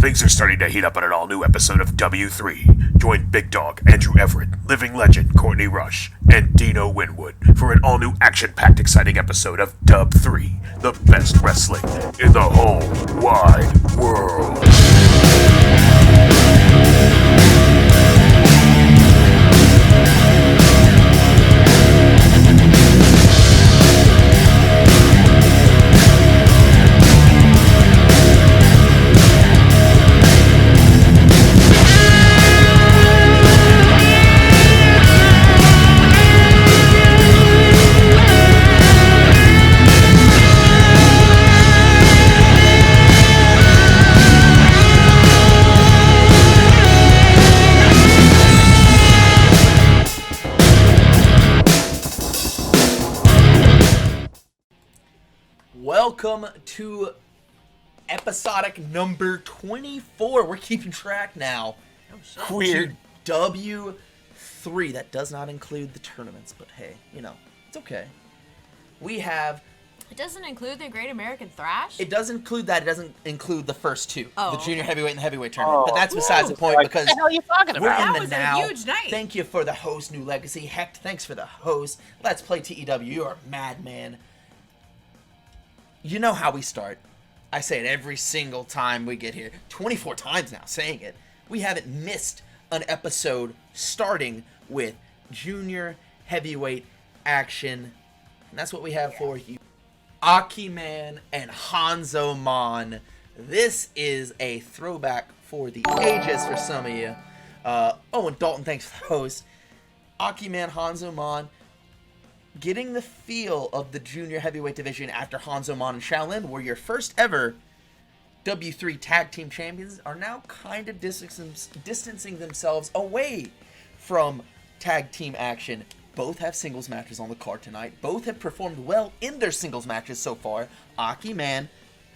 Things are starting to heat up on an all-new episode of W3. Join Big Dog, Andrew Everett, living legend Courtney Rush, and Dino Winwood for an all-new action-packed exciting episode of Dub 3, the best wrestling in the whole wide world. Welcome to episodic number 24. We're keeping track now. Weird. W3. That does not include the tournaments, but hey, you know, it's okay. We have... It doesn't include the Great American Thrash? It does include that. It doesn't include the first two. Oh, the junior okay. heavyweight and heavyweight tournament. But that's besides the point because... What the hell are you talking we're about? in That the was now. a huge night. Thank you for the host, New Legacy. Heck, thanks for the host. Let's play TEW. You're a madman. You know how we start. I say it every single time we get here. 24 times now saying it. We haven't missed an episode starting with junior heavyweight action. And that's what we have for you. AKI Man and Han Zo Mon. This is a throwback for the ages for some of you. And Dalton, thanks for the host. AKI Man, Han Zo Mon. Getting the feel of the junior heavyweight division after Han Zo Mon and Shaolin were your first ever W3 tag team champions, are now kind of distancing themselves away from tag team action. Both have singles matches on the card tonight. Both have performed well in their singles matches so far. AKI Man,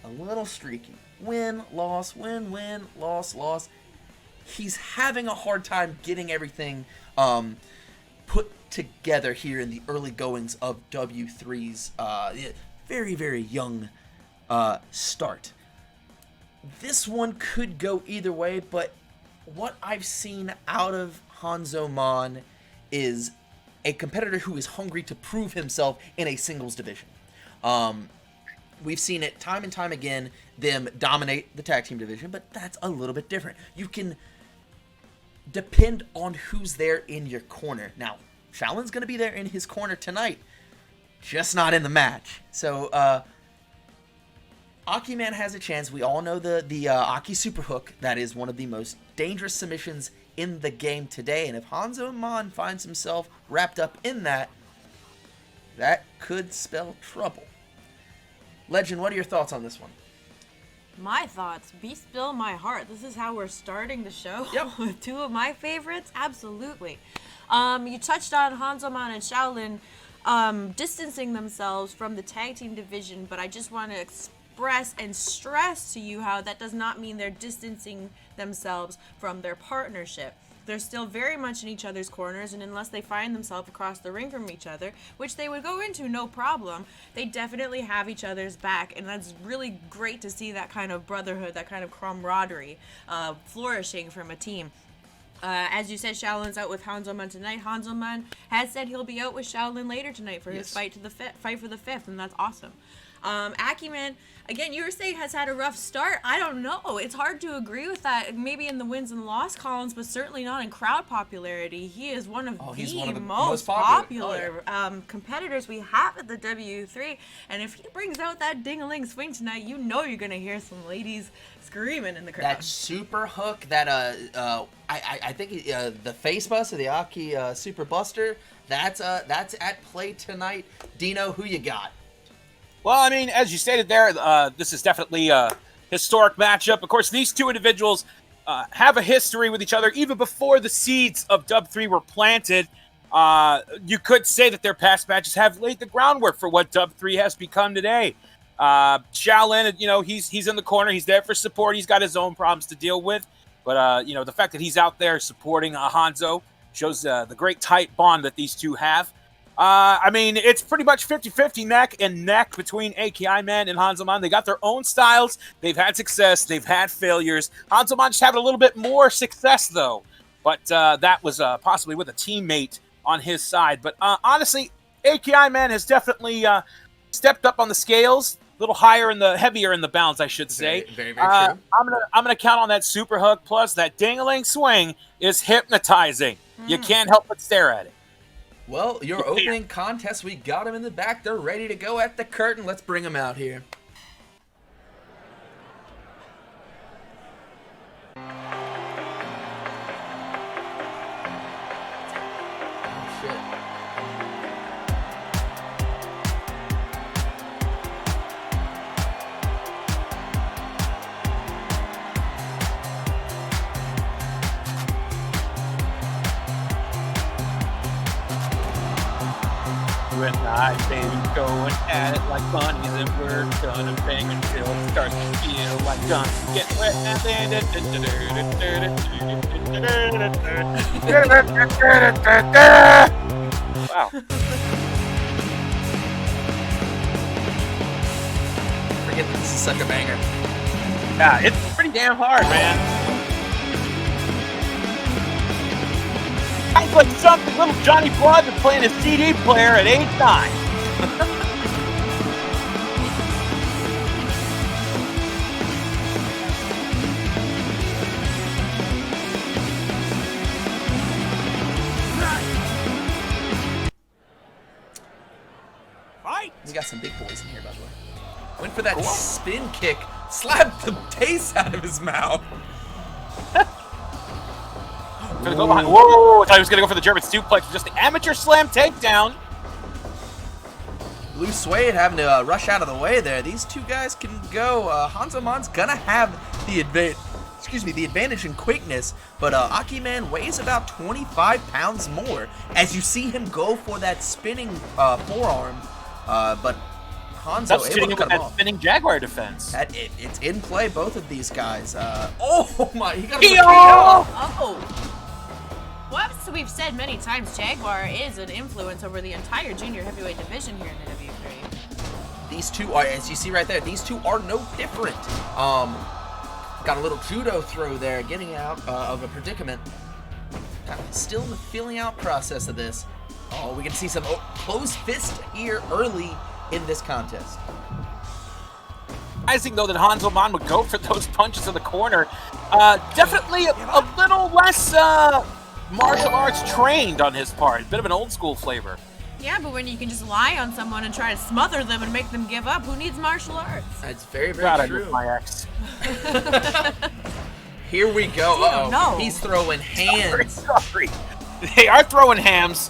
a little streaky. Win, loss, win, loss, loss. He's having a hard time getting everything put together here in the early goings of W3's very, very young start. This one could go either way, but what I've seen out of Han Zo Mon is a competitor who is hungry to prove himself in a singles division. We've seen it time and time again, them dominate the tag team division, but that's a little bit different. You can depend on who's there in your corner. Now, Shaolin's going to be there in his corner tonight, just not in the match. So, AKI Man has a chance. We all know the Aki super hook. That is one of the most dangerous submissions in the game today. And if Han Zo Mon finds himself wrapped up in that, that could spell trouble. Legend, what are your thoughts on this one? My thoughts, be still my heart. This is how we're starting the show. Yep. With two of my favorites. Absolutely. You touched on Han Zo Mon and Shaolin distancing themselves from the tag team division, but I just want to express and stress to you how that does not mean they're distancing themselves from their partnership. They're still very much in each other's corners, and unless they find themselves across the ring from each other, which they would go into no problem, they definitely have each other's back, and that's really great to see that kind of brotherhood, that kind of camaraderie flourishing from a team. As you said, Shaolin's out with Han Zo Mon tonight. Han Zo Mon has said he'll be out with Shaolin later tonight for his fight for the fifth, and that's awesome. AKI Man, again, you were saying has had a rough start. I don't know. It's hard to agree with that. Maybe in the wins and loss columns, but certainly not in crowd popularity. He is one of the most popular competitors we have at the W3. And if he brings out that ding-a-ling swing tonight, you know you're going to hear some ladies screaming in the crowd. That super hook, that I think the face bust of the Aki super buster, that's at play tonight. Dino, who you got? Well, I mean, as you stated there, this is definitely a historic matchup. Of course, these two individuals have a history with each other even before the seeds of Dub 3 were planted. You could say that their past matches have laid the groundwork for what Dub 3 has become today. Shaolin, you know, he's in the corner. He's there for support. He's got his own problems to deal with. But, you know, the fact that he's out there supporting Hanzo shows the great tight bond that these two have. I mean, it's pretty much 50-50 neck and neck between AKI Man and Han Zo Mon. They got their own styles. They've had success. They've had failures. Han Zo Mon just having a little bit more success, though. But that was possibly with a teammate on his side. But honestly, AKI Man has definitely stepped up on the scales. A little heavier in the bounds, I should say. Very, very true. I'm gonna count on that super hook. Plus, that ding-a-ling swing is hypnotizing. You can't help but stare at it. Well, your opening contest, we got them in the back. They're ready to go at the curtain. Let's bring them out here. Oh, shit. And I've been going at it like bunnies, and we're gonna bang until it starts to feel like guns get wet. Wow. Forget that this is such a banger. Yeah, it's pretty damn hard, man. Sounds like something little Johnny Blood is playing his CD player at age 9. Fight! We got some big boys in here, by the way. Went for that spin kick, slapped the taste out of his mouth. Gonna go behind. Whoa! I thought he was gonna go for the German suplex. Just the amateur slam takedown. Blue Suede having to rush out of the way there. These two guys can go. Han Zo Mon's gonna have the advantage in quickness, but AKI Man weighs about 25 pounds more. As you see him go for that spinning forearm, but Han Zo able to cut him off. Spinning Jaguar defense. It's in play, both of these guys. Oh my! He got a KO! Oh. Well, so we've said many times, Jaguar is an influence over the entire junior heavyweight division here in the W3. These two are, as you see right there, these two are no different. Got a little judo throw there, getting out of a predicament. Kind of still in the feeling out process of this. Oh, we can see some closed fist here early in this contest. Surprising though that Han Zo Mon would go for those punches in the corner. Definitely a little less martial arts trained on his part. A bit of an old school flavor. Yeah, but when you can just lie on someone and try to smother them and make them give up, who needs martial arts? That's very, very Glad true. I knew my ex. Here we go. Oh, no. He's throwing hands. Sorry. They are throwing hams.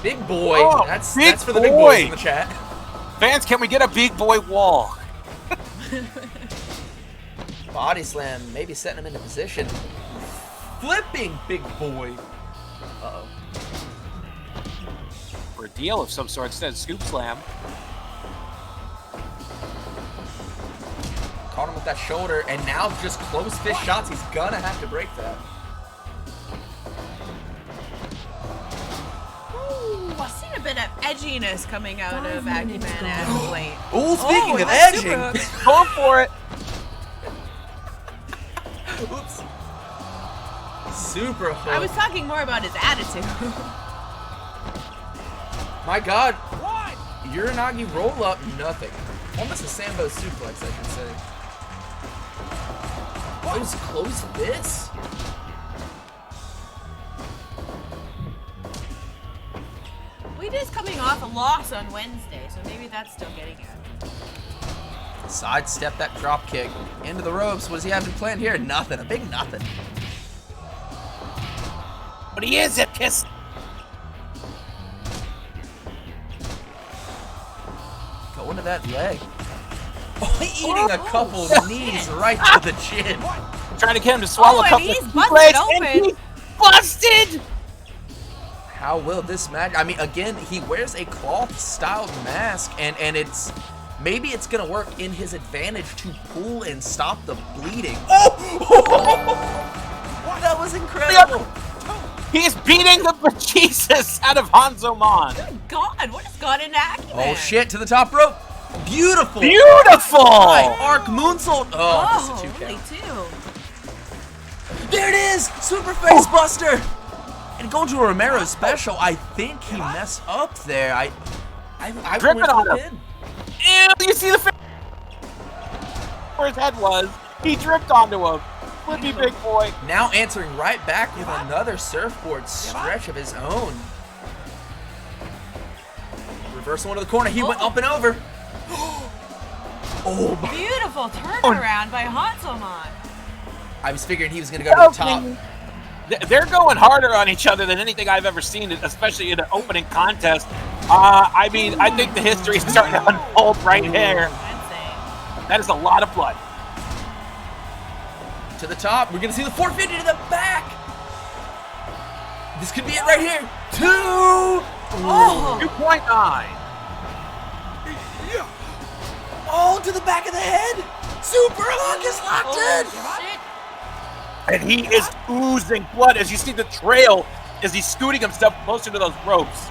Big boy. Oh, that's for big the big boy. boys in the chat. Fans, can we get a big boy wall? Body slam, maybe setting him into position. Flipping big boy. Uh-oh. For a deal of some sort instead of scoop slam. Caught him with that shoulder, and now just close fist shots. He's gonna have to break that. Ooh, I've seen a bit of edginess coming out of AKI Man as of late. Ooh, speaking of that's edging. super hook. Going for it. Oops. Super hook. I was talking more about his attitude. My God. What? Uranagi roll up, nothing. Almost a Sambo suplex, I should say. Those close fists? We just coming off a loss on Wednesday, so maybe that's still getting it. Sidestep that drop kick into the ropes. What does he have planned here? Nothing. A big nothing. But he is a kiss. Going to that leg. Oh, eating a couple knees right to the chin. Trying to get him to swallow a and couple he's of busted blades, open. and he busted. How will this match? I mean, again, he wears a cloth-styled mask, and it's maybe it's gonna work in his advantage to pull and stop the bleeding. Oh! That was incredible. He's beating the bejesus out of Han Zo Mon. God, what has gone into AKI Man? Oh shit, to the top rope. Beautiful. Beautiful. Right, arc moonsault. Oh, Oh, just a 2 only count. 2. There it is, super face buster. And going to a Romero special, I think he messed up there. I Dripping went for on the him. pin. Ew, you see the where his head was? He dripped onto him. Flippy big boy. Now answering right back with another surfboard stretch of his own. Reversal into the corner. He went up and over. Oh my. Beautiful turnaround by Han Zo Mon. I was figuring he was going to go to the top. They're going harder on each other than anything I've ever seen, especially in an opening contest. I mean, I think the history is starting to unfold right here. Insane. That is a lot of blood. To the top. We're going to see the 450 to the back. This could be it right here. 2. Oh. 2.9. Oh, to the back of the head. Super hook is locked in. Shit. And he is oozing blood as you see the trail as he's scooting himself closer to those ropes.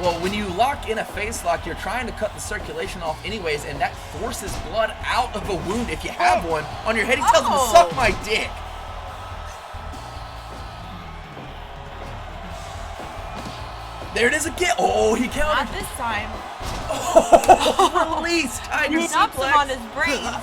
Well, when you lock in a face lock, you're trying to cut the circulation off anyways, and that forces blood out of a wound if you have one on your head. He tells him to suck my dick. There it is again. Oh, he Not countered. this time. Oh, release. Tiger He stops him suplex. on his brains.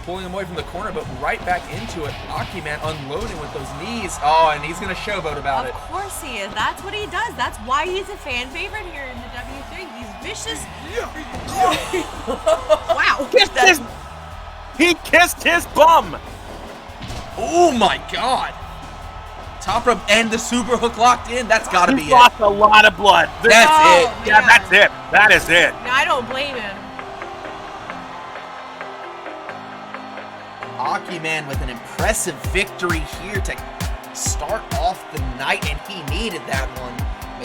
Pulling him away from the corner, but right back into it. AKI Man unloading with those knees. Oh, and he's going to showboat about Of it. course he is. That's what he does. That's why he's a fan favorite here in the W3. He's vicious. Wow. He kissed his bum. Oh my god. Top rope and the super hook locked in. That's got to be He it. lost a lot of blood. That's Oh, it. Yeah, man. that's it. That is it. No, I don't blame him. AKI Man with an impressive victory here to start off the night, and he needed that one.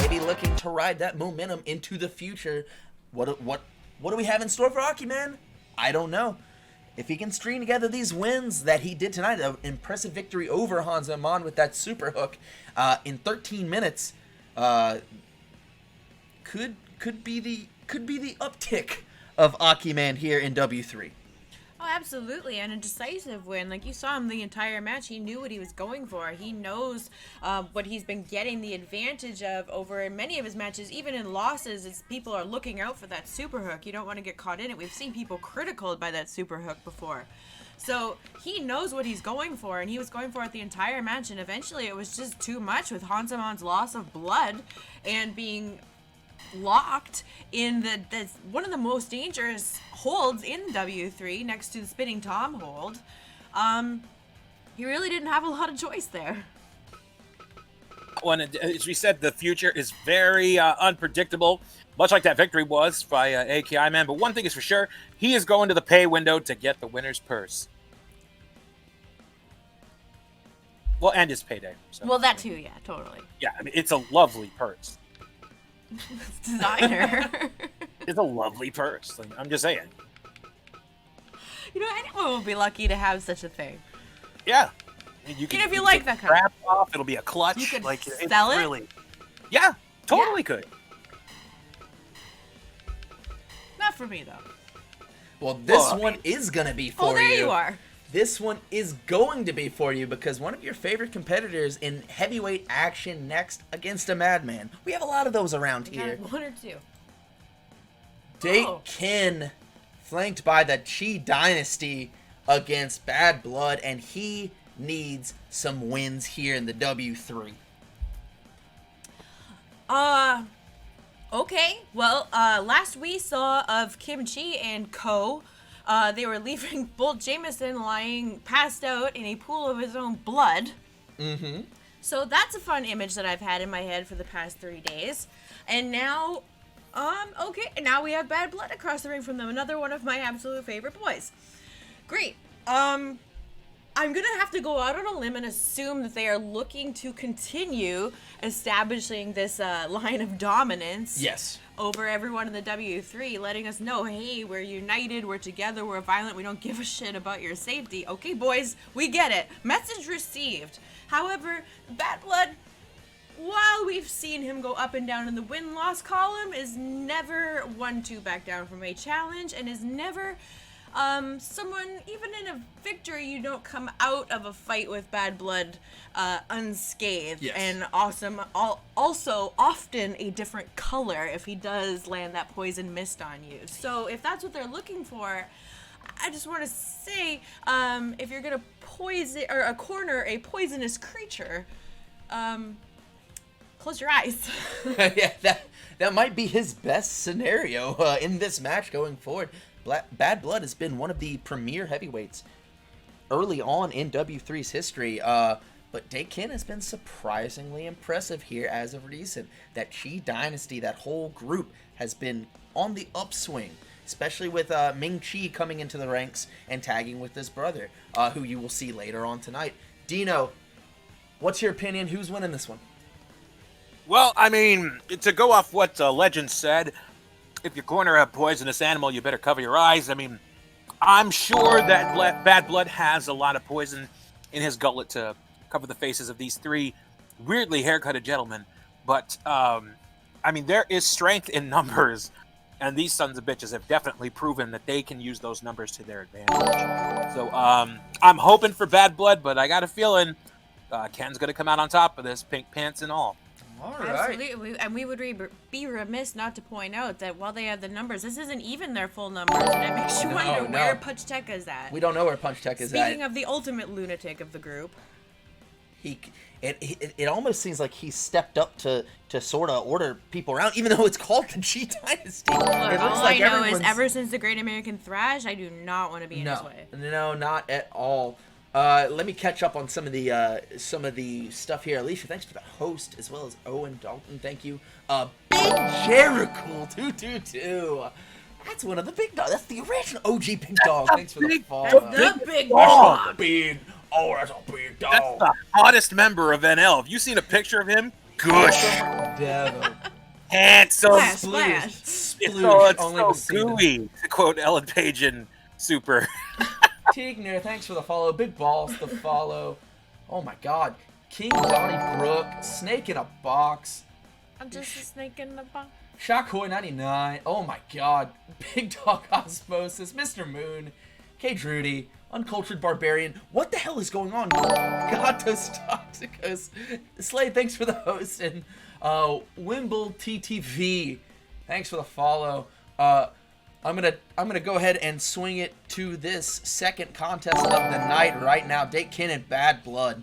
Maybe looking to ride that momentum into the future. What do we have in store for AKI Man? I don't know. If he can string together these wins that he did tonight, an impressive victory over Han Zo Mon with that super hook in 13 minutes, could be the uptick of AKI Man here in W3. Oh, absolutely, and a decisive win. Like, you saw him the entire match. He knew what he was going for. He knows what he's been getting the advantage of over in many of his matches. Even in losses, it's people are looking out for that super hook. You don't want to get caught in it. We've seen people critical by that super hook before. So he knows what he's going for, and he was going for it the entire match, and eventually it was just too much with Han Zo Mon's loss of blood and being locked in the one of the most dangerous holds in W3 next to the spinning Tom hold. He really didn't have a lot of choice there. When as we said, the future is very unpredictable, much like that victory was by AKI Man. But one thing is for sure, he is going to the pay window to get the winner's purse. Well, and his payday. So. Well, that too, yeah, totally. Yeah, I mean, it's a lovely purse. Designer. It's a lovely purse. Like, I'm just saying. You know, anyone will be lucky to have such a thing. Yeah. You can, if you can like take that the kind of- strap off. It'll be a clutch. You could like, it's sell it? Really, yeah, totally could. Not for me, though. Well, this Well, I one is going to be for Oh, there you are. This one is going to be for you because one of your favorite competitors in heavyweight action next against a madman. We have a lot of those around Got here. one or two. Dake Oh. Kin, flanked by the Chee Dynasty against Bad Blood, and he needs some wins here in the W3. Okay. Well, last we saw of Kim Chi and co., they were leaving Bolt Jameson lying passed out in a pool of his own blood. Mm-hmm. So that's a fun image that I've had in my head for the past 3 days. And now, okay, now we have Bad Blood across the ring from them. Another one of my absolute favorite boys. Great. I'm gonna have to go out on a limb and assume that they are looking to continue establishing this line of dominance. Yes. over everyone in the W3, letting us know, hey, we're united, we're together, we're violent, we don't give a shit about your safety. Okay, boys, we get it. Message received. However, Bad Blood, while we've seen him go up and down in the win-loss column, is never one to back down from a challenge, and is never someone, even in a victory, you don't come out of a fight with Bad Blood unscathed. Yes. And awesome, also often a different color if he does land that poison mist on you. So if that's what they're looking for, I just want to say, if you're gonna poison or corner a poisonous creature, close your eyes. Yeah, that might be his best scenario in this match going forward. Bad Blood has been one of the premier heavyweights early on in W3's history, but Dake has been surprisingly impressive here as of recent. That Chee Dynasty, that whole group, has been on the upswing, especially with Ming coming into the ranks and tagging with his brother, who you will see later on tonight. Dino, what's your opinion? Who's winning this one? Well, I mean, to go off what Legend said, if you corner a poisonous animal, you better cover your eyes. I mean, I'm sure that Bad Blood has a lot of poison in his gullet to cover the faces of these three weirdly haircutted gentlemen. But, I mean, there is strength in numbers, and these sons of bitches have definitely proven that they can use those numbers to their advantage. So, I'm hoping for Bad Blood, but I got a feeling Ken's going to come out on top of this, pink pants and all. All right. Absolutely, and we would be remiss not to point out that while they have the numbers, this isn't even their full numbers, and it makes you wonder where Punch-Tech is at. We don't know where Punch-Tech is at. Speaking of the ultimate lunatic of the group, it almost seems like he stepped up to sort of order people around, even though it's called the Chee Dynasty. look, It looks all like I know is everyone's- ever since the Great American Thrash, I do not want to be in his way. No, not at all. Let me catch up on some of the stuff here. Alicia, thanks for the host, as well as Owen Dalton. Thank you. Big Jericho 222. That's one of the big dogs. That's the original OG Big Dog. Thanks for the follow. The big dog. Big. Oh, that's a big dog. That's the hottest member of NL. Have you seen a picture of him? Gush. Devil. Handsome. Splash. It's Sploosh. so gooey, to quote Ellen Page in Super. Tigner, thanks for the follow. Big Balls, the follow. Oh my god. King Donnybrook, Snake in a Box. I'm just a snake in the box. Shakoi 99. Oh my god. Big Dog Osmosis, Mr. Moon, K. Drudy, Uncultured Barbarian. What the hell is going on? Gatos Toxicos. Slade, thanks for the host. And Wimble TTV, thanks for the follow. I'm gonna go ahead and swing it to this second contest of the night right now. Dake and Bad Blood.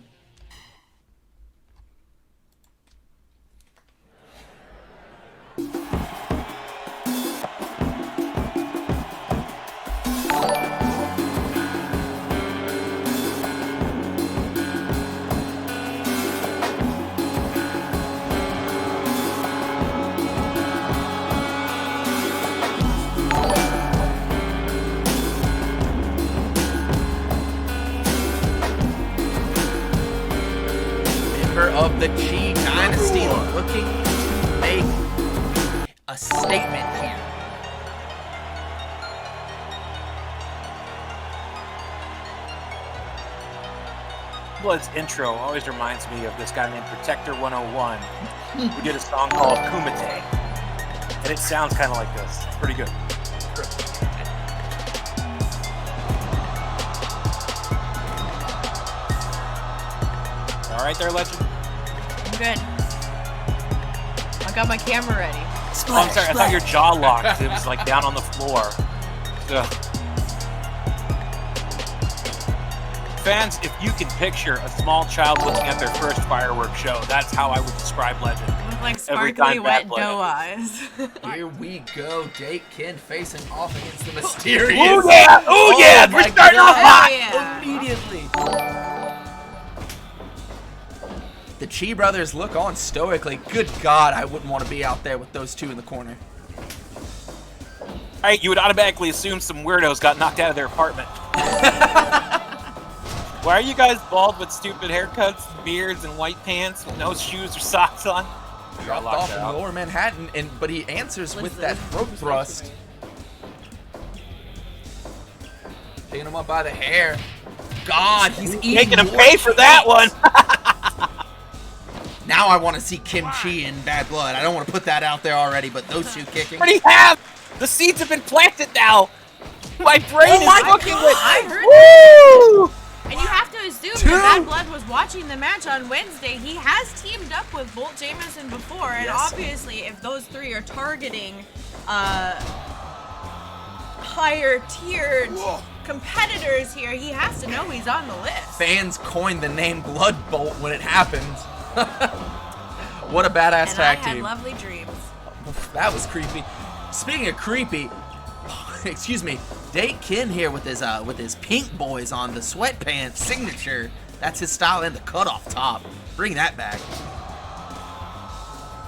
Of the Chee Dynasty looking to make a statement here. Blood's intro always reminds me of this guy named Protector 101 who did a song called Kumite. And it sounds kind of like this. It's pretty good. All right there, Legend. I'm good. I got my camera ready. Oh, I'm sorry. I thought your jaw locked. It was like down on the floor. So, fans, if you can picture a small child looking at their first fireworks show, that's how I would describe Legend. Look like Every sparkly time wet Bad doe Blood. eyes. Here we go. Dake facing off against the mysterious. Oh yeah! Oh yeah! my We're starting off God. hot. Yeah. Immediately. The Chee brothers look on stoically. Good God, I wouldn't want to be out there with those two in the corner. Right, you would automatically assume some weirdos got knocked out of their apartment. Why are you guys bald with stupid haircuts, beards, and white pants with no shoes or socks on? Dropped off in Lower Manhattan, but he answers with that throat thrust. Picking him up by the hair. God, he's eating making him more pay for that one. Now I want to see Kimchi in Bad Blood. I don't want to put that out there already, but those two kicking. Already have. The seeds have been planted now. My brain is looking with. I heard Woo! And you have to assume that Bad Blood was watching the match on Wednesday. He has teamed up with Bolt Jamison before, and obviously, if those three are targeting higher tiered competitors here, he has to know he's on the list. Fans coined the name Blood Bolt when it happened. What a badass tag team. I had lovely dreams. That was creepy. Speaking of creepy, excuse me, Dake here with his pink boys on, the sweatpants signature. That's his style, and the cutoff top. Bring that back.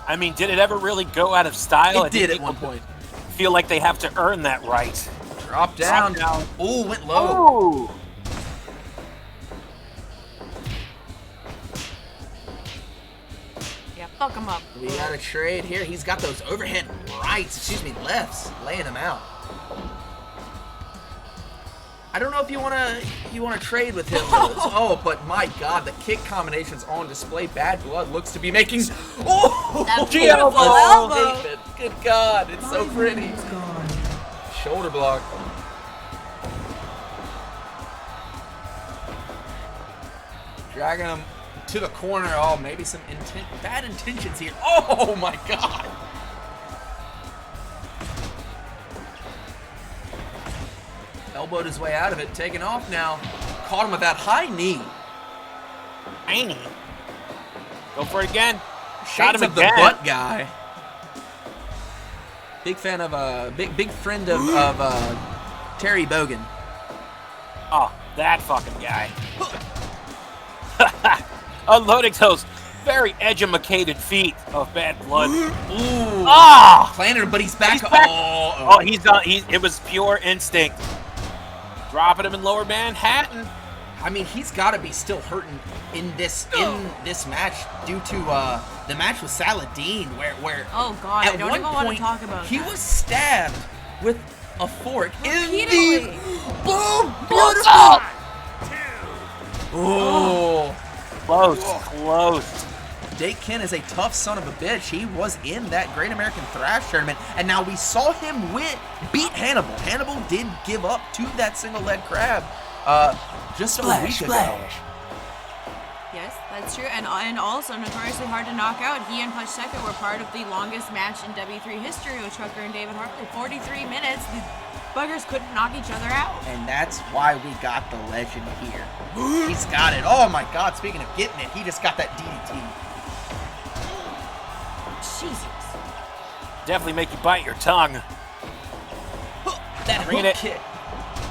I mean, did it ever really go out of style? It did at one point. Feel like they have to earn that right. Drop down. Ooh, went low. Ooh. Yeah, fuck him up. We got a trade here. He's got those overhead lefts, laying him out. I don't know if you wanna trade with him. Oh, but my God, the kick combinations on display. Bad Blood looks to be making. Oh, that beautiful elbow. Good God, it's so pretty. Shoulder block. Dragging him to the corner. Oh, maybe some bad intentions here. Oh my God. Elbowed his way out of it, taking off now. Caught him with that high knee. High knee. Go for it again. Shot him of the butt guy. Big fan of big friend of Terry Bogan. Oh, that fucking guy. Unloading those very edumacated feet of Bad Blood. Ooh. Ah! Planted him, but he's back. Oh, he's done. It was pure instinct. Dropping him in Lower Manhattan. I mean, he's got to be still hurting in this match due to the match with Saladin, where oh God, I don't even want to talk about he that. was stabbed with a fork Repeatedly. in the boom. Beautiful. Oh, Close. Dake is a tough son of a bitch. He was in that Great American Thrash tournament, and now we saw him beat Hannibal. Hannibal did give up to that single leg crab just a week ago. Yes, that's true. And also notoriously hard to knock out. He and Punch Second were part of the longest match in W3 history with Trucker and David Harley. 43 minutes. The buggers couldn't knock each other out. And that's why we got the legend here. He's got it. Oh my God, speaking of getting it, he just got that DDT. Jesus. Definitely make you bite your tongue. That Bringing hook it. kick.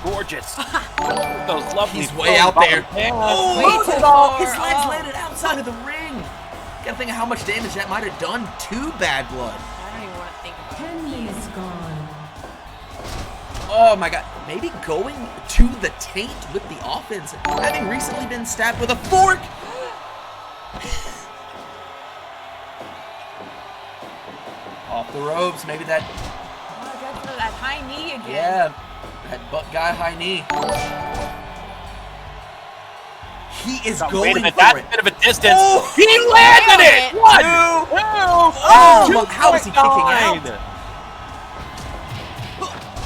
Gorgeous. Those lovely. He's way out there. Oh, Oh, too far. his legs landed outside of the ring. Gotta think of how much damage that might have done to Bad Blood. I don't even want to think about it. Penny is gone. Oh my God, maybe going to the taint with the offense, having recently been stabbed with a fork. Off the ropes, maybe that. Oh, God, for that high knee again. Yeah, that butt guy high knee. He is wait a going minute, for that's it. a bit of a distance. Oh! He landed it! Two. One, Two. two, How is he kicking out? 2.9.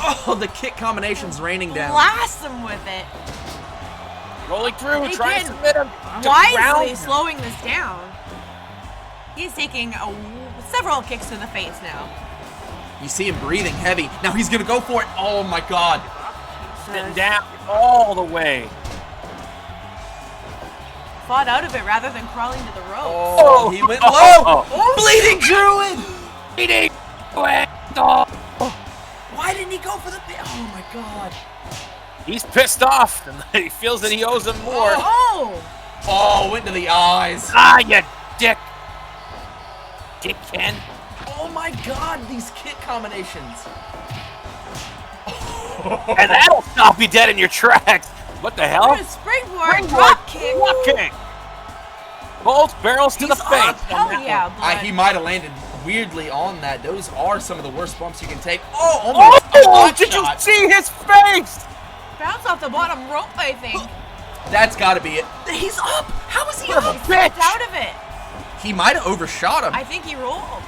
Oh, the kick combination's raining down. Blast him with it. Rolling through, They trying did. to submit him. to Wisely ground. slowing this down. He's taking several kicks to the face now. You see him breathing heavy. Now he's gonna go for it. Oh my God. Sitting down all the way. Fought out of it rather than crawling to the ropes. Oh, he went low. Oh. Bleeding Druid. Eating. Why didn't he go for the pin? Oh my God. He's pissed off, and he feels that he owes him more. Oh! Oh, went to the eyes. Ah, you dick. Dick Ken. Oh my God, these kick combinations. And that'll stop you dead in your tracks. What the hell? What a springboard drop kick. Drop kick. Both barrels to the face. Hell yeah, Blood. He might have landed weirdly on that. Those are some of the worst bumps you can take. Oh, almost a Oh, hot did you shot. see his face? Bounce off the bottom rope, I think. That's got to be it. He's up. How is he up? Son of a Stepped bitch. out of it. He might have overshot him. I think he rolled.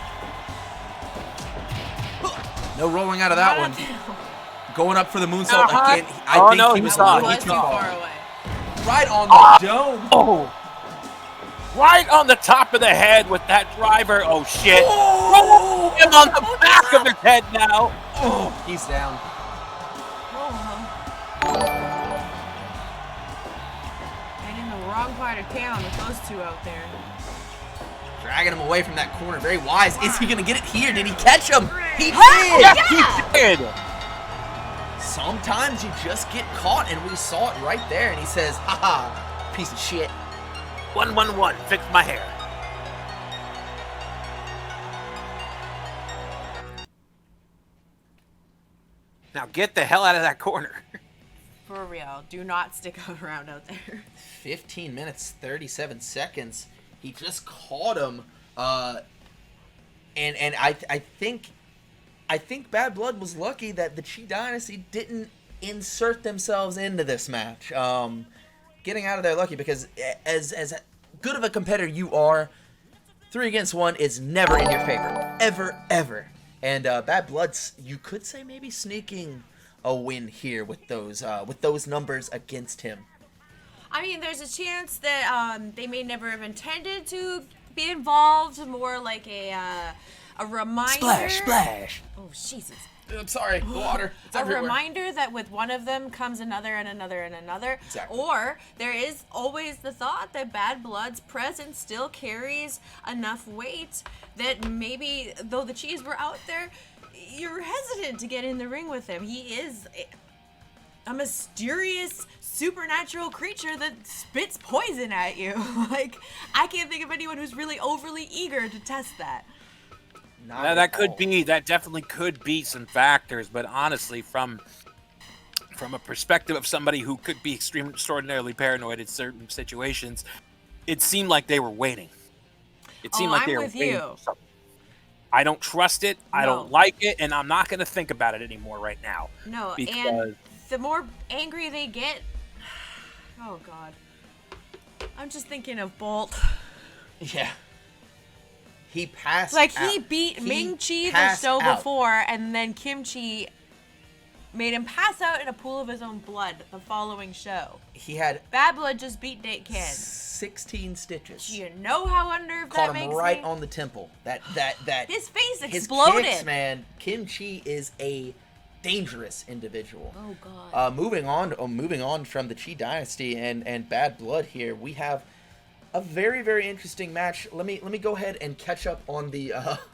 No rolling out of that one. Going up for the moonsault Uh-huh. again. I think no, he he was saw a it. little Was too too far. far away. Right on the dome. Oh. Right on the top of the head with that driver. Oh, shit. Oh, Him on the back of his head now. oh, he's down. And in the wrong part of town with those two out there. Dragging him away from that corner. Very wise. Is he going to get it here? Did he catch him? He did. Yes, he did. Sometimes you just get caught, and we saw it right there. And he says, haha, piece of shit. 111. Fix my hair. Now get the hell out of that corner. For real. Do not stick around out there. 15 minutes, 37 seconds. He just caught him. And I think Bad Blood was lucky that the Chee Dynasty didn't insert themselves into this match. Getting out of there lucky, because as good of a competitor you are, 3 against 1 is never in your favor. Ever. And Bad Blood's, you could say, maybe sneaking a win here with those numbers against him. I mean, there's a chance that they may never have intended to be involved. More like a reminder. Splash. Oh, Jesus. I'm sorry, the water. It's A everywhere. reminder that with one of them comes another and another and another. Exactly. Or there is always the thought that Bad Blood's presence still carries enough weight that maybe, though the Chees were out there, you're hesitant to get in the ring with him. He is a mysterious supernatural creature that spits poison at you. Like, I can't think of anyone who's really overly eager to test that. Not That at could all. be. That definitely could be some factors. But honestly, from a perspective of somebody who could be extraordinarily paranoid in certain situations, it seemed like they were waiting. It seemed like I'm they were with waiting. you. for something. I don't trust it. I No. don't like it, and I'm not going to think about it anymore right now. No, Because and the more angry they get, oh god, I'm just thinking of Bolt. Yeah. He passed Like, he out. beat He Ming Chi the passed show out. before, and then Kim Chi made him pass out in a pool of his own blood the following show. He had Bad Blood just beat Dake Ken. 16 stitches. Do you know how unnerved Caught that him makes right me? on the temple. That His face his exploded. kicks, man. Kim Chi is a dangerous individual. Oh god. Moving on from the Chee Dynasty and Bad Blood here, we have a very, very interesting match. Let me go ahead and catch up on the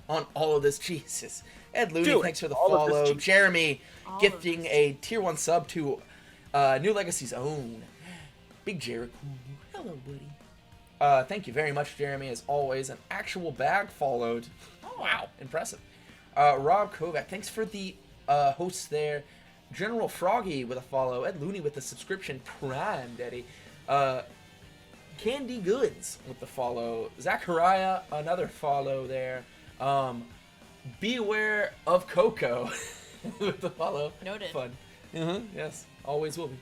on all of this. Jesus, Ed Looney, Do it. thanks for the All of this follow. cheese. Jeremy All of gifting this. a tier 1 sub to New Legacy's own Big Jericho. Hello, buddy. Thank you very much, Jeremy. As always, an actual bag followed. Oh, wow, impressive. Rob Kovac, thanks for the hosts there. General Froggy with a follow. Ed Looney with the subscription. Prime, Daddy. Candy Goods with the follow. Zachariah, another follow there. Beware of Coco with the follow. Noted. Fun. Yes, always will be.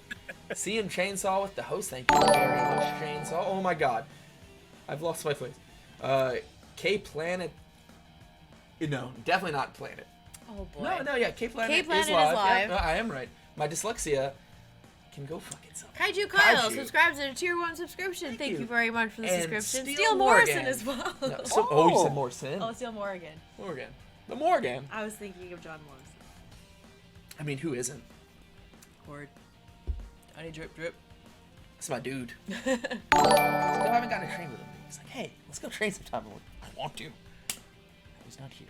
CM Chainsaw with the host. Thank you very much, Chainsaw. Oh my god. I've lost my place. K Planet. No, definitely not Planet. Oh boy. No, yeah, K Planet is K-Planet is live. live. Yeah, I am right. My dyslexia can go fuck itself. Kaiju Kyle Kaiju. subscribes to a tier 1 subscription. Thank you. you very much for the And subscription. Steel Steel Morrison Morgan. as well. No, so, you said Morrison. Oh, Steel Morgan. Morgan. The Morgan. I was thinking of John Morrison. I mean, who isn't? Word. Honey drip drip. That's my dude. I haven't gotten to train with him. He's like, hey, let's go train sometime. I'm like, I want to. He's not here.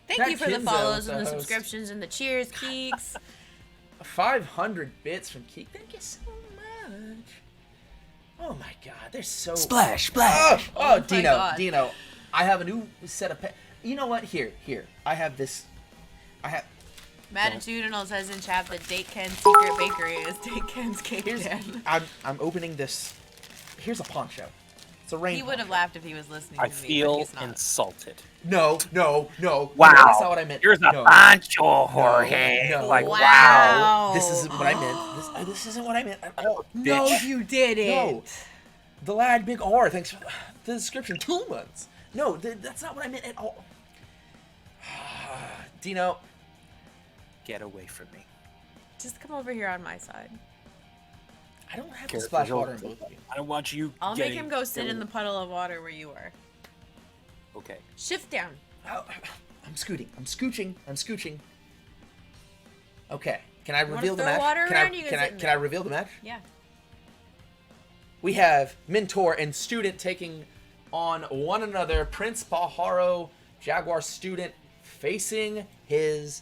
Thank Pat you for the Kinzo follows with the and the host. subscriptions and the cheers, Keeks. 500 bits from Keek. Thank you so much. Oh my god, they're so... Splash. Oh, Oh my Dino, God. Dino. I have a new set of... You know what? Here. I have this... Maditudinal says in chat that Dake Ken's secret bakery is Dake Ken's cake Here's... den. I'm opening this... Here's a poncho. It's a rain. He would have laughed if he was listening to I me. but feel he's not. insulted. No. Wow. That's not what I meant. Here's a No. poncho, Jorge. No. Like, wow. Wow. This isn't what I meant. This isn't what I meant at all. No, Bitch. you didn't. No. The lad, big R. Thanks for the description. 2 months. No, that's not what I meant at all. Dino. Get away from me. Just come over here on my side. I don't have to Careful, splash Joel. water in both of you. I don't want you. I'll make getting him go sit in killed. the puddle of water where you are. Okay. Shift down. I'm scooting. I'm scooching. Okay. Can I wanna reveal the throw match? water Can around? You can sit in I there. reveal the match? Yeah. We have mentor and student taking on one another. Prince Pajaro, Jaguar student, facing his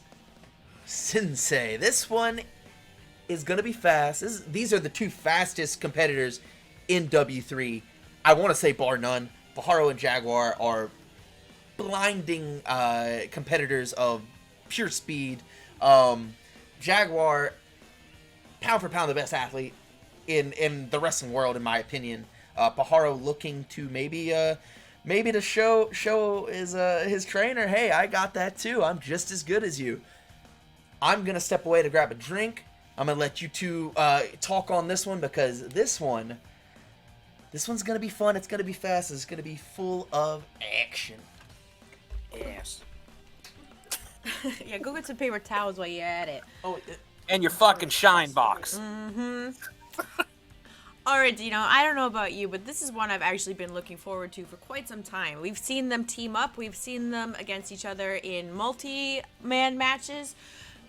sensei. This one is going to be fast. These are the two fastest competitors in W3. I want to say bar none. Pajaro and Jaguar are blinding competitors of pure speed. Jaguar, pound for pound, the best athlete in the wrestling world, in my opinion. Pajaro looking to maybe to show his trainer, hey, I got that too. I'm just as good as you. I'm gonna step away to grab a drink. I'm gonna let you two talk on this one, because this one's gonna be fun. It's gonna be fast. It's gonna be full of action. Yes. Yeah, go get some paper towels while you're at it. And your fucking shine box. Alright, Dino, I don't know about you, but this is one I've actually been looking forward to for quite some time. We've seen them team up. We've seen them against each other in multi-man matches.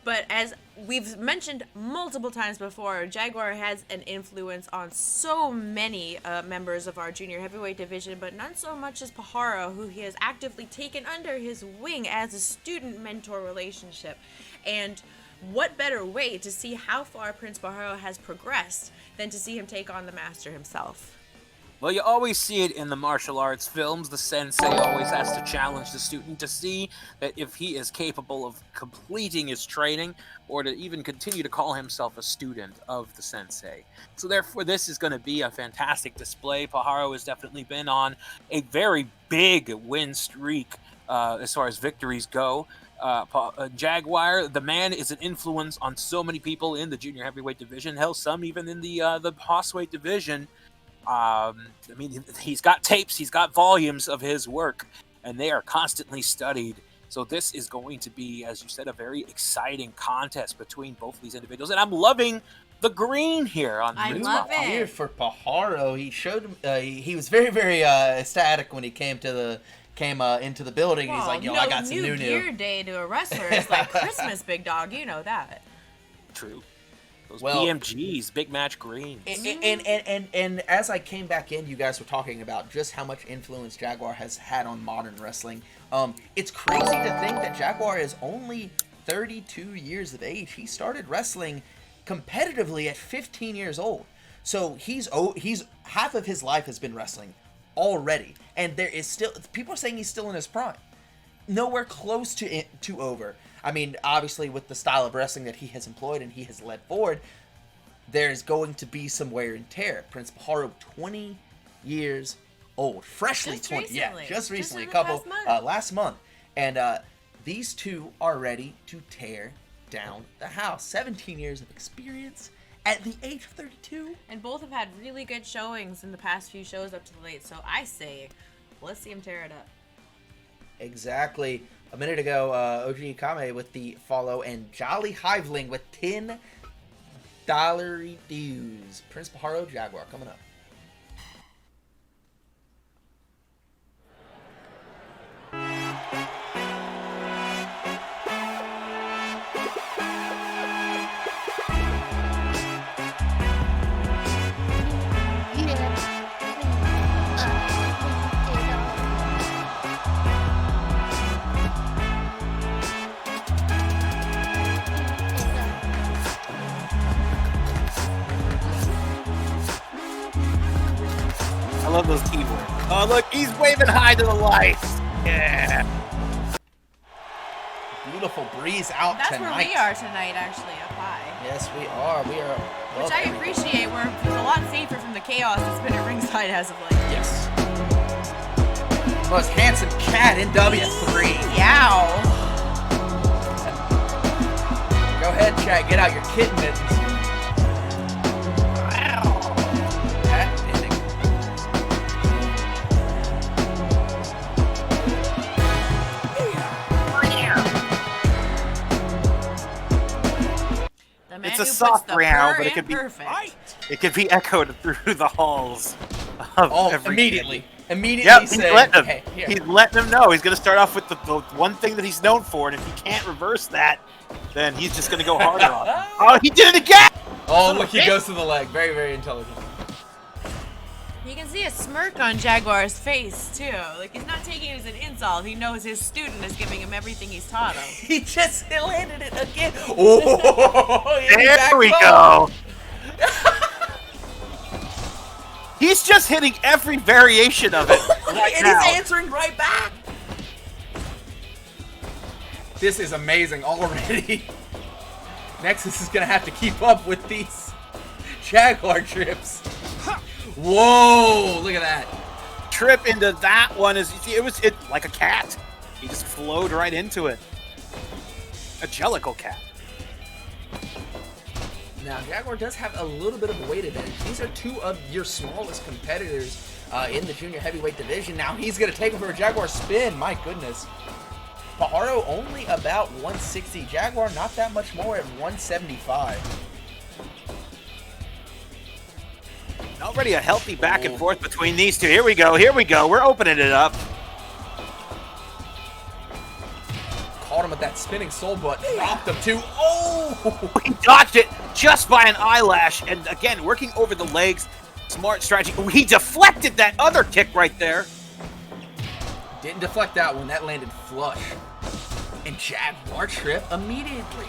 But as we've mentioned multiple times before, Jaguar has an influence on so many members of our junior heavyweight division, but none so much as Pajaro, who he has actively taken under his wing as a student-mentor relationship. And what better way to see how far Prince Pajaro has progressed than to see him take on the master himself? Well, you always see it in the martial arts films. The sensei always has to challenge the student to see that if he is capable of completing his training, or to even continue to call himself a student of the sensei. So therefore, this is going to be a fantastic display. Pajaro has definitely been on a very big win streak as far as victories go. Jaguar, the man, is an influence on so many people in the junior heavyweight division. Hell, some even in the hossweight division. I mean, he's got tapes, he's got volumes of his work, and they are constantly studied. So this is going to be, as you said, a very exciting contest between both of these individuals. And I'm loving the green here on I Prince love Pajaro. it. Here for Pajaro, he showed he was very, very ecstatic when he came into the building. Well, He's like, yo, I got some new new. gear day to a wrestler is like Christmas, big dog. You know that. True. Those Well- BMGs, big match greens. And as I came back in, you guys were talking about just how much influence Jaguar has had on modern wrestling. It's crazy to think that Jaguar is only 32 years of age. He started wrestling competitively at 15 years old. So he's half of his life has been wrestling already, and there is still people are saying he's still in his prime. Nowhere close to over. I mean, obviously, with the style of wrestling that he has employed and he has led forward, there's going to be some wear and tear. Prince Pajaro, 20 years old, freshly Just 20. recently. Yeah, just recently, in a the couple past month. last month, and these two are ready to tear down the house. 17 years of experience at the age of 32. And both have had really good showings in the past few shows up to the late. So I say, let's see him tear it up. Exactly. A minute ago, OG Kame with the follow, and Jolly Hiveling with $10 dues. Prince Pajaro, Jaguar coming up. I love those keyboards. Oh, look, he's waving hi to the lights. Yeah. Beautiful breeze out That's tonight. where we are tonight, actually, up high. Yes, we are. We are. Which I appreciate. We're a lot safer from the chaos that's been at ringside as of late. Yes. most handsome cat in W3. Yow. Go ahead, chat. Get out your kitten mittens. Cat ending. The man It's who a puts soft the meow, purr but it in could be perfect. it could be echoed through the halls of every immediately. Immediately Yep, he's saying, letting him. hey, here. He's letting him know. He's going to start off with the one thing that he's known for, and if he can't reverse that, then he's just going to go harder on him. Oh, he did it again! Oh, look, he goes to the leg. Very, very intelligent. You can see a smirk on Jaguar's face, too. Like, he's not taking it as an insult. He knows his student is giving him everything he's taught him. He just landed it again. Oh, There we go. He's just hitting every variation of it right And now. he's answering right back. This is amazing already. Nexus is going to have to keep up with these Jaguar trips. Whoa, look at that. Trip into that one is it was like a cat. He just flowed right into it. A Jekel cat. Now, Jaguar does have a little bit of a weight advantage. These are two of your smallest competitors in the junior heavyweight division. Now he's going to take him for a Jaguar spin. My goodness. Pajaro only about 160. Jaguar not that much more at 175. Already a healthy back and forth between these two. Here we go. Here we go. We're opening it up. Caught him with that spinning soul butt. Dropped him too. Oh! He dodged it just by an eyelash. And again, working over the legs. Smart strategy. Ooh, he deflected that other kick right there. Didn't deflect that one. That landed flush. And Jaguar trip immediately.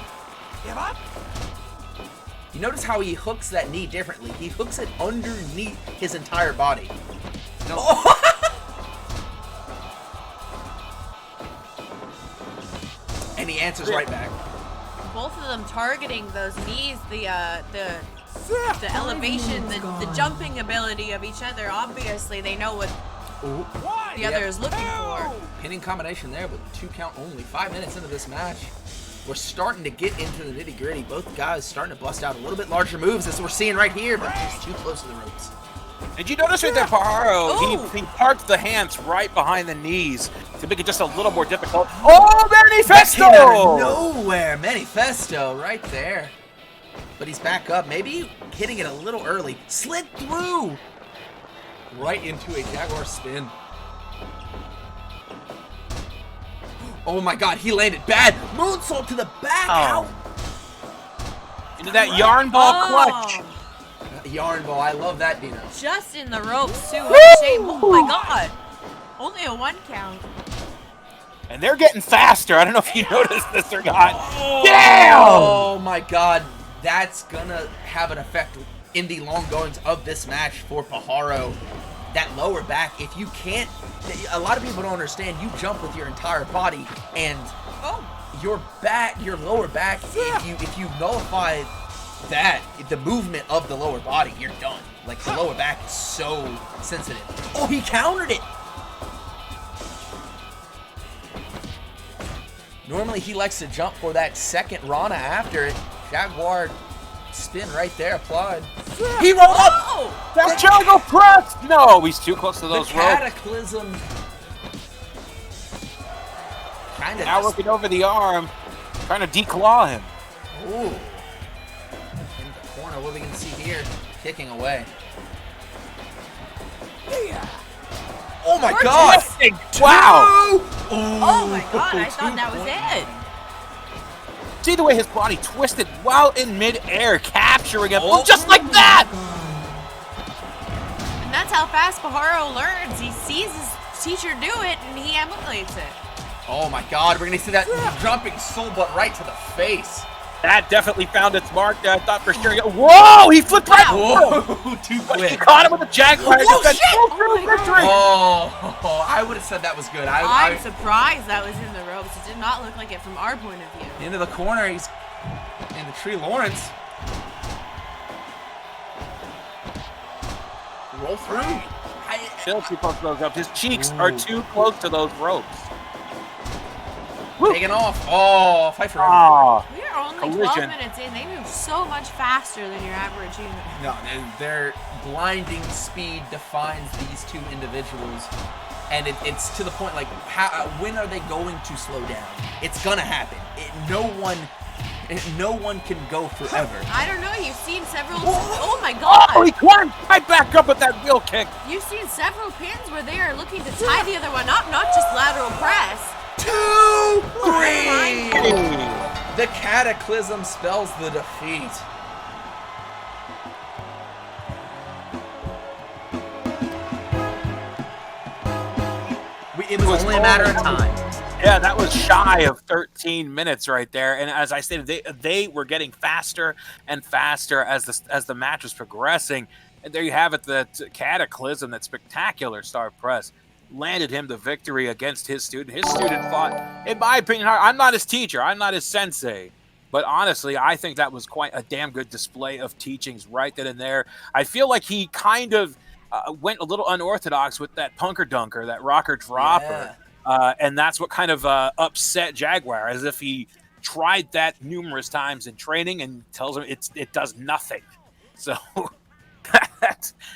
Give up. You notice how he hooks that knee differently. He hooks it underneath his entire body. No. Oh. And he answers right back. Both of them targeting those knees, the elevation, the jumping ability of each other. Obviously, they know what the other is looking for. Pinning combination there, but 2 count only. 5 minutes into this match. We're starting to get into the nitty-gritty. Both guys starting to bust out a little bit larger moves, as we're seeing right here, but just too close to the ropes. Did you notice right there, Pajaro? He parked the hands right behind the knees to make it just a little more difficult. Oh, Manifesto! That came out of nowhere. Manifesto right there. But he's back up. Maybe hitting it a little early. Slid through. Right into a Jaguar spin. Oh my god, he landed bad. Moonsault to the back. Oh. Into that yarn ball clutch. Yarn ball, I love that, Dino. Just in the ropes, too. What a shame. Oh my god. Only a 1 count. And they're getting faster. I don't know if you noticed this or not. Oh, Damn! Oh my god, that's gonna have an effect in the long goings of this match for Pajaro. That lower back, if you can't, a lot of people don't understand, you jump with your entire body, and your lower back, if you nullify that, the movement of the lower body, you're done. Like, the lower back is so sensitive. Oh, he countered it! Normally he likes to jump for that second Rana after it. Jaguar spin right there, applied. He rolled up! That jungle press! No, he's too close to those The ropes. cataclysm. Kinda Now just, looking over the arm, trying to declaw him. ooh. In the corner, what are we gonna see here? Kicking away. Oh my god! Twisting. Wow! Oh my god, I thought that was it. See the way his body twisted while in midair, capturing him. Oh. Just like that! And that's how fast Pajaro learns. He sees his teacher do it, and he emulates it. Oh my god, we're gonna see that jumping soul butt right to the face. That definitely found its mark. I thought for sure. Whoa! He flipped right Whoa, through. too But he quick. caught him with a Jaguar. Oh, Defense. shit! Full through victory. Oh, I would have said that was good. I'm surprised that was in the ropes. It did not look like it from our point of view. Into the corner, he's in the tree. Lawrence. Roll through. Still too close to those ropes. His cheeks are too close to those ropes. Taking off. Oh, fight forever. Ah, We are only 12 collision. minutes in. They move so much faster than your average human. No, their blinding speed defines these two individuals, and it's to the point like, when are they going to slow down? It's gonna happen. No one can go forever. I don't know. You've seen several. Oh my God! Oh, he climbed right back up with that wheel kick. You've seen several pins where they are looking to tie the other one up, not just lateral press. 2, 3. The cataclysm spells the defeat. It was only a matter of time. Yeah, that was shy of 13 minutes right there. And as I stated, they were getting faster and faster as the match was progressing. And there you have it, the cataclysm, that spectacular star press, landed him the victory against his student. His student fought, in my opinion, I'm not his teacher, I'm not his sensei, but honestly, I think that was quite a damn good display of teachings right then and there. I feel like he kind of went a little unorthodox with that punker dunker, that rocker dropper, and that's what kind of upset Jaguar, as if he tried that numerous times in training and tells him it does nothing. So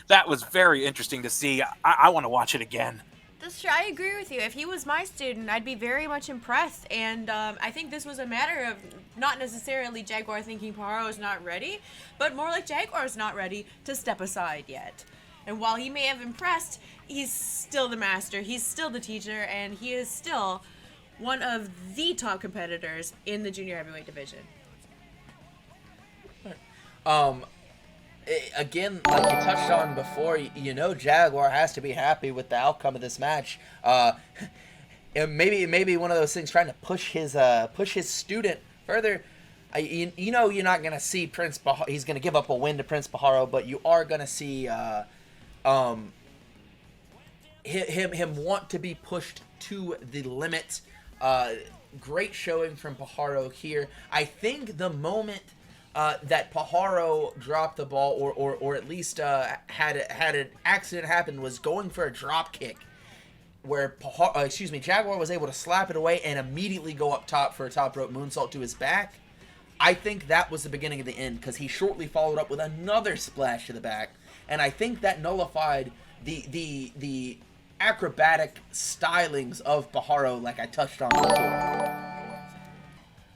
that was very interesting to see. I want to watch it again. That's true. I agree with you. If he was my student, I'd be very much impressed. And I think this was a matter of not necessarily Jaguar thinking Pajaro is not ready, but more like Jaguar is not ready to step aside yet. And while he may have impressed, he's still the master, he's still the teacher, and he is still one of the top competitors in the junior heavyweight division. Again, like you touched on before, Jaguar has to be happy with the outcome of this match. Maybe one of those things, trying to push his student further. You're not gonna see Prince Pajaro. He's gonna give up a win to Prince Pajaro, but you are gonna see him want to be pushed to the limit. Great showing from Pajaro here. I think the moment that Pajaro dropped the ball, or at least had an accident happen, was going for a drop kick, where Jaguar was able to slap it away and immediately go up top for a top rope moonsault to his back. I think that was the beginning of the end, because he shortly followed up with another splash to the back, and I think that nullified the acrobatic stylings of Pajaro, like I touched on before.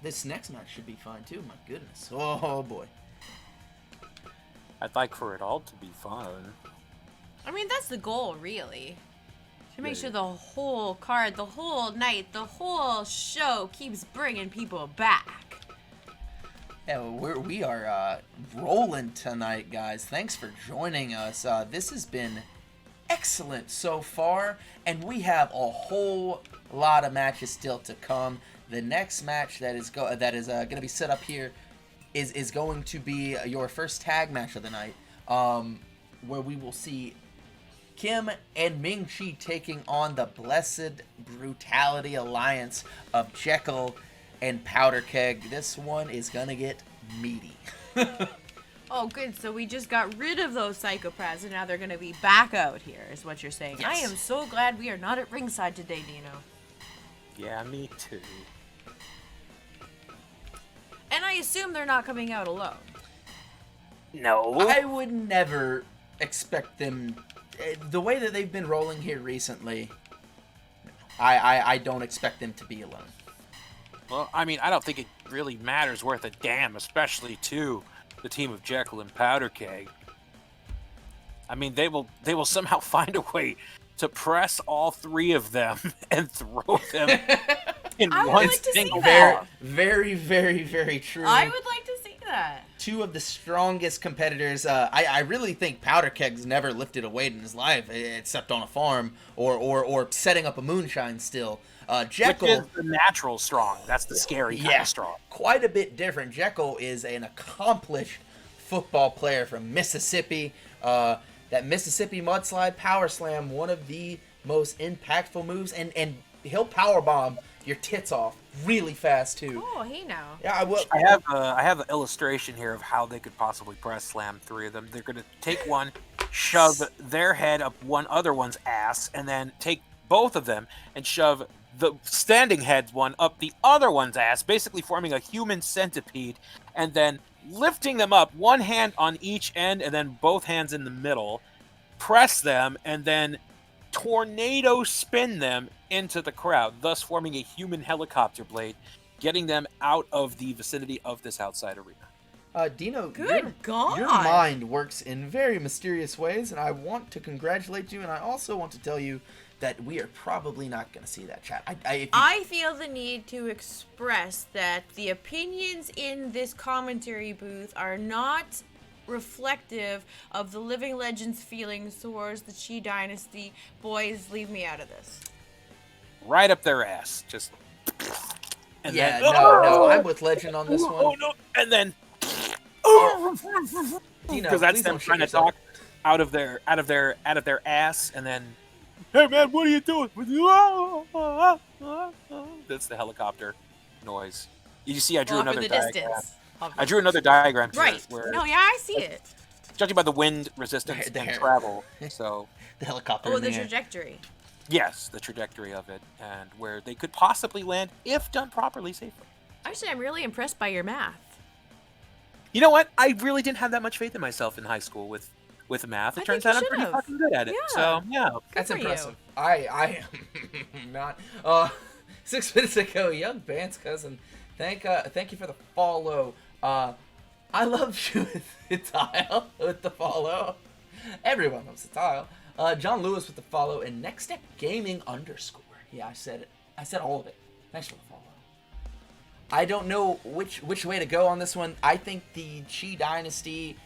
This next match should be fun too. My goodness. Oh boy. I'd like for it all to be fun. I mean, that's the goal, really. To make sure the whole card, the whole night, the whole show keeps bringing people back. Yeah, we are rolling tonight, guys. Thanks for joining us. This has been excellent so far, and we have a whole lot of matches still to come. The next match that is going to be set up here is going to be your first tag match of the night, where we will see Kim and Ming taking on the Blessed Brutality Alliance of Jekel and Powder Keg. This one is gonna get meaty. Oh, good. So we just got rid of those psychopaths, and now they're going to be back out here, is what you're saying. Yes. I am so glad we are not at ringside today, Dino. Yeah, me too. And I assume they're not coming out alone. No. I would never expect them, the way that they've been rolling here recently, I don't expect them to be alone. Well, I mean, I don't think it really matters worth a damn, especially to the team of Jekel and Powder Keg. I mean, they will somehow find a way to press all three of them and throw them in I would one like to see single that. ball. Very, very, very true. I would like to see that. Two of the strongest competitors. I really think Powder Keg's never lifted a weight in his life, except on a farm or setting up a moonshine still. Jekel, Which is the natural strong. That's the scary kind of strong. Quite a bit different. Jekel is an accomplished football player from Mississippi. That Mississippi mudslide power slam, one of the most impactful moves, and he'll power bomb your tits off really fast too. Oh, hey now. Yeah, I will. I have an illustration here of how they could possibly press slam three of them. They're going to take one, shove their head up one other one's ass, and then take both of them and shove the standing head one up the other one's ass, basically forming a human centipede, and then lifting them up, one hand on each end and then both hands in the middle, press them, and then tornado spin them into the crowd, thus forming a human helicopter blade, getting them out of the vicinity of this outside arena. Dino, Good God. Your mind works in very mysterious ways, and I want to congratulate you, and I also want to tell you that we are probably not going to see that chat. I feel the need to express that the opinions in this commentary booth are not reflective of the Living Legends' feelings towards the Chee Dynasty. Boys, leave me out of this. Right up their ass. Just... And yeah, then, no, I'm with Legend on this one. Oh, no. And then... Because that's them trying to talk out of their ass, and then, hey man, what are you doing? That's the helicopter noise. You see, I drew another diagram. I drew another diagram here. Right. No, yeah, I see it. Judging by the wind resistance and travel, so the helicopter. Oh, the trajectory. Yes, the trajectory of it, and where they could possibly land if done properly, safely. Actually, I'm really impressed by your math. You know what? I really didn't have that much faith in myself in high school with math. It turns out I'm pretty fucking good at it. Yeah. So yeah, that's impressive. I am not. 6 minutes ago, young Vance cousin. Thank you for the follow. I love you with the follow. Everyone loves the tile. John Lewis with the follow, and Next Step Gaming _ Yeah, I said it. I said all of it. Thanks for the follow. I don't know which way to go on this one. I think the Chee Dynasty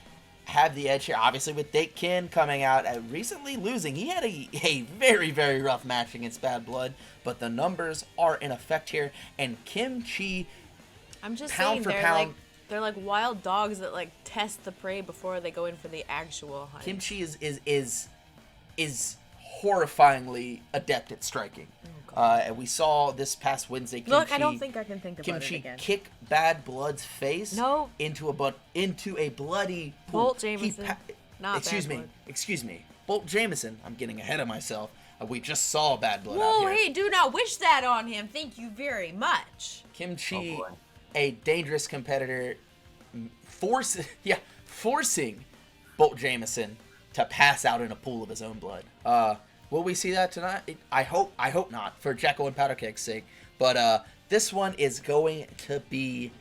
have the edge here. Obviously, with Dake coming out recently losing, he had a very, very rough match against Bad Blood, but the numbers are in effect here. And Kim Chee, I'm just pound saying, for pound, they're like wild dogs that like test the prey before they go in for the actual hunt. Kim Chee is horrifyingly adept at striking. And we saw this past Wednesday. Kim Look, Chee, I don't think I can think about Kim it Chee again. kick Bad Blood's face into a bloody pool. Bolt Jameson. Excuse me. Bolt Jameson. I'm getting ahead of myself. We just saw Bad Blood out Whoa, here. hey, do not wish that on him. Thank you very much. Kim Chee, a dangerous competitor, forcing Bolt Jameson to pass out in a pool of his own blood. Will we see that tonight? I hope not, for Jekel and Powder Cake's sake. But this one is going to be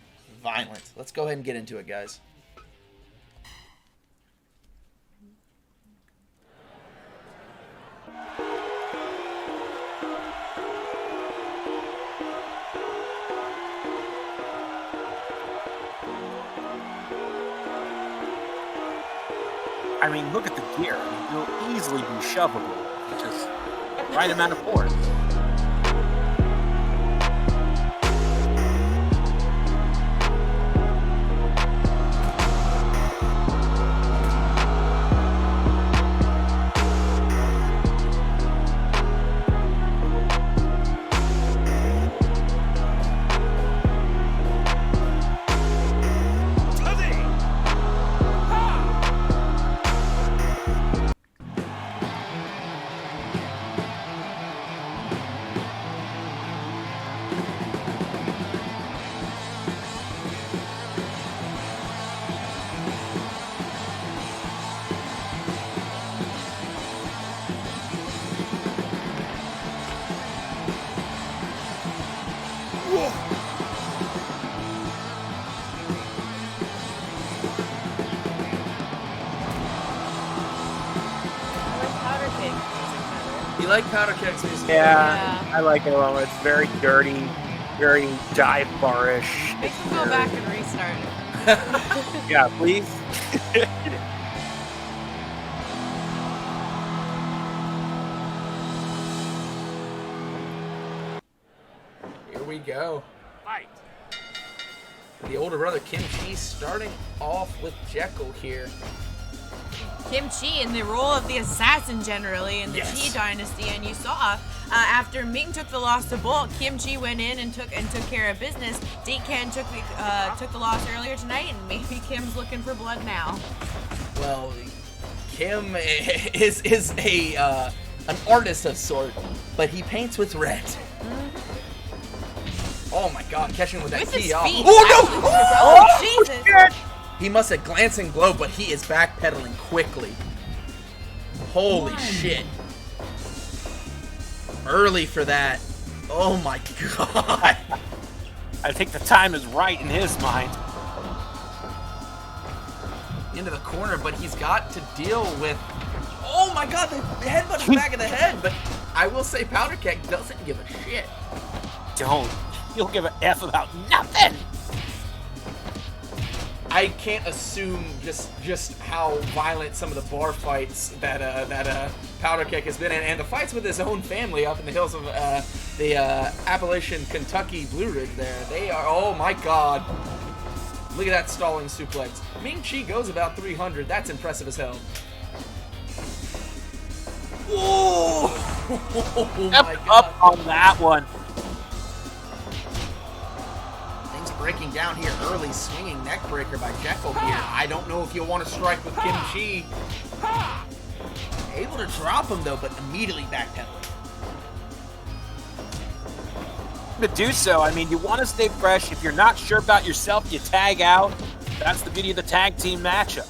violent. Let's go ahead and get into it, guys. I mean, look at the gear. I mean, it'll easily be shovable. Just right amount of force. You like Powder Cake's music? Yeah, I like it a lot. It's very dirty, very dive bar-ish. Make him go back and restart it. Yeah, please. Here we go. Fight. The older brother, Kim Chee, starting off with Jekel here. Kim Chee in the role of the assassin generally in the Chee Dynasty, and you saw after Ming took the loss to Bolt, Kim Chee went in and took care of business. Dake took the loss earlier tonight, and maybe Kim's looking for blood now. Well, Kim is an artist of sort, but he paints with red. Oh my God, catching with that With his key. feet, Oh no! Oh, Jesus. Shit! He must have glancing blow, but he is backpedaling quickly. Holy shit. Early for that. Oh my God. I think the time is right in his mind. Into the corner, but he's got to deal with... Oh my God, the headbutt to the back of the head, but I will say Powder Keg doesn't give a shit. Don't. You'll give an F about nothing. I can't assume just how violent some of the bar fights that Powder Keg has been in, and the fights with his own family up in the hills of the Appalachian Kentucky Blue Ridge there. They are, oh my God. Look at that stalling suplex. Ming Chi goes about 300. That's impressive as hell. Oh my God. Up on that one. Things breaking down here early. Swinging neck breaker by Jekel here. I don't know if you'll want to strike with Kim Chi. Able to drop him though, but immediately backpedaling. To do so, I mean, you want to stay fresh. If you're not sure about yourself, you tag out. That's the beauty of the tag team matchup.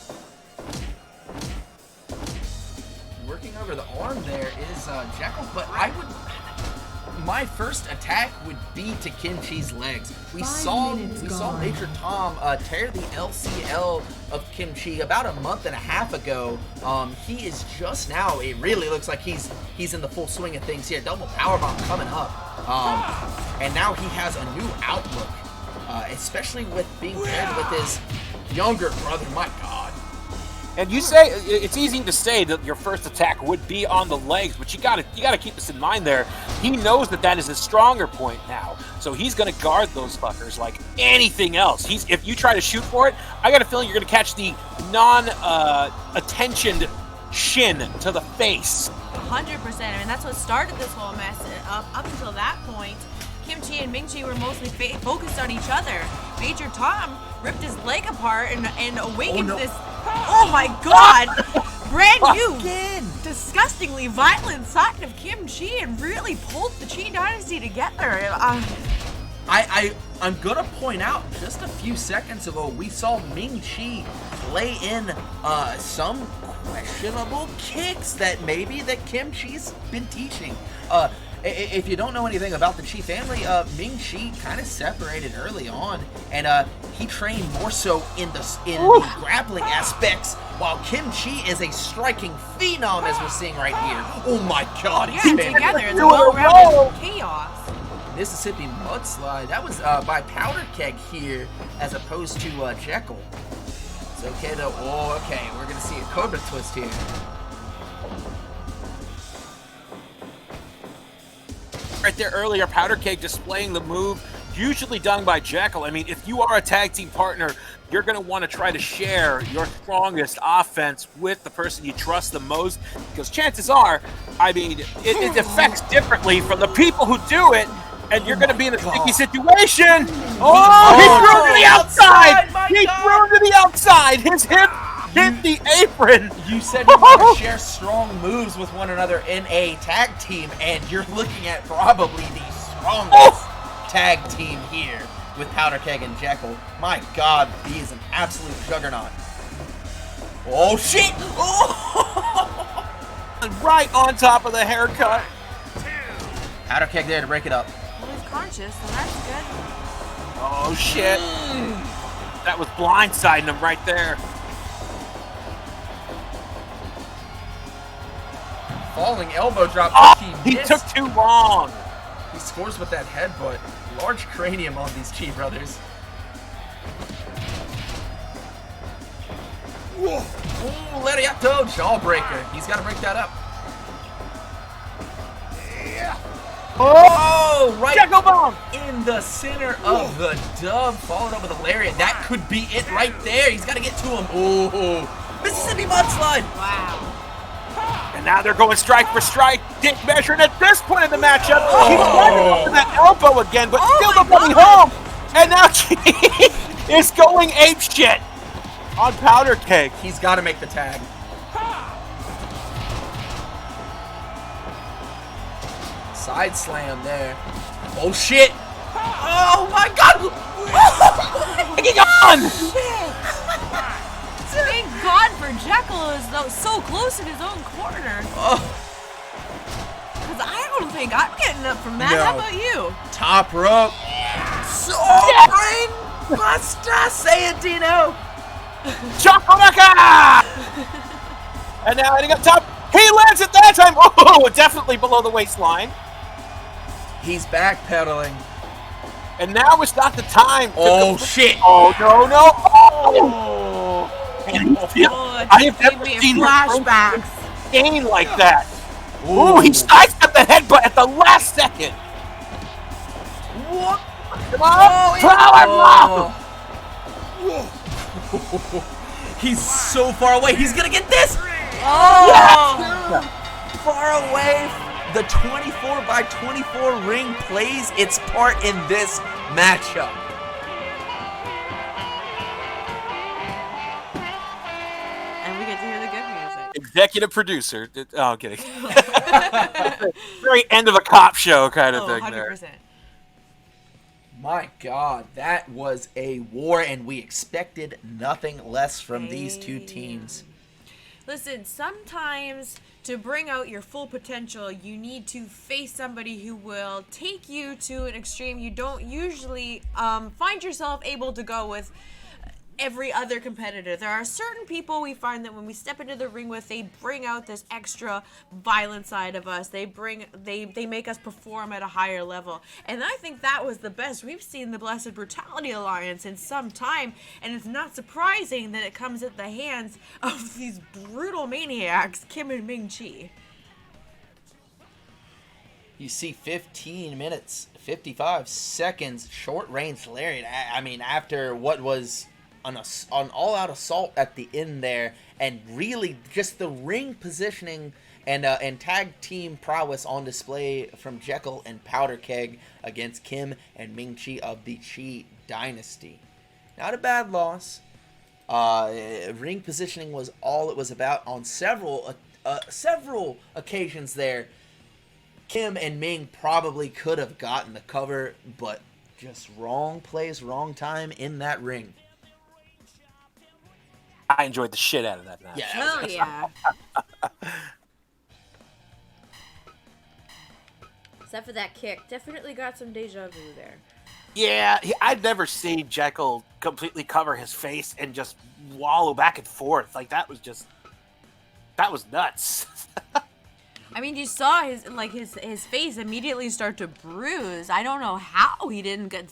Working over the arm there is Jekel, but my first attack would be to Kim Chi's legs. We saw Major Tom tear the LCL of Kim Chi about a month and a half ago. He is just now, it really looks like he's in the full swing of things here. Double powerbomb coming up. And now he has a new outlook, especially with being paired with his younger brother. My God. And you say it's easy to say that your first attack would be on the legs, but you gotta keep this in mind. There, he knows that is his stronger point now, so he's gonna guard those fuckers like anything else. If you try to shoot for it, I got a feeling you're gonna catch the non-attentioned shin to the face. 100%. I mean, that's what started this whole mess. Up until that point, Kim Chi and Ming Chi were mostly focused on each other. Major Tom ripped his leg apart and awakened this. Oh my God! Brand new, disgustingly violent side of Kim Chi and really pulled the Chee Dynasty together. I'm gonna point out, just a few seconds ago, we saw Ming Chi lay in some questionable kicks that Kim Chi's been teaching. If you don't know anything about the Chi family, Ming Chi kind of separated early on, and he trained more so in the grappling aspects, while Kim Chi is a striking phenom, as we're seeing right here. Oh my God, he's Yeah, together it's a well-rounded chaos. Mississippi Mudslide. That was by Powder Keg here, as opposed to Jekel. It's okay though. Oh, okay, we're gonna see a Cobra twist here. Right there earlier, Powder Keg displaying the move usually done by Jekel. I mean, if you are a tag team partner, you're going to want to try to share your strongest offense with the person you trust the most, because chances are, I mean, it affects differently from the people who do it, and you're going to be in a sticky situation. Oh, he threw him to the outside! He threw him to the outside! His hip hit the apron! You said you want to share strong moves with one another in a tag team, and you're looking at probably the strongest tag team here with Powder Keg and Jekel. My God, he is an absolute juggernaut. Oh, shit! Oh! Right on top of the haircut. Powder Keg there to break it up. Well, he's conscious, so that's good. Oh, shit. That was blindsiding him right there. Falling elbow drop. Oh, He he missed. took too long. He scores with that headbutt. Large cranium on these Chi brothers. Ooh, Lariato jawbreaker. He's got to break that up. Yeah. Oh, right Jekel bomb. in the center of the dub, followed up with a lariat. That could be it right there. He's got to get to him. Oh, Mississippi Mudslide. Wow. And now they're going strike for strike. Dake measuring at this point in the matchup. He's right for that elbow again, but still not coming home. And now Chee is going apeshit on Powder Keg. He's got to make the tag. Side slam there. Oh shit! Oh my god! Hanging on! Thank God for Jekel is so close in his own corner. Because I don't think I'm getting up from that. No. How about you? Top rope. So brain buster. Say it, Dino. Chakalaka! And now heading up top. He lands it that time. Oh, definitely below the waistline. He's backpedaling. And now is not the time. Oh shit! Oh no no! Oh! I have never seen flashbacks. gain like that. Ooh, he sidestepped the headbutt at the last second. What? Come on, power Oh. He's so far away. He's gonna get this. Oh! Yes! Far away. The 24x24 ring plays its part in this matchup. And we get to hear the good music. Executive producer. Oh, I'm kidding. Very end of a cop show kind of thing 100%. there. My God, that was a war, and we expected nothing less from these two teams. Listen, sometimes to bring out your full potential, you need to face somebody who will take you to an extreme you don't usually find yourself able to go with every other competitor. There are certain people we find that when we step into the ring with, they bring out this extra violent side of us. They make us perform at a higher level. And I think that was the best we've seen the Blessed Brutality Alliance in some time, and it's not surprising that it comes at the hands of these brutal maniacs, Kim and Ming Chi. You see 15 minutes, 55 seconds, short range lariat. I mean, after what was an all-out assault at the end there, and really just the ring positioning and tag team prowess on display from Jekel and Powder Keg against Kim and Ming Chi of the Chee Dynasty. Not a bad loss. Ring positioning was all it was about on several occasions there. Kim and Ming probably could have gotten the cover, but just wrong place, wrong time in that ring. I enjoyed the shit out of that match. Yeah. Hell yeah. Except for that kick. Definitely got some deja vu there. Yeah, I've never seen Jekyll completely cover his face and just wallow back and forth. Like, that was nuts. I mean, you saw his face immediately start to bruise. I don't know how he didn't get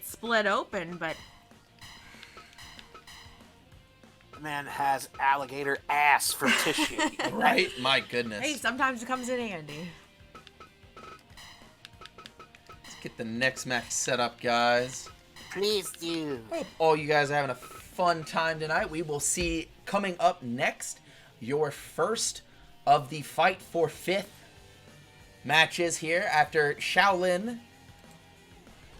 split open, but Man has alligator ass for tissue. Right? My goodness. hey, sometimes it comes in handy. Let's get the next match set up, guys. Please do. Hope all you guys are having a fun time tonight. We will see coming up next your first of the Fight for Fifth matches here after Shaolin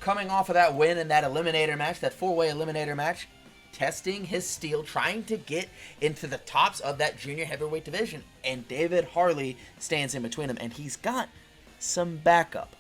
coming off of that win in that eliminator match, that four-way eliminator match, testing his steel, trying to get into the tops of that junior heavyweight division. And David Harley stands in between them, and he's got some backup.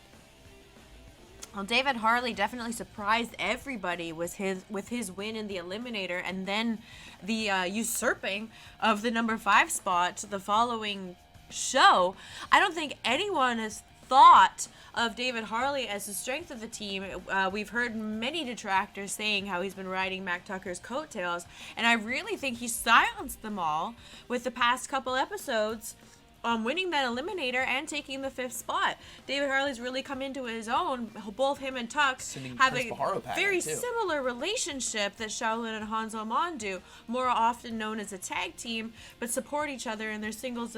Well, David Harley definitely surprised everybody with his win in the Eliminator, and then the usurping of the number 5 spot the following show. I don't think anyone has thought of David Harley as the strength of the team. We've heard many detractors saying how he's been riding Mack Tucker's coattails, and I really think he silenced them all with the past couple episodes, winning that eliminator and taking the 5th spot. David Harley's really come into his own. Both him and Tuck have a very similar relationship that Shaolin and Han Zo Mon do, more often known as a tag team, but support each other in their singles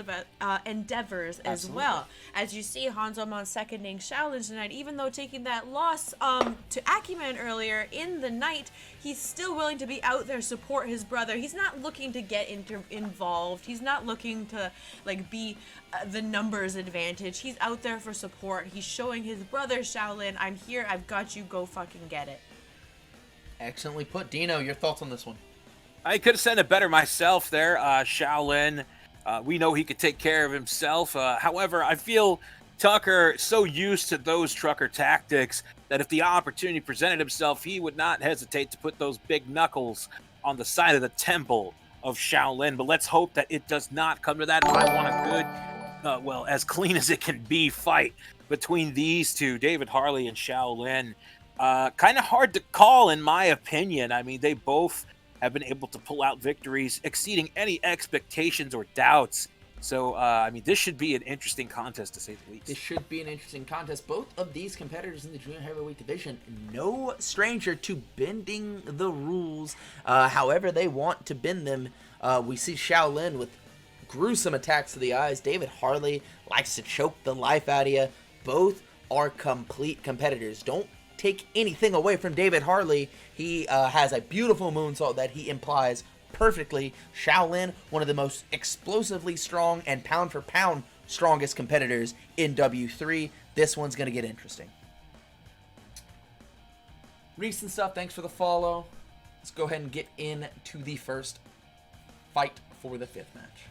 endeavors as well. As you see, Han Zo Mon seconding Shaolin tonight, even though taking that loss to AKI Man earlier in the night, he's still willing to be out there, support his brother. He's not looking to get involved. He's not looking to be the numbers advantage. He's out there for support. He's showing his brother Shaolin, I'm here, I've got you, go fucking get it. Excellently put. Dino, your thoughts on this one? I could have said it better myself there. Shaolin, we know he could take care of himself. However, I feel Tucker so used to those trucker tactics that if the opportunity presented himself, he would not hesitate to put those big knuckles on the side of the temple of Shaolin. But let's hope that it does not come to that. I want a good, well, as clean as it can be fight between these two, David Harley and Shaolin. Kind of hard to call, in my opinion. I mean, they both have been able to pull out victories exceeding any expectations or doubts. So, I mean, this should be an interesting contest, to say the least. This should be an interesting contest. Both of these competitors in the junior heavyweight division, no stranger to bending the rules however they want to bend them. We see Shaolin with gruesome attacks to the eyes. David Harley likes to choke the life out of you. Both are complete competitors. Don't take anything away from David Harley. He has a beautiful moonsault that he implies perfectly. Shaolin, one of the most explosively strong and pound for pound strongest competitors in W3. This one's going to get interesting. Recent stuff, thanks for the follow. Let's go ahead and get into the first fight for the fifth match.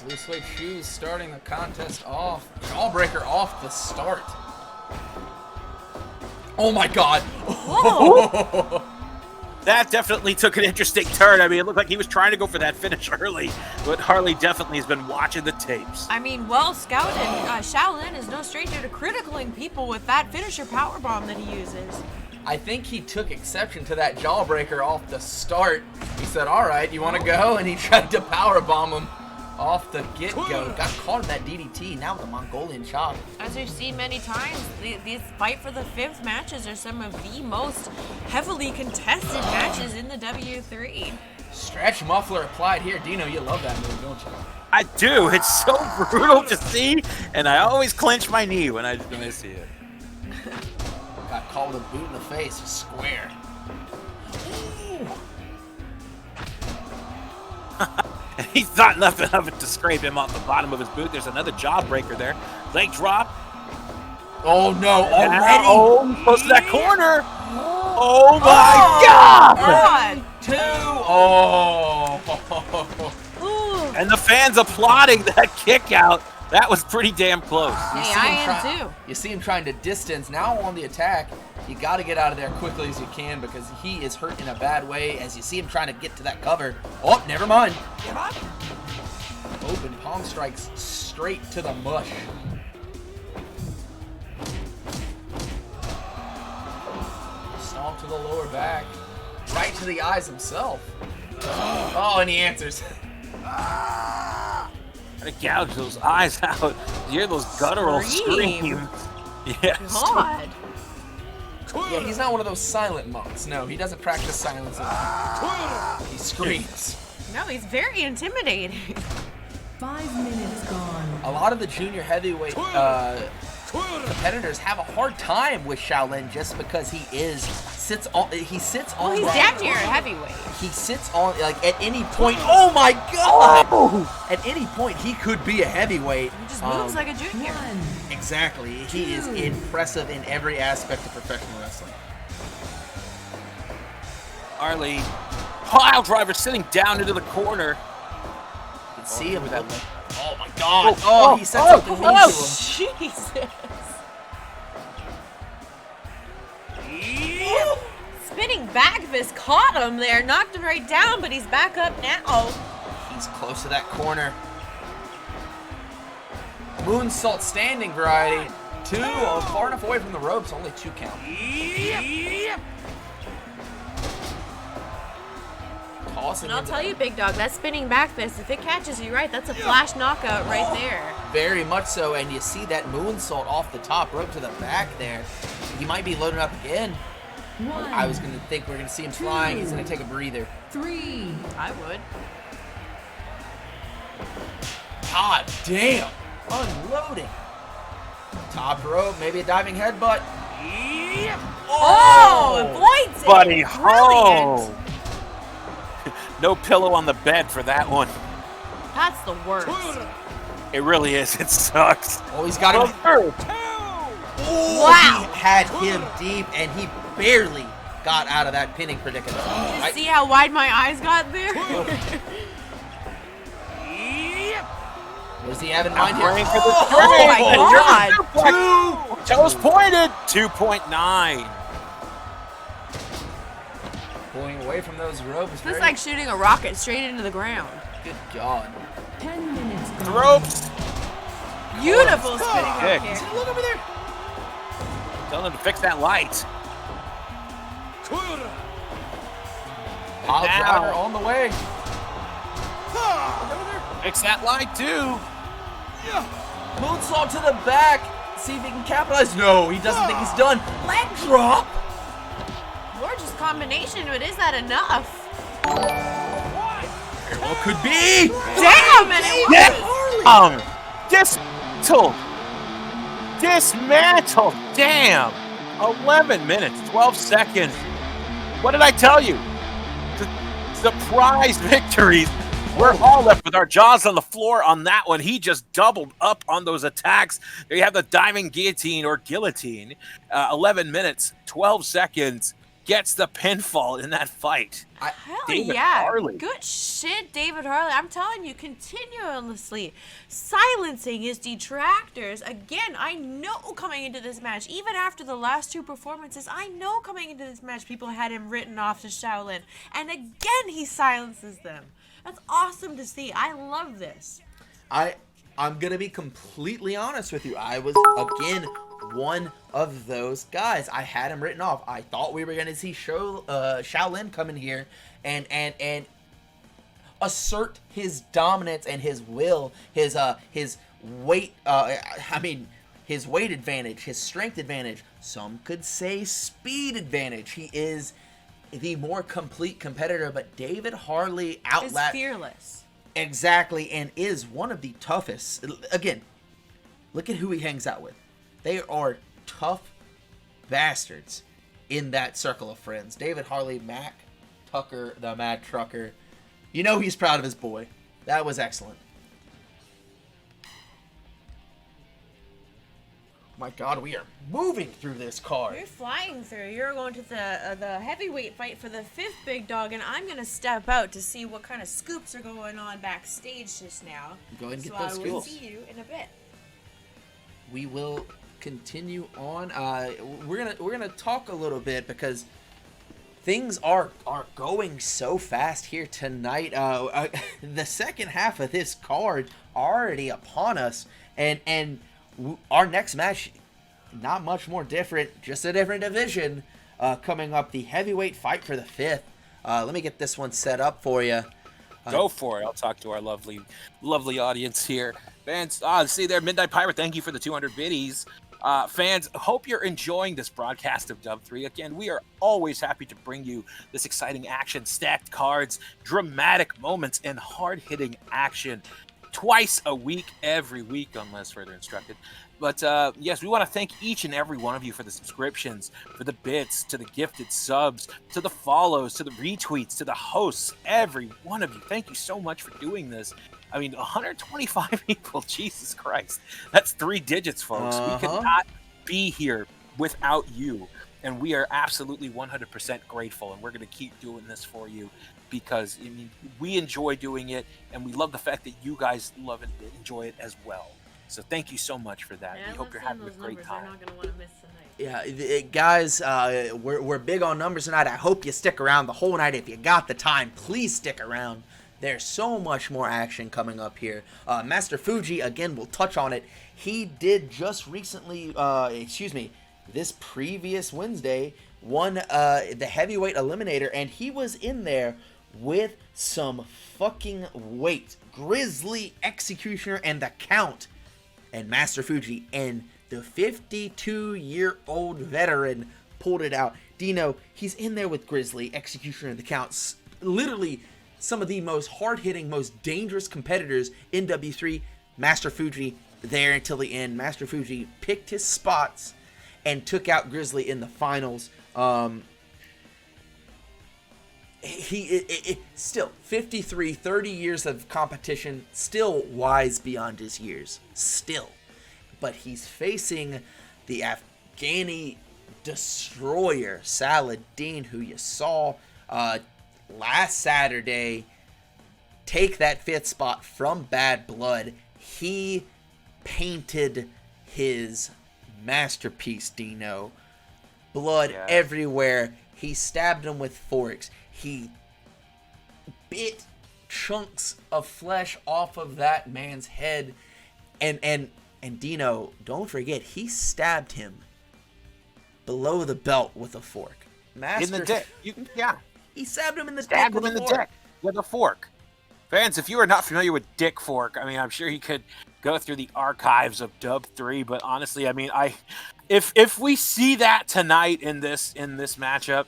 Blue Suede Shoes starting the contest off. Jawbreaker off the start. Oh my god. Whoa. That definitely took an interesting turn. I mean, it looked like he was trying to go for that finish early, but Harley definitely has been watching the tapes. I mean, well scouted. Shaolin is no stranger to criticaling people with that finisher powerbomb that he uses. I think he took exception to that jawbreaker off the start. He said, all right, you want to go? And he tried to powerbomb him off the get-go. Got caught in that DDT, now with a Mongolian chop. As we've seen many times, these fight for the fifth matches are some of the most heavily contested matches in the W3. Stretch muffler applied here. Dino, you love that move, don't you? I do. It's so brutal to see, and I always clench my knee when I see it. Got called a boot in the face, square. And he thought nothing of it to scrape him off the bottom of his boot. There's another jawbreaker there. Leg drop. Oh no, already? Oh, close to that corner. Oh my God! 2. Oh. And the fans applauding that kick out. That was pretty damn close. Hey, I am too. You see him trying to distance. Now on the attack, you got to get out of there quickly as you can because he is hurt in a bad way as you see him trying to get to that cover. Oh, never mind. Open palm strikes straight to the mush. Stomp to the lower back. Right to the eyes himself. Oh, and he answers. Gotta gouge those eyes out. You hear those guttural screams. Yes. God. Yeah, he's not one of those silent monks. No, he doesn't practice silence at all. He screams. No, he's very intimidating. 5 minutes gone. A lot of the junior heavyweight competitors have a hard time with Shaolin just because he sits on. Well, he's damn near a heavyweight. He sits on, like, at any point. Oh my God! Oh. At any point, he could be a heavyweight. He just moves like a junior. Exactly. He is impressive in every aspect of professional wrestling. Harley, pile driver sitting down into the corner. You can see him with that. look. Oh my God! Oh, he said something mean to him. Jesus. spinning back fist caught him there, knocked him right down, but he's back up now. He's close to that corner. Moonsault standing variety. 2, far enough away from the ropes, only 2 count. Tossing And I'll tell you, Big Dog, that spinning back fist, if it catches you right, that's a flash knockout right there. Very much so, and you see that moonsault off the top rope to the back there. He might be loading up again. I was going to think we're going to see him flying. He's going to take a breather. 3. I would. God damn. Unloading. Top rope, maybe a diving headbutt. Oh, avoids it. Buddy, Brilliant. No pillow on the bed for that one. That's the worst. It really is. It sucks. Oh, he's got him. Wow. He had him deep, and he barely got out of that pinning predicament. Did you see how wide my eyes got there? What does he have in mind here? Praying for the Oh my God. Toes pointed. 2.9. Pulling away from those ropes. This is like shooting a rocket straight into the ground. Good God. 10 minutes gone. Ropes. Beautiful spinning rock Kick. here. Look over there. Tell them to fix that light. Pile Now. driver on the way. Fix that light too. Moonsault to the back. See if he can capitalize. No, he doesn't think he's done. Leg drop. Gorgeous combination, but is that enough? Very well could be. Damn it! Dismantled. Damn. 11 minutes, 12 seconds. What did I tell you? Surprise victories. We're all left with our jaws on the floor on that one. He just doubled up on those attacks. There you have the diving guillotine or guillotine. 11 minutes, 12 seconds. Gets the pinfall in that fight. Hell David yeah. Harley. Good shit, David Harley. I'm telling you, continuously silencing his detractors. Again, I know coming into this match, even after the last 2 performances, I know coming into this match people had him written off to Shaolin. And again, he silences them. That's awesome to see. I love this. I'm gonna be completely honest with you. I was again one of those guys. I had him written off. I thought we were gonna see Shaolin come in here and assert his dominance and his will, his weight. His weight advantage, his strength advantage. Some could say speed advantage. He is the more complete competitor, but David Harley Is fearless. Exactly, and is one of the toughest. Again, look at who he hangs out with. They are tough bastards in that circle of friends. David Harley, Mack, Tucker, the Mad Trucker. You know he's proud of his boy. That was excellent. My God, we are moving through this card. You're flying through. You're going to the heavyweight fight for the 5th, Big Dog, and I'm going to step out to see what kind of scoops are going on backstage just now. Go ahead and get so those I will skills. see you in a bit. We will continue on. We're gonna talk a little bit because things are going so fast here tonight. The second half of this card already upon us, and our next match, not much more different, just a different division. Coming up, the heavyweight fight for the 5th. Let me get this one set up for you. Go for it. I'll talk to our lovely audience here. Fans, see there, Midnight Pirate, thank you for the 200 biddies. Fans, hope you're enjoying this broadcast of Dub 3. Again, we are always happy to bring you this exciting action, stacked cards, dramatic moments, and hard-hitting action twice a week, every week, unless further instructed. But yes, we want to thank each and every one of you for the subscriptions, for the bits, to the gifted subs, to the follows, to the retweets, to the hosts, every one of you. Thank you so much for doing this. I mean, 125 people, Jesus Christ. That's 3 digits, folks. We could not be here without you. And we are absolutely 100% grateful. And we're going to keep doing this for you because, we enjoy doing it. And we love the fact that you guys love and enjoy it as well. So thank you so much for that. Yeah, We hope you're having a great time. They're not gonna want to miss tonight. Yeah, guys, we're big on numbers tonight. I hope you stick around the whole night. If you got the time, please stick around. There's so much more action coming up here. Master Fuji, again, we'll touch on it. He did just recently, this previous Wednesday, won the heavyweight eliminator, and he was in there with some fucking weight. Grizzly, Executioner, and the Count, and Master Fuji, and the 52-year-old veteran pulled it out. Dino, he's in there with Grizzly, Executioner, and the Count. Literally some of the most hard-hitting, most dangerous competitors in W3. Master Fuji there until the end. Master Fuji picked his spots and took out Grizzly in the finals. Still 53, 30 years of competition, still wise beyond his years, still. But he's facing the Afghani destroyer, Saladin, who you saw last Saturday take that 5th spot from Bad Blood. He painted his masterpiece, Dino. Blood everywhere. He stabbed him with forks. He bit chunks of flesh off of that man's head. And Dino, don't forget, he stabbed him below the belt with a fork. In the dick. He stabbed him in the Stabbed dick him in with the a fork. dick with a fork. Fans, if you are not familiar with Dick Fork, I mean, I'm sure you could go through the archives of Dub 3, but honestly, I mean, if we see that tonight in this matchup,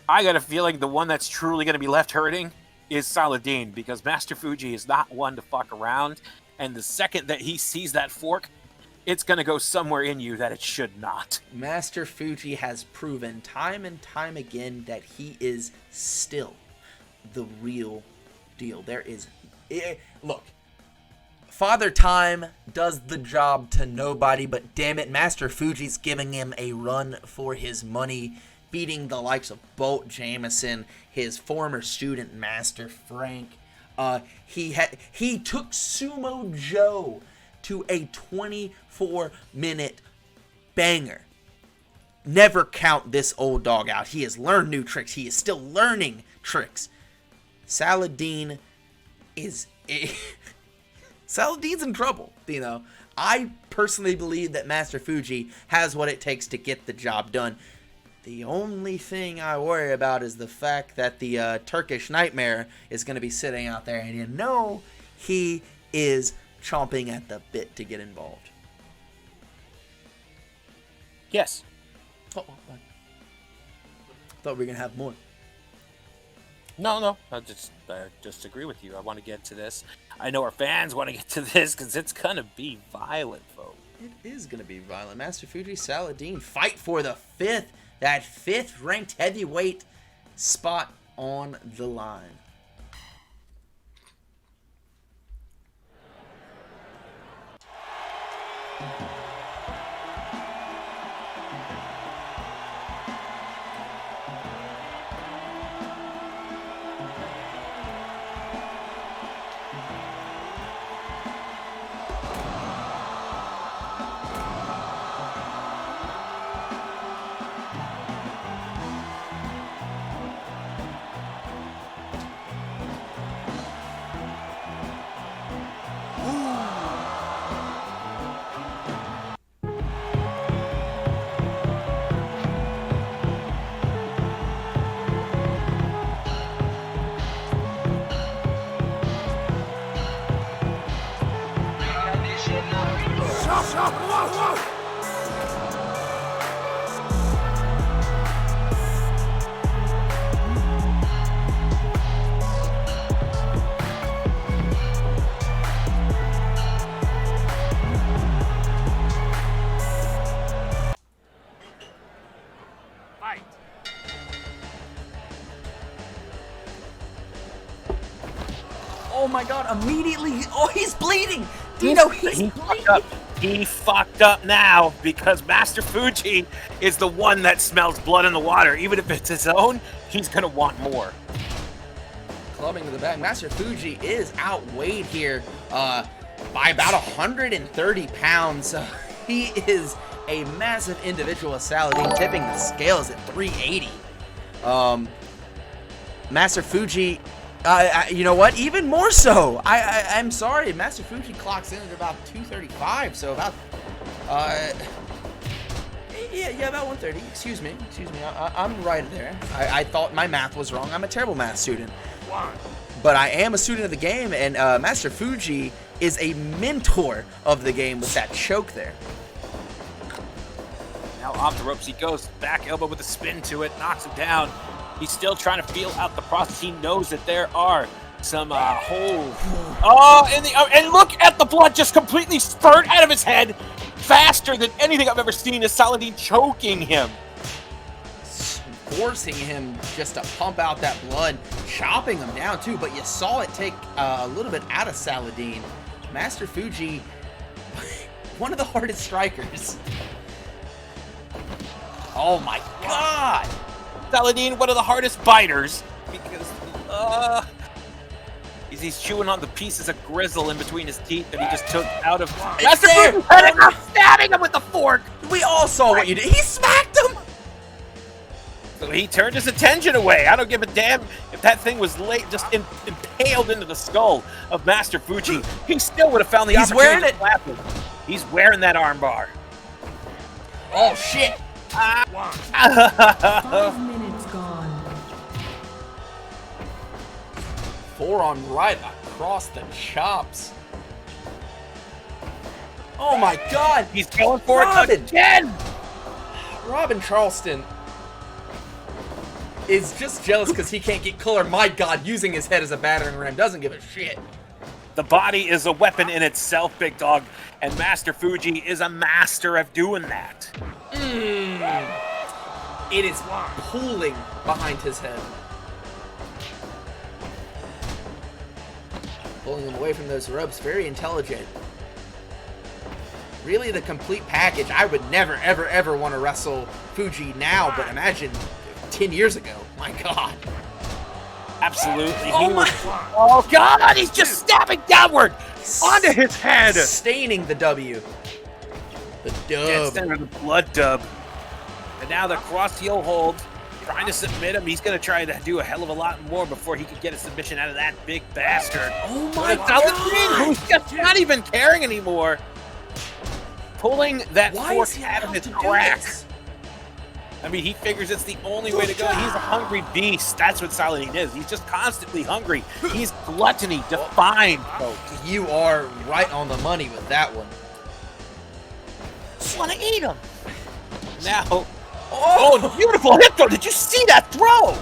I got a feeling the one that's truly going to be left hurting is Saladin, because Master Fuji is not one to fuck around, and the second that he sees that fork, it's going to go somewhere in you that it should not. Master Fuji has proven time and time again that he is still the real deal. Look, Father Time does the job to nobody, but damn it, Master Fuji's giving him a run for his money, beating the likes of Bolt Jameson, his former student Master Frank. He took Sumo Jo to a 24-minute banger. Never count this old dog out. He has learned new tricks. He is still learning tricks. Saladin Saladin's in trouble, you know. I personally believe that Master Fuji has what it takes to get the job done. The only thing I worry about is the fact that the Turkish Nightmare is going to be sitting out there, and you know he is chomping at the bit to get involved. Yes. Oh, I thought we were going to have more. No. I just agree with you. I want to get to this. I know our fans want to get to this because it's going to be violent, folks. It is going to be violent. Master Fuji, Saladin fight for the 5th ranked heavyweight spot on the line. Oh my god, immediately, he's bleeding! Dino, he's bleeding! He fucked up now because Master Fuji is the one that smells blood in the water. Even if it's his own, he's gonna want more. Clubbing to the back, Master Fuji is outweighed here. by about 130 pounds. He is a massive individual. Saladin tipping the scales at 380. Master Fuji, you know what? Even more so. I'm sorry. Master Fuji clocks in at about 235. So about, yeah, about 130. Excuse me. I'm right there. I thought my math was wrong. I'm a terrible math student. But I am a student of the game, and Master Fuji is a mentor of the game with that choke there. Now off the ropes he goes. Back elbow with a spin to it. Knocks him down. He's still trying to feel out the process. He knows that there are some holes. Oh, and look at the blood just completely spurt out of his head. Faster than anything I've ever seen is Saladin choking him. Forcing him just to pump out that blood. Chopping him down too. But you saw it take a little bit out of Saladin. Master Fuji, one of the hardest strikers. Oh my god! Saladin, one of the hardest biters, because he's chewing on the pieces of grizzle in between his teeth that he just took out of. Master Fuji stabbing him with the fork. We all saw what you did. He smacked him. So he turned his attention away. I don't give a damn if that thing was just impaled into the skull of Master Fuji. He still would have found the opportunity to slap him. He's wearing that armbar. Oh shit! 5 minutes gone. Forearm right across the chops. Oh my god! He's going for it again! Robin Charleston is just jealous because he can't get color. My god, using his head as a battering ram, doesn't give a shit. The body is a weapon in itself, big dog, and Master Fuji is a master of doing that. It is pulling behind his head. Pulling him away from those ropes. Very intelligent. Really the complete package. I would never, ever, ever want to wrestle Fuji now, but imagine 10 years ago. My god. Absolutely. Oh god, he's just stabbing downward onto his head. Sustaining the W. The dub. Center of the blood dub. And now the cross heel hold. Trying to submit him. He's going to try to do a hell of a lot more before he can get a submission out of that big bastard. Oh my god. Who's just not even caring anymore. Pulling that fork out of his crack. I mean, he figures it's the only way to go. He's a hungry beast. That's what Saladin is. He's just constantly hungry. He's gluttony defined, folks. You are right on the money with that one. Just want to eat him. Now, beautiful hip throw. Did you see that throw?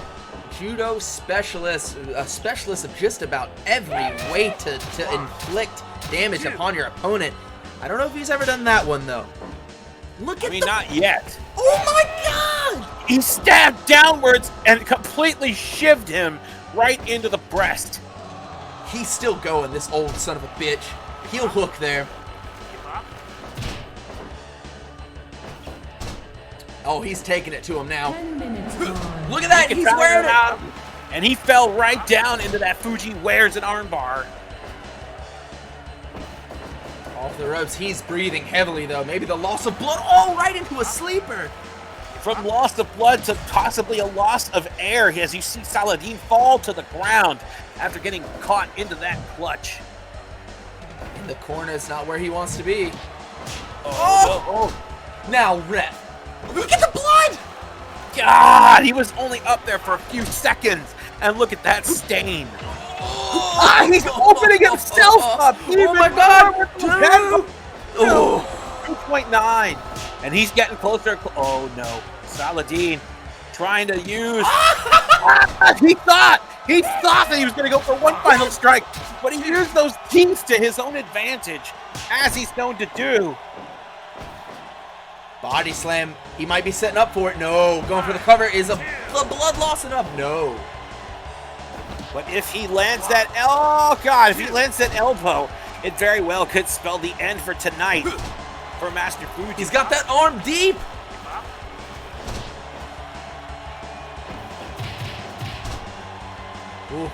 Judo specialist, a specialist of just about every way to inflict damage upon your opponent. I don't know if he's ever done that one, though. Look at not yet. Oh my god! He stabbed downwards and completely shivved him right into the breast. He's still going, this old son of a bitch. He'll hook there. Oh, he's taking it to him now. 10 minutes gone. Look at that, he's wearing it! And he fell right down into that Fuji wears an armbar. Off the ropes, he's breathing heavily though. Maybe the loss of blood. Oh, right into a sleeper. From loss of blood to possibly a loss of air as you see Saladin fall to the ground after getting caught into that clutch. In the corner, it's not where he wants to be. Now, ref. Look at the blood! God, he was only up there for a few seconds. And look at that stain. He's opening himself up. Oh my god! 2.9. And he's getting closer. Oh no. Saladin trying to use. He thought that he was going to go for one final strike. But he used those teeth to his own advantage, as he's known to do. Body slam. He might be setting up for it. No. Going for the cover. Is the blood loss enough? No. But if he lands that, if he lands that elbow, it very well could spell the end for tonight for Master Fuji. He's got that arm deep. Ooh.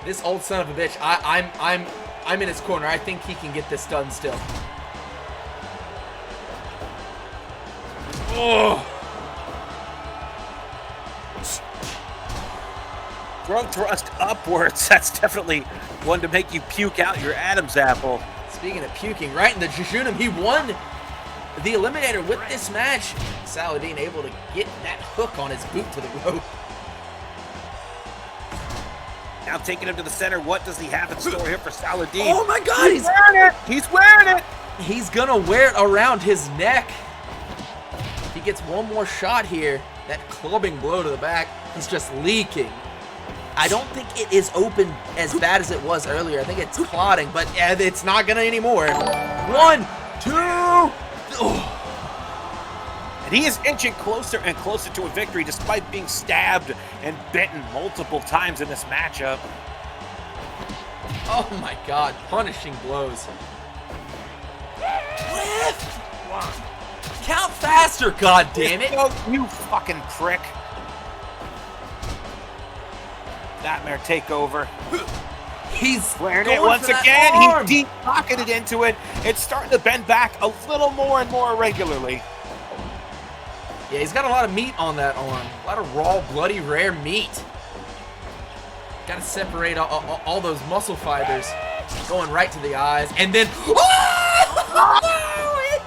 This old son of a bitch. I'm in his corner. I think he can get this done still. Oh. Front thrust upwards. That's definitely one to make you puke out your Adam's apple. Speaking of puking, right in the jejunum, he won the Eliminator with this match. Saladin able to get that hook on his boot to the rope. Now taking him to the center. What does he have in store here for Saladin? Oh my God, He's wearing it. He's wearing it. He's gonna wear it around his neck. If he gets one more shot here, that clubbing blow to the back, he's just leaking. I don't think it is open as bad as it was earlier. I think it's clotting, but it's not gonna anymore. 1, 2. Oh. And he is inching closer and closer to a victory despite being stabbed and bitten multiple times in this matchup. Oh my God, punishing blows. Lift! Count faster, God damn it! Oh, you fucking prick. Nightmare takeover. He's wearing going it once for that again. arm. He deep pocketed into it. It's starting to bend back a little more and more regularly. Yeah, he's got a lot of meat on that arm. A lot of raw, bloody, rare meat. Got to separate all those muscle fibers. Going right to the eyes, and then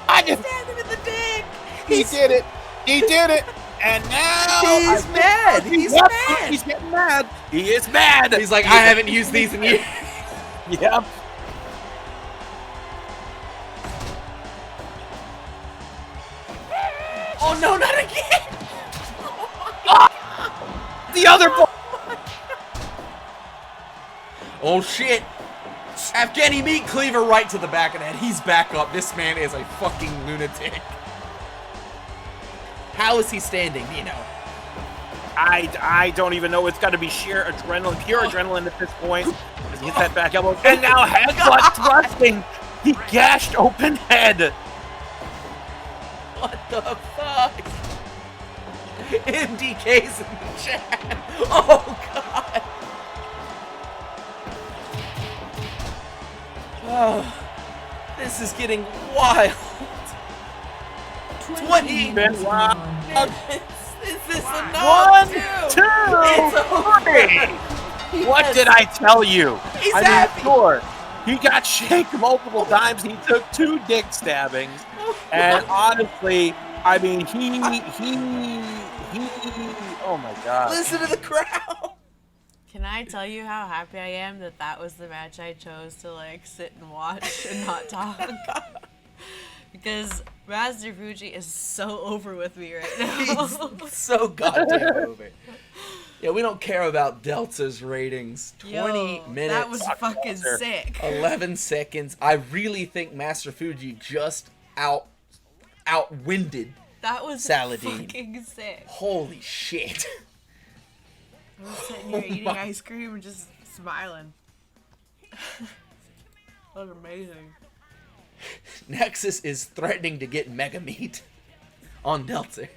I just stabbed him in the dick. He did it. He did it. And now He's mad. He's mad. He's getting mad. He is mad. He's like, I haven't used these in years. Yep. Oh no, not again! The other ball. Oh shit! Afghani meat cleaver right to the back of the head. He's back up. This man is a fucking lunatic. How is he standing? You know. I don't even know. It's got to be sheer adrenaline, pure adrenaline at this point. As he hits that back elbow, and now headbutt thrusting. He gashed open head. What the fuck? MDK's in the chat. Oh god. Oh, this is getting wild. 20 minutes wild. Is this enough? 1, 2, It's over. 3. What did I tell you? He's I happy. mean, sure, he got shanked multiple times. He took 2 dick stabbings, and honestly, I mean, he. Oh my god! Listen to the crowd. Can I tell you how happy I am that that was the match I chose to like sit and watch and not talk? Because Master Fuji is so over with me right now. He's so goddamn over. Yeah, we don't care about Delta's ratings. 20 minutes. That was fucking sick. 11 seconds. I really think Master Fuji just outwinded That was Saladin. fucking sick. Holy shit. I was sitting here eating ice cream and just smiling. That was amazing. Nexus is threatening to get Mega Meat on Delta.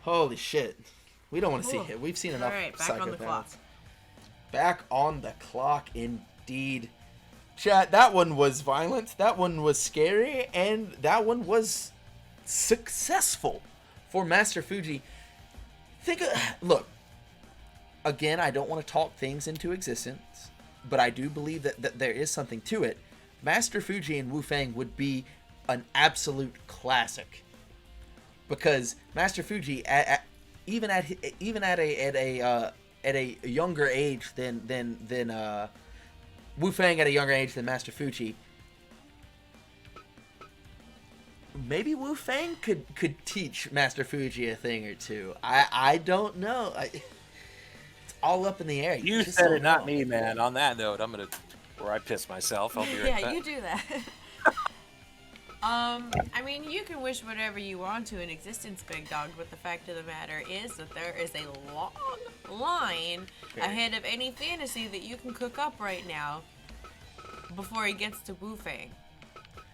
Holy shit. We don't want to see it. We've seen enough Alright, back on the clock. psychopaths. Back on the clock, indeed. Chat, that one was violent, that one was scary, and that one was successful for Master Fuji. Look, again, I don't want to talk things into existence, but I do believe that there is something to it. Master Fuji and Wu-Fang would be an absolute classic, because Master Fuji, even at a younger age than Wu-Fang at a younger age than Master Fuji, maybe Wu-Fang could teach Master Fuji a thing or two. I don't know. It's all up in the air. You just said don't it, not know. me, man. On that note, I'm gonna, where I piss myself. I'll be right back. Yeah, you do that. I mean, you can wish whatever you want to in existence, Big Dog, but the fact of the matter is that there is a long line ahead of any fantasy that you can cook up right now before he gets to Wu-Fang.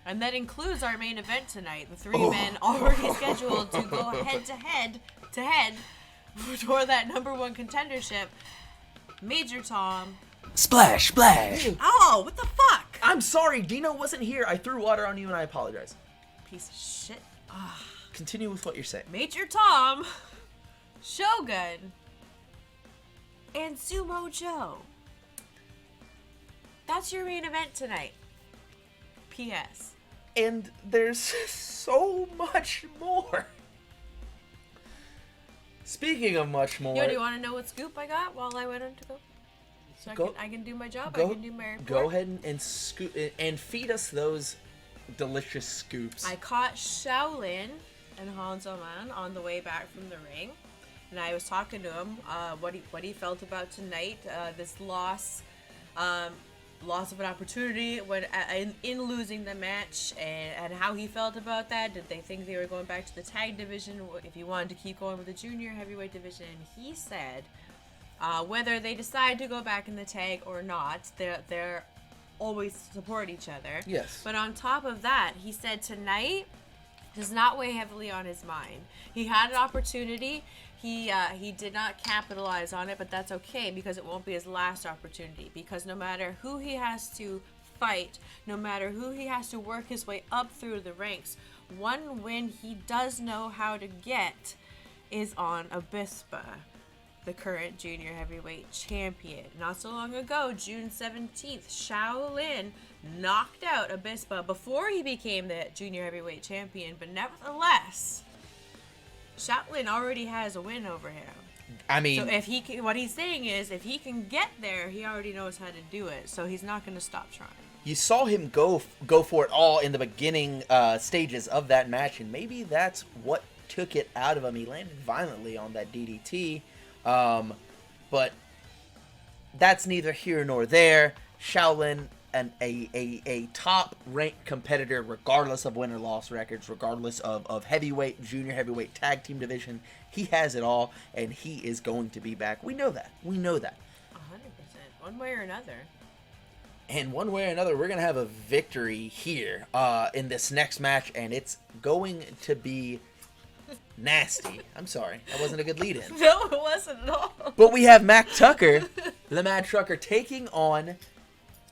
And that includes our main event tonight, the 3 men already scheduled to go head-to-head toward that #1 contendership. Major Tom. Splash, splash. Oh, what the fuck? I'm sorry, Dino wasn't here. I threw water on you and I apologize. Piece of shit. Continue with what you're saying. Major Tom, Shogun, and Sumo Jo. That's your main event tonight. P.S. And there's so much more. Speaking of much more. Yo, do you want to know what scoop I got while I went on to go? So I can do my job. I can do my report. Go ahead and scoop and feed us those delicious scoops. I caught Shaolin and Han Zo Mon on the way back from the ring, and I was talking to him what he felt about tonight, this loss of an opportunity when in losing the match, and how he felt about that. Did they think they were going back to the tag division if he wanted to keep going with the junior heavyweight division? And he said whether they decide to go back in the tag or not, they're always support each other. Yes. But on top of that, he said tonight does not weigh heavily on his mind. He had an opportunity. He did not capitalize on it, but that's okay because it won't be his last opportunity. Because no matter who he has to fight, no matter who he has to work his way up through the ranks, one win he does know how to get is on Abispa, the current junior heavyweight champion. Not so long ago, June 17th, Shaolin knocked out Abispa before he became the junior heavyweight champion, but nevertheless, Shaolin already has a win over him. I mean, so if he can, what he's saying is, if he can get there, he already knows how to do it. So he's not going to stop trying. you saw him go for it all in the beginning stages of that match, and maybe that's what took it out of him. He landed violently on that DDT. But that's neither here nor there. Shaolin, a top-ranked competitor, regardless of win or loss records, regardless of heavyweight, junior heavyweight, tag team division. He has it all, and he is going to be back. We know that. 100%. One way or another. And one way or another, we're going to have a victory here in this next match, and it's going to be nasty. I'm sorry. That wasn't a good lead-in. No, it wasn't at all. But we have Mack Tucker, the Mad Trucker, taking on...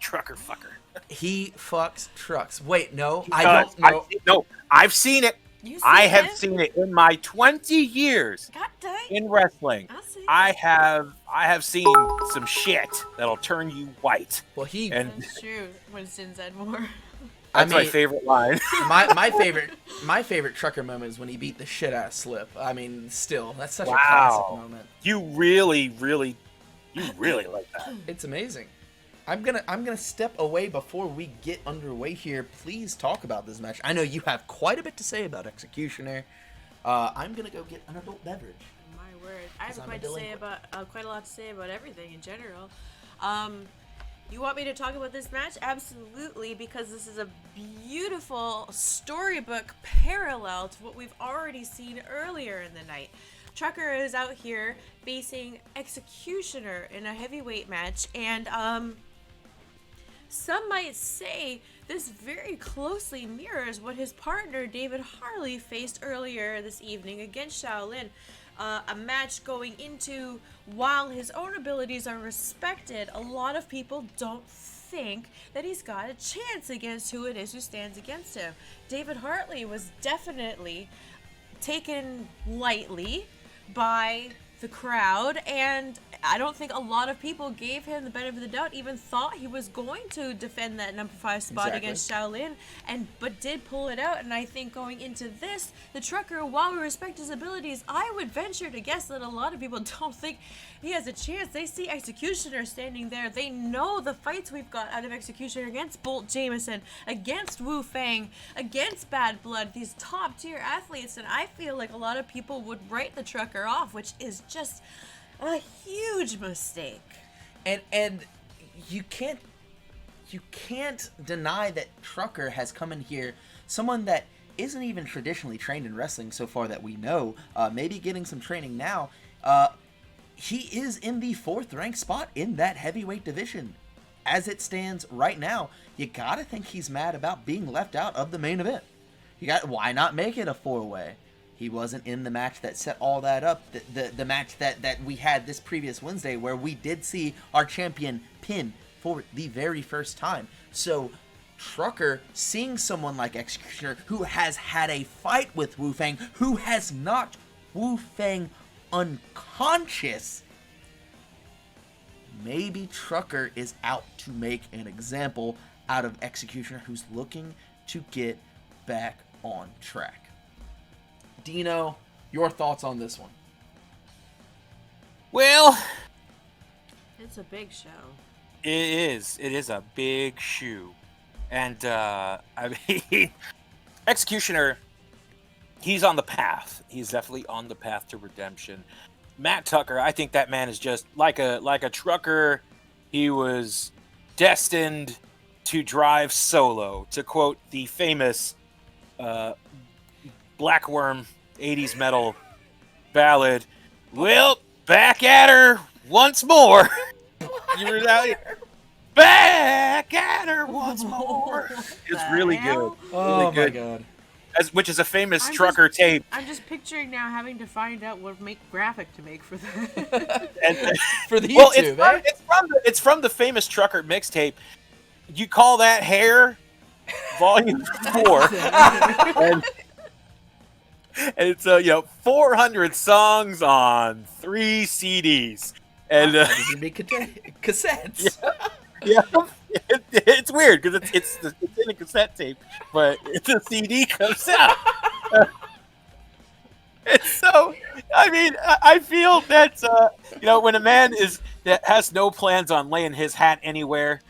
Trucker fucker. He fucks trucks. Wait, no. I don't know. No, I've seen it. I have seen it in my 20 years God dang. in wrestling. I have seen some shit that'll turn you white. Well, That's true. Winston said more. That's my favorite line. my favorite trucker moment is when he beat the shit out of Slip. I mean, still, that's such a classic moment. You really like that. It's amazing. I'm gonna step away before we get underway here. Please talk about this match. I know you have quite a bit to say about Executioner. I'm gonna go get an adult beverage. My word, I have quite a lot to say about everything in general. You want me to talk about this match? Absolutely, because this is a beautiful storybook parallel to what we've already seen earlier in the night. Trucker is out here facing Executioner in a heavyweight match, and some might say this very closely mirrors what his partner David Harley faced earlier this evening against Shaolin. A match going into, while his own abilities are respected, a lot of people don't think that he's got a chance against who it is who stands against him. David Harley was definitely taken lightly by the crowd, and I don't think a lot of people gave him the benefit of the doubt, even thought he was going to defend that number 5 spot against Shaolin, but did pull it out. And I think going into this, the Trucker, while we respect his abilities, I would venture to guess that a lot of people don't think he has a chance. They see Executioner standing there. They know the fights we've got out of Executioner against Bolt Jameson, against Wu-Fang, against Bad Blood, these top tier athletes, and I feel like a lot of people would write the Trucker off, which is just a huge mistake. And you can't deny that Trucker has come in here, someone that isn't even traditionally trained in wrestling so far that we know, maybe getting some training now. He is in the 4th ranked spot in that heavyweight division. As it stands right now, you gotta think he's mad about being left out of the main event. Why not make it a 4-way? He wasn't in the match that set all that up. The match that we had this previous Wednesday, where we did see our champion pin for the very first time. So Trucker, seeing someone like Executioner, who has had a fight with Wu-Fang, who has knocked Wu-Fang unconscious, maybe Trucker is out to make an example out of Executioner, who's looking to get back on track. Dino, your thoughts on this one? Well, It's a big show. it is. It is a big shoe. And, I mean, Executioner, he's on the path. He's definitely on the path to redemption. Matt Tucker, I think that man is just like a trucker. He was destined to drive solo, to quote the famous Blackworm 80s metal ballad. Well, back at her once more. You were out here. Back at her once more. It's really good. Oh Really good. my god. Which is a famous I'm trucker tape. I'm just picturing now having to find out what graphic to make for that. And, For the well, YouTube, it's from the famous trucker mixtape. You call that hair? Volume 4. and it's 400 songs on 3 CDs. And These would be cassettes. yeah, it's weird because it's in a cassette tape, but the CD comes out. And so, I mean, I feel that when a man that has no plans on laying his hat anywhere,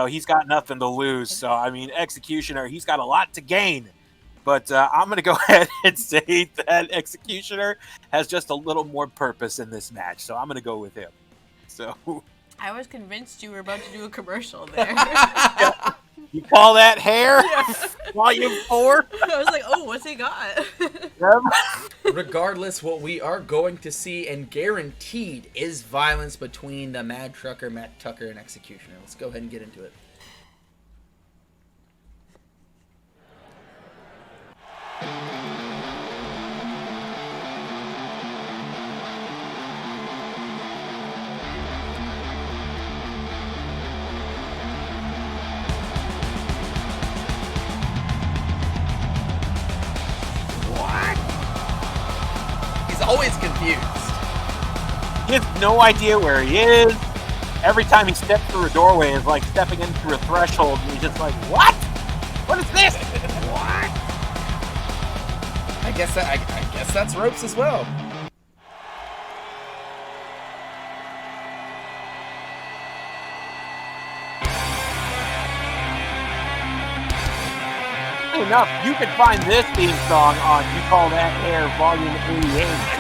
he's got nothing to lose. So, I mean, Executioner, he's got a lot to gain. But I'm going to go ahead and say that Executioner has just a little more purpose in this match. So I'm going to go with him. So I was convinced you were about to do a commercial there. you call that hair? Volume 4? I was like, oh, what's he got? Regardless, what we are going to see and guaranteed is violence between the Mad Trucker, Matt Tucker, and Executioner. Let's go ahead and get into it. Always confused. He has no idea where he is. Every time he steps through a doorway, it's like stepping in through a threshold, and he's just like, "What? What is this? What?" I guess that's ropes as well. Enough. You can find this theme song on You Call That Hair Volume 88.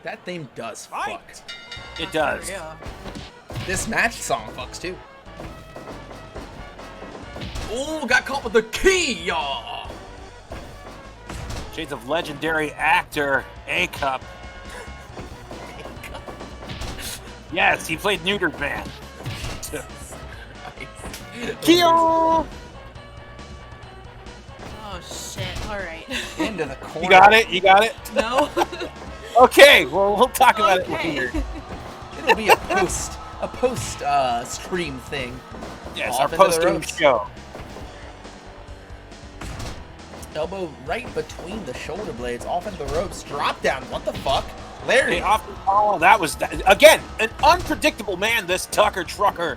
That theme does fuck. It does. Yeah. This match song fucks too. Oh, got caught with the key, y'all. Shades of legendary actor A-Cup. Yes, he played Neutered Man. Kyo! Oh shit! All right. Into the corner. You got it? You got it? No. Okay, well, we'll talk about it Okay. later. It'll be a post stream thing. Yes, Off our into the post-game ropes. show. Elbow right between the shoulder blades, off into the ropes. Drop down. What the fuck? Larry. Hey, that was, again, an unpredictable man, this Tucker Trucker.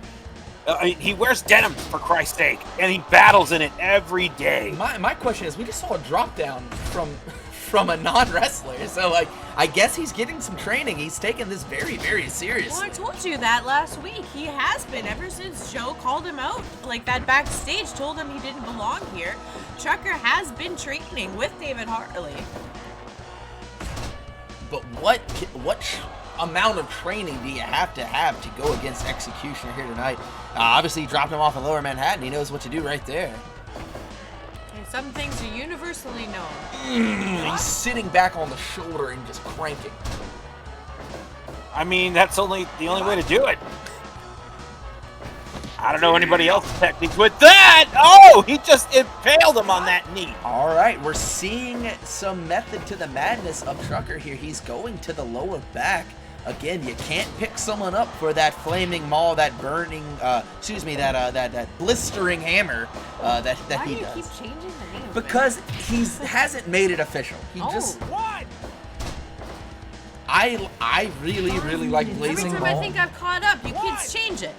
He wears denim, for Christ's sake, and he battles in it every day. My question is, we just saw a drop down from a non-wrestler, so like I guess he's getting some training. He's taking this very, very Well, seriously. I told you that last week. He has been ever since Joe called him out, like that backstage, told him he didn't belong here. Trucker has been training with David Harley. But what amount of training do you have to go against Executioner here tonight? Obviously, he dropped him off in Lower Manhattan. He knows what to do right there. And some things are universally known. He's sitting back on the shoulder and just cranking. I mean, that's the only way to do it. I don't know anybody else's techniques with that. Oh, he just impaled him on that knee. All right, we're seeing some method to the madness of Trucker here. He's going to the lower back. Again, you can't pick someone up for that flaming maul, that burning, that blistering hammer that Why he do you does. keep changing the name? Because he hasn't made it official. He just. What? I really like Every blazing time maul. I think I've caught up, you kids change it.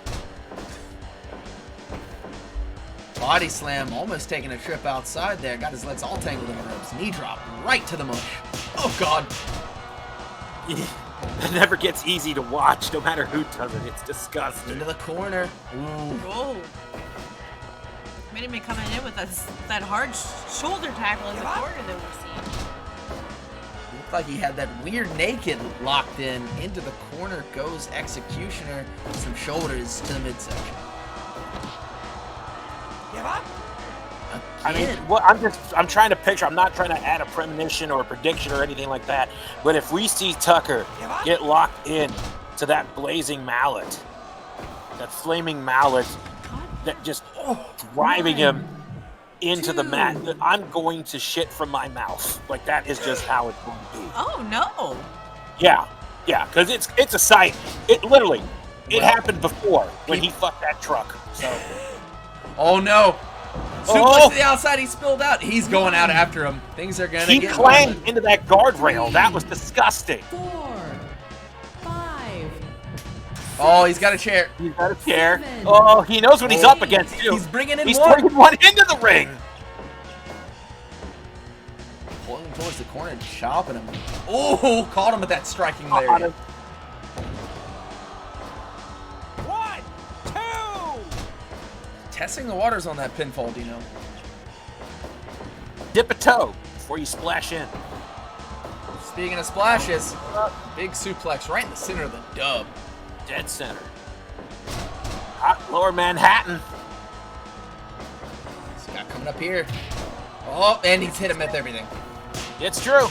Body slam, almost taking a trip outside there. Got his legs all tangled in the ropes. Knee drop right to the mush. Oh, God. It never gets easy to watch, no matter who does it. It's disgusting. Into the corner. Ooh. Oh. Made him coming in with that hard shoulder tackle in the corner that we've seen. Looked like he had that weird naked locked in. Into the corner goes Executioner. Some shoulders to the midsection. Give up? Again. I mean, well, I'm trying to picture. I'm not trying to add a premonition or a prediction or anything like that. But if we see Tucker get locked in to that blazing mallet, that flaming mallet, that just driving him into the mat, I'm going to shit from my mouth. Like, that is just how it's going to be. Oh, no. Yeah, because it's a sight. It literally, it happened before when he fucked that truck. So. Oh, no. Suplex to the outside, he spilled out. He's going out after him. Things are going to He get clanged violent. into that guardrail. That was disgusting. 4, 5. Oh, he's got a chair. He's got a chair. 7. Oh, he knows what he's up against, too. He's bringing in He's one. bringing one into the ring. Pulling him towards the corner and chopping him. Oh, caught him with that striking Caught lariat. him. 1, 2. Testing the waters on that pinfall, Dino. Dip a toe before you splash in. Speaking of splashes, big suplex right in the center of the dub. Dead center. Hot Lower Manhattan. Scott coming up here. Oh, and he's hit him with everything. It's true.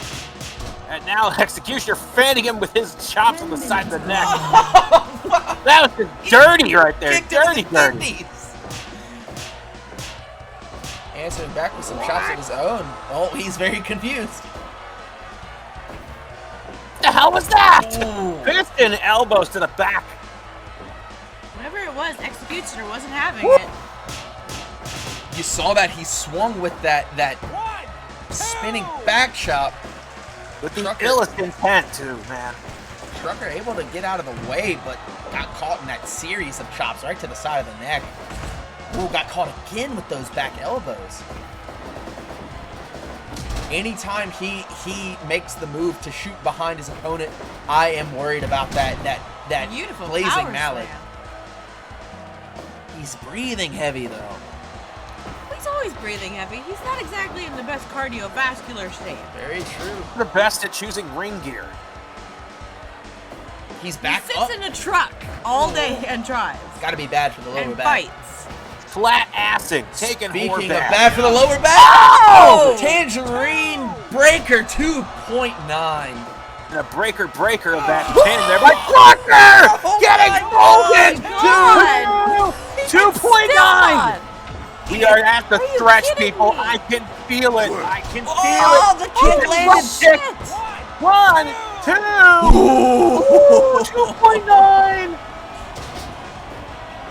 And now Executioner fanning him with his chops on the side of the neck. That was just dirty right there. Kicked him Dirty, in the dirty. kidneys. Answering back with some chops of his own. Oh, he's very confused. What the hell was that? Ooh. Piston elbows to the back. Whatever it was, Executioner wasn't having it. You saw that he swung with that spinning back chop. With the Trucker. illest intent, too, man. Trucker able to get out of the way, but got caught in that series of chops right to the side of the neck. Ooh, got caught again with those back elbows. Anytime he makes the move to shoot behind his opponent, I am worried about that Beautiful blazing power mallet. slam. He's breathing heavy though. He's always breathing heavy. He's not exactly in the best cardiovascular state. Very true. The best at choosing ring gear. He's He back sits up. in a truck all day and drives. It's got to be bad for the lower And back. fights. Flat assing. Taking Speaking more of back. bad for the lower back, Oh! Tangerine Breaker 2.9. And a breaker of that pin in there by Trucker! Oh Getting my folded! God! 2.9! We are at the Are you stretch, kidding people. me? I can feel it. I can feel Oh, it. the kick landed. Shit! 1, 2, 2.9.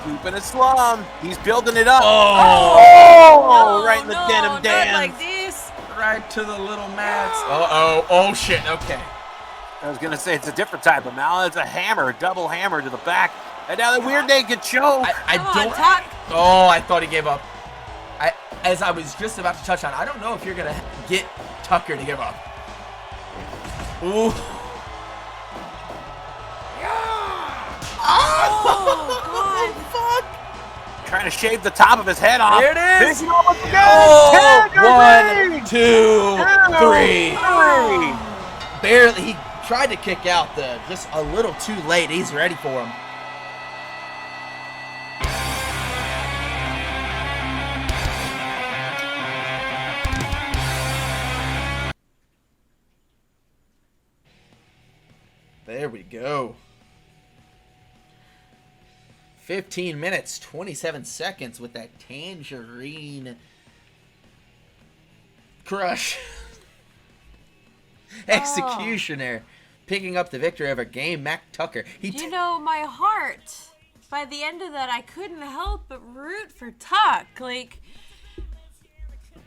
Looping a slum. He's building it up. Oh, Right in the denim not dance. like this. right to the little mats. Uh-oh. Oh, shit. Okay. I was going to say it's a different type of mallet. It's a hammer, a double hammer to the back. And now the weird naked choke. I Come on, don't. Tuck. Oh, I thought he gave up. As I was just about to touch on, I don't know if you're gonna get Tucker to give up. Ooh. Oh, Fuck. Trying to shave the top of his head off. There it is. Finishing off once again. Oh, Tangerine. 1, 2, 3. Three. Barely. He tried to kick out, just a little too late. He's ready for him. There we go. 15 minutes, 27 seconds with that tangerine crush. Executioner picking up the victory over Game Mack Tucker. My heart, by the end of that, I couldn't help but root for Tuck. Like,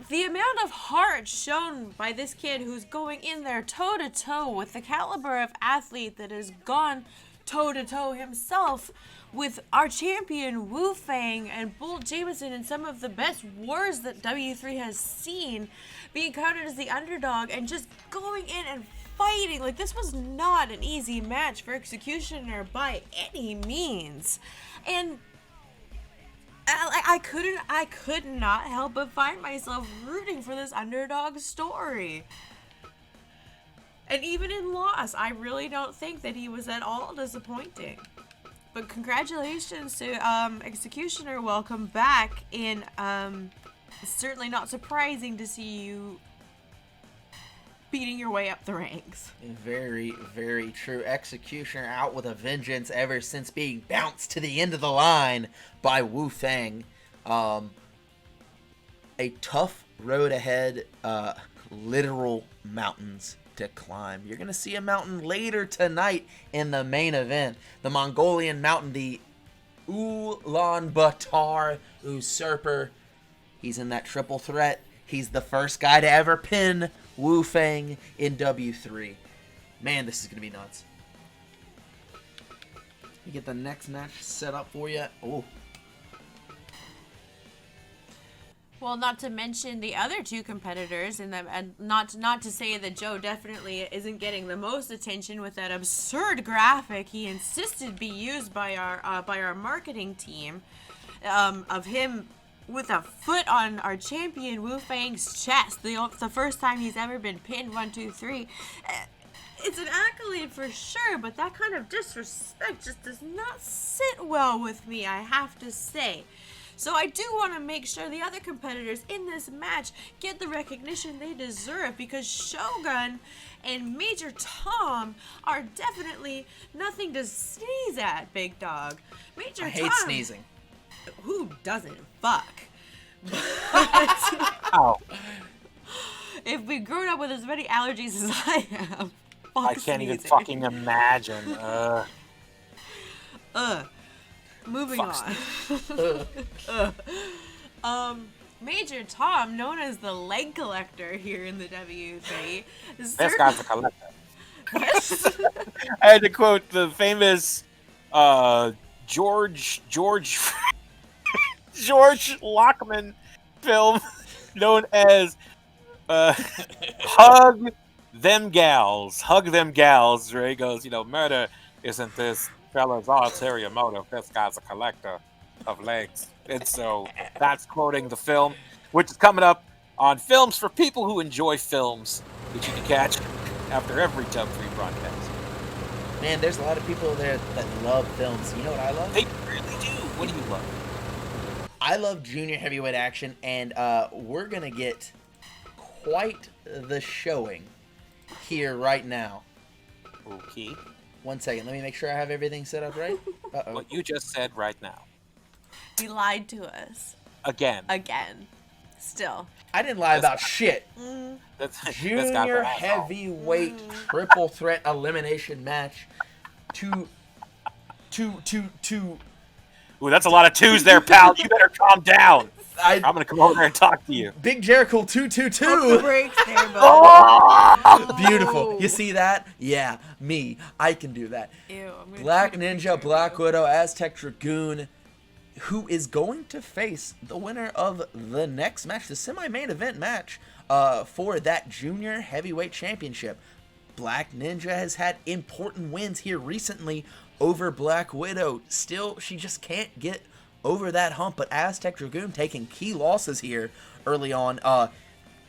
the amount of heart shown by this kid who's going in there toe-to-toe with the caliber of athlete that has gone toe-to-toe himself with our champion Wu-Fang and Bolt Jameson in some of the best wars that W3 has seen, being counted as the underdog and just going in and fighting. Like, this was not an easy match for Executioner by any means. And I could not help but find myself rooting for this underdog story. And even in loss, I really don't think that he was at all disappointing. But congratulations to Executioner. Welcome back. And it's certainly not surprising to see you beating your way up the ranks. Very, very true. Executioner out with a vengeance ever since being bounced to the end of the line by Wu-Fang. A tough road ahead, literal mountains to climb. You're going to see a mountain later tonight in the main event. The Mongolian mountain, the Ulaanbaatar Usurper. He's in that triple threat. He's the first guy to ever pin Wu-Fang in W3. Man, this is going to be nuts. You get the next match set up for you. Oh. Well, not to mention the other two competitors, and not to say that Joe definitely isn't getting the most attention with that absurd graphic he insisted be used by our marketing team, of him with a foot on our champion Wu-Fang's chest. The first time he's ever been pinned. 1, 2, 3. It's an accolade for sure, but that kind of disrespect just does not sit well with me, I have to say. So I do want to make sure the other competitors in this match get the recognition they deserve, because Shogun and Major Tom are definitely nothing to sneeze at, big dog. Major I Tom, hate sneezing. Who doesn't? Fuck. Ow. If we've grown up with as many allergies as I have, fuck I can't even sneezing. fucking imagine. Moving on. Major Tom, known as the leg collector here in the W3, This guy's a collector. I had to quote the famous George Lockman film known as Hug Them Gals, where he goes, murder isn't this fella's ulterior motive. This guy's a collector of legs. And so that's quoting the film, which is coming up on Films for People Who Enjoy Films, which you can catch after every Dub 3 broadcast. Man, there's a lot of people there that love films. You know what I love? They really do. What do you love? I love junior heavyweight action, and we're going to get quite the showing here right now. Okay. 1 second. Let me make sure I have everything set up right. Uh-oh. What you just said right now. He lied to us. Again. Still. I didn't lie about shit. Junior heavyweight triple threat elimination match. Two. Ooh, that's a lot of twos there, pal. You better calm down. I'm gonna come over there and talk to you. Big Jekel 222. Pump the brakes there, bud. Beautiful. You see that? Yeah, me. I can do that. Ew, Black Ninja, Black Widow, Aztec Dragoon, who is going to face the winner of the next match, the semi-main event match for that junior heavyweight championship. Black Ninja has had important wins here recently over Black Widow. Still, she just can't get over that hump, but Aztec Dragoon taking key losses here early on.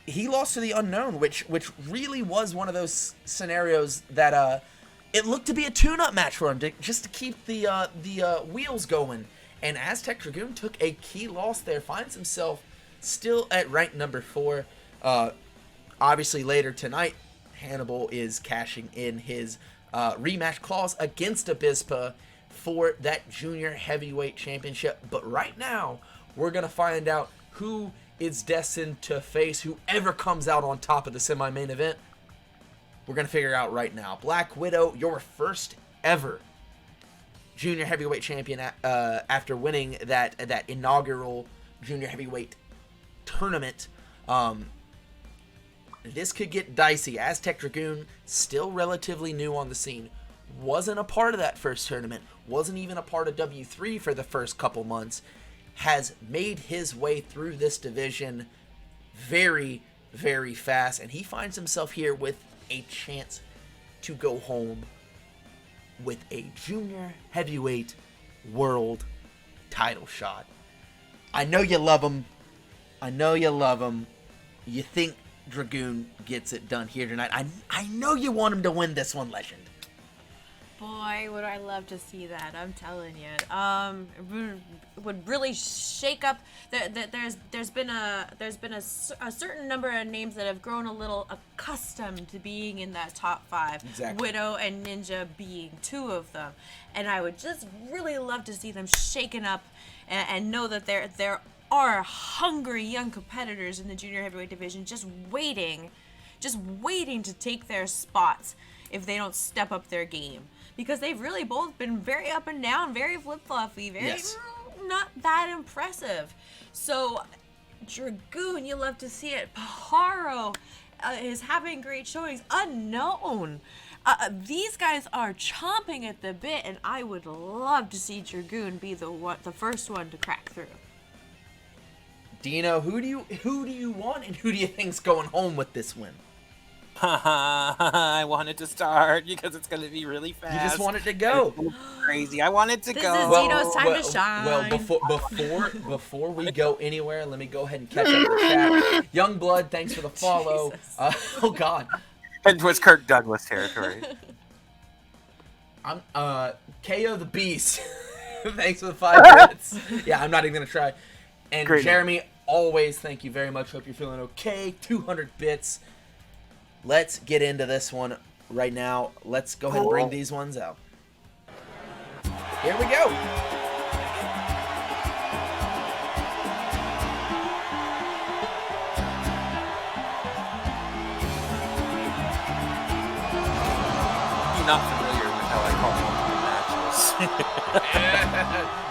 he lost to the Unknown, which really was one of those scenarios that it looked to be a tune-up match for him, just to keep the wheels going. And Aztec Dragoon took a key loss there, finds himself still at rank number 4. Obviously, later tonight, Hannibal is cashing in his rematch clause against Abispa for that junior heavyweight championship. But right now, we're going to find out who is destined to face whoever comes out on top of the semi-main event. We're going to figure out right now. Black Widow, your first ever junior heavyweight champion after winning that inaugural junior heavyweight tournament. This could get dicey. Aztec Dragoon, still relatively new on the scene, wasn't a part of that first tournament, wasn't even a part of W3 for the first couple months, has made his way through this division very, very fast, and he finds himself here with a chance to go home with a junior heavyweight world title shot. I know you love him. I know you love him. You think Dragoon gets it done here tonight. I know you want him to win this one, Legend. Boy, would I love to see that. I'm telling you. It would really shake up. There's been a certain number of names that have grown a little accustomed to being in that top 5. Exactly. Widow and Ninja being 2 of them, and I would just really love to see them shaken up and know that there are hungry young competitors in the junior heavyweight division just waiting to take their spots if they don't step up their game. Because they've really both been very up and down, very flip-floppy, very not that impressive. So, Dragoon, you love to see it. Pajaro is having great showings. Unknown. These guys are chomping at the bit, and I would love to see Dragoon be the first one to crack through. Dino, who do you want, and who do you think's going home with this win? I want it to start because it's going to be really fast. You just want it to go. Crazy. I want it to This go. is Dino's time to shine. Well, before we go anywhere, let me go ahead and catch up the chat. Youngblood, thanks for the follow. Oh God. It was Kirk Douglas territory. I'm KO the Beast. Thanks for the 5 minutes. Yeah, I'm not even gonna try. And Great Jeremy, always thank you very much. Hope you're feeling okay. 200 bits. Let's get into this one right now. Let's go ahead and bring these ones out. Here we go. You're not familiar with how I call matches.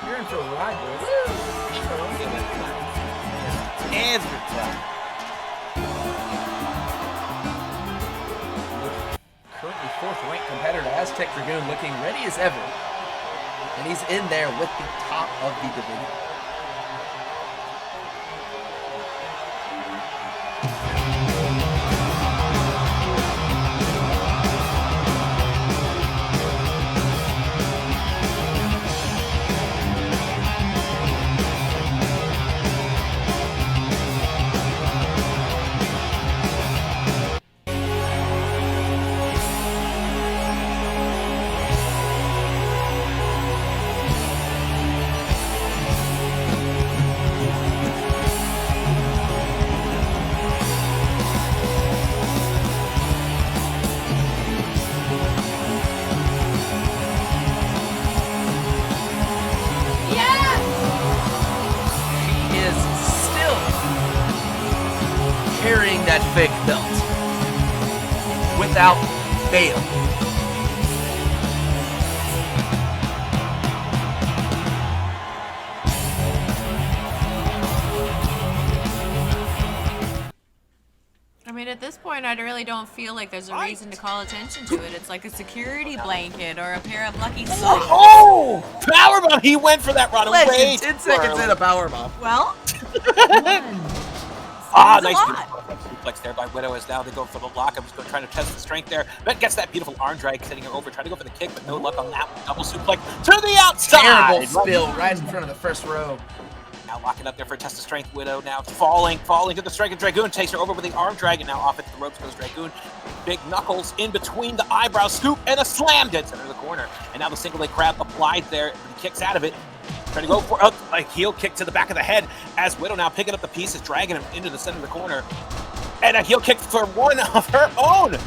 You're in for a ride, boys. And Brutality. Currently 4th ranked competitor Aztec Dragoon looking ready as ever. And he's in there with the top of the division. That fake belt without fail. I mean, at this point, I really don't feel like there's a reason to call attention to it. It's like a security blanket or a pair of lucky socks. Oh! Powerbomb! He went for that right away. Legend, 10 seconds in a powerbomb. Well, Nice suplex there by Widow as now they go for the lock. I'm just going to try to test the strength there. But gets that beautiful arm drag, sending her over, trying to go for the kick, but no luck on that one. Double suplex to the outside. Terrible spill right in front of the first row. Now locking up there for a test of strength. Widow now falling to the strike, and Dragoon takes her over with the arm drag, and now off into the ropes goes Dragoon. Big knuckles in between the eyebrow scoop, and a slam dead center of the corner. And now the single leg crab applied there, but he kicks out of it. Trying to go for a heel kick to the back of the head as Widow now picking up the pieces, dragging him into the center of the corner. And a heel kick for one of her own.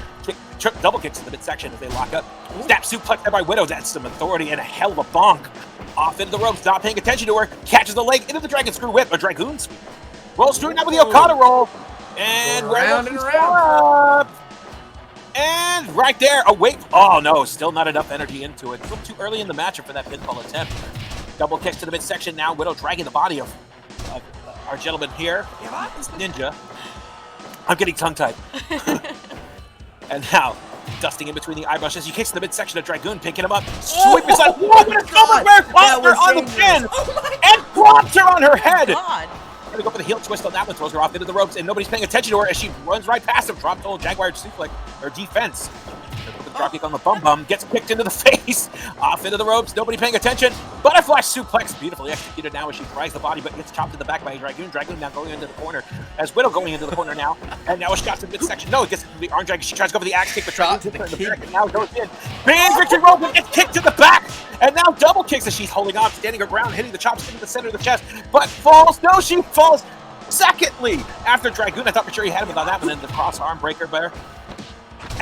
Double kicks to the midsection as they lock up. Snap suplex there by Widow. That's some authority and a hell of a bonk. Off into the ropes, not paying attention to her. Catches the leg into the dragon screw whip, a dragoon sweep. Rolls through it now with the Okada roll. And round and round. And right there, a wait. Oh no, still not enough energy into it. A little too early in the matchup for that pinfall attempt. Double kicks to the midsection now. Widow dragging the body of our gentleman here. Ninja. I'm getting tongue-tied. And now, dusting in between the eyebrows as he kicks the midsection of Dragoon, picking him up. Sweep his side. Whoa, what a double bear cluster on the chin! And drops her on her head! Gonna go for the heel twist on that one, throws her off into the ropes, and nobody's paying attention to her as she runs right past him. Drop toe Jaguar suplex, or defense. Drop kick on the bum, gets kicked into the face. Off into the ropes, nobody paying attention. Butterfly suplex, beautifully executed now as she drags the body, but gets chopped in the back by Dragoon. Dragoon now going into the corner, as Widow going into the corner now. And now a shot to the midsection. No, it gets the arm drag. She tries to go for the axe kick, but Dragoon's hitting her in the back, and now goes in. Big victory roll, but gets kicked to the back. And now double kicks as she's holding on, standing her ground, hitting the chops into the center of the chest, but falls. No, she falls. Secondly, after Dragoon, I thought for sure he had him on that one, and the cross arm breaker there.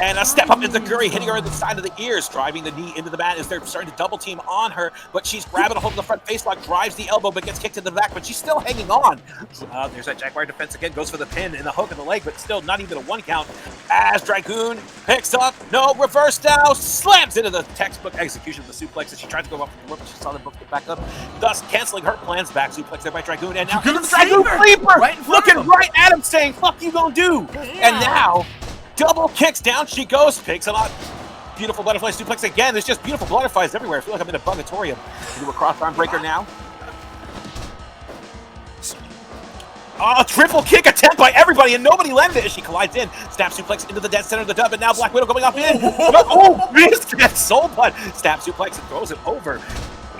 And a step up into Curry, hitting her in the side of the ears, driving the knee into the mat as they're starting to double team on her, but she's grabbing a hold of the front face lock, drives the elbow, but gets kicked to the back, but she's still hanging on. There's that Jaguar defense again, goes for the pin and the hook in the leg, but still not even a one count as Dragoon picks up, no, reverse now, slams into the textbook execution of the suplex as she tried to go up from the rope, but she saw them both get back up, thus canceling her plans. Back suplex there by Dragoon, and now Dragoon Sleeper, looking right at him saying, fuck you gonna do? Yeah. And now, double kicks, down she goes, picks him up. Beautiful butterfly suplex again. There's just beautiful butterflies everywhere. I feel like I'm in a bugatorium. Do a cross arm breaker now. Oh, triple kick attempt by everybody, and nobody landed it as she collides in. Snap suplex into the dead center of the dub, and now Black Widow going up in. Oh, missed that soul butt. Snap suplex and throws it over.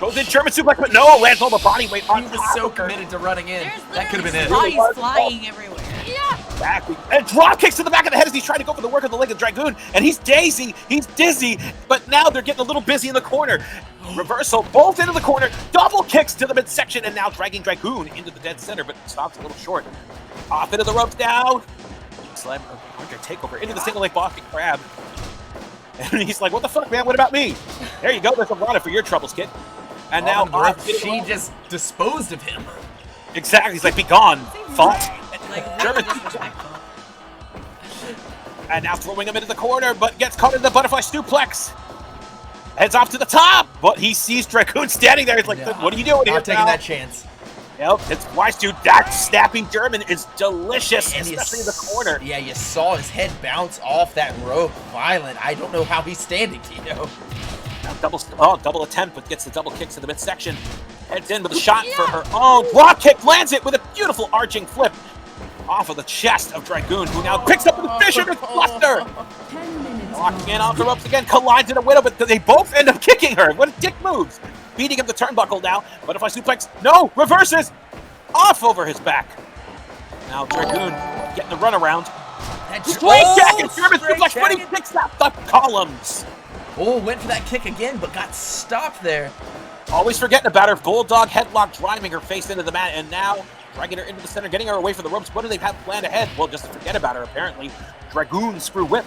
Goes in German suplex, but no, lands all the body weight on. He was so committed to running in. That could have been it. Bodies flying everywhere. Yeah. Back, and drop kicks to the back of the head as he's trying to go for the work of the leg of Dragoon, and he's dizzy, he's dizzy, but now they're getting a little busy in the corner. Reversal, both into the corner, double kicks to the midsection, and now dragging Dragoon into the dead center, but stops a little short. Off into the ropes now. Slam, takeover into the single leg Boston Crab. And he's like, what the fuck, man, what about me? There you go, there's a runner for your troubles, kid. And now she just disposed of him. Exactly, he's like, be gone, fault. German. And now throwing him into the corner, but gets caught in the butterfly suplex. Heads off to the top, but he sees Dragoon standing there. He's like, what are you doing here, Not taking that chance. Yep, it's wise to. That snapping German is delicious, and especially in the corner. Yeah, you saw his head bounce off that rope. Violent. I don't know how he's standing, Tito. Now double attempt, but gets the double kick to the midsection. Heads in with a shot for her own. Drop kick, lands it with a beautiful arching flip off of the chest of Dragoon, who now picks up the Fisherman's Buster. 10 minutes. Walking in off the ropes again, collides in a Widow, but they both end up kicking her. What a dick moves. Beating up the turnbuckle now. Butterfly suplex. No, reverses. Off over his back. Now Dragoon getting the runaround. Straight jacket, German suplex, but he picks up the columns. Oh, went for that kick again, but got stopped there. Always forgetting about her. Bulldog headlock, driving her face into the mat, and now dragging her into the center, getting her away from the ropes. What do they have planned ahead? Well, just to forget about her, apparently. Dragoon screw whip.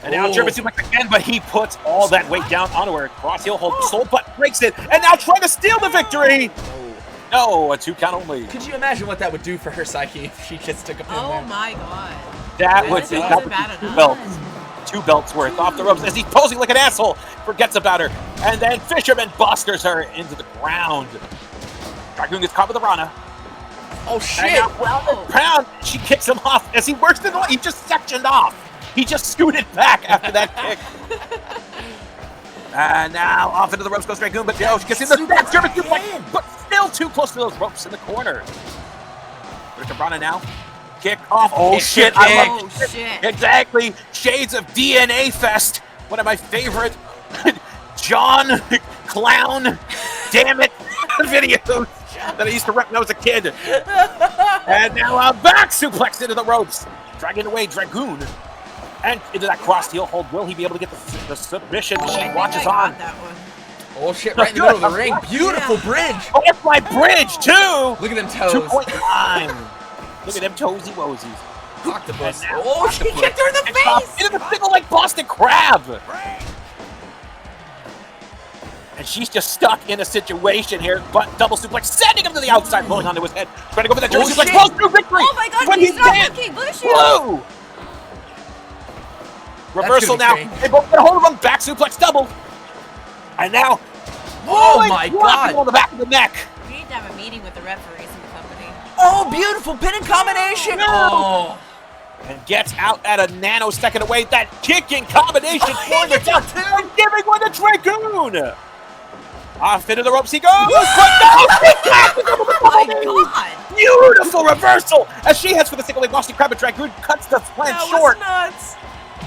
And now German suplex again, but he puts all that weight down onto her. Cross heel hold, soul butt breaks it, and now trying to steal the victory. No, a 2 count only. Could you imagine what that would do for her psyche if she just took a pin there? Oh my god. That would be 2 belts. 2 belts worth off the ropes as he's posing like an asshole. Forgets about her. And then Fisherman busters her into the ground. Dragoon gets caught with the Rana. Oh shit! And now pound, she kicks him off as he works the he just sectioned off. He just scooted back after that kick. And now off into the ropes goes Dragoon, but she gets in the German suplex, but still too close to those ropes in the corner. There's Rana now. Kick off. Oh shit! I love it. Shit. Exactly. Shades of DNA Fest. One of my favorite John Clown. Damn it! Videos. that I used to rep when I was a kid. And now a back suplex into the ropes. Dragging away Dragoon. And into that cross heel hold. Will he be able to get the submission? She watches on. That one. Oh shit, right in the middle of the ring. Beautiful bridge. Oh, that's my bridge, too. Look at them toes. 2.9. Look at them toesy woesies. Octopus. And now Oh, she Octopus kicked her in the kicks off face. into the single like Boston Crab. And she's just stuck in a situation here, but double suplex, sending him to the outside, pulling onto his head. Trying to go for that German suplex, shit. rolls through victory. Oh my god, When he's not dead. looking. Blue shield. Whoa! Reversal gonna now. be strange. They both get a hold of him. Back suplex double. And now, Oh rolling my block god. on the back of the neck. We need to have a meeting with the referees in the company. Oh, beautiful pinning combination. Oh. And gets out at a nanosecond away. That kicking combination for the got top. two. And giving one to Dragoon. Off into the ropes he goes. But no, Oh my god. beautiful reversal as she heads for the single leg Boston Crab, but Dragoon cuts the plan That short. was nuts.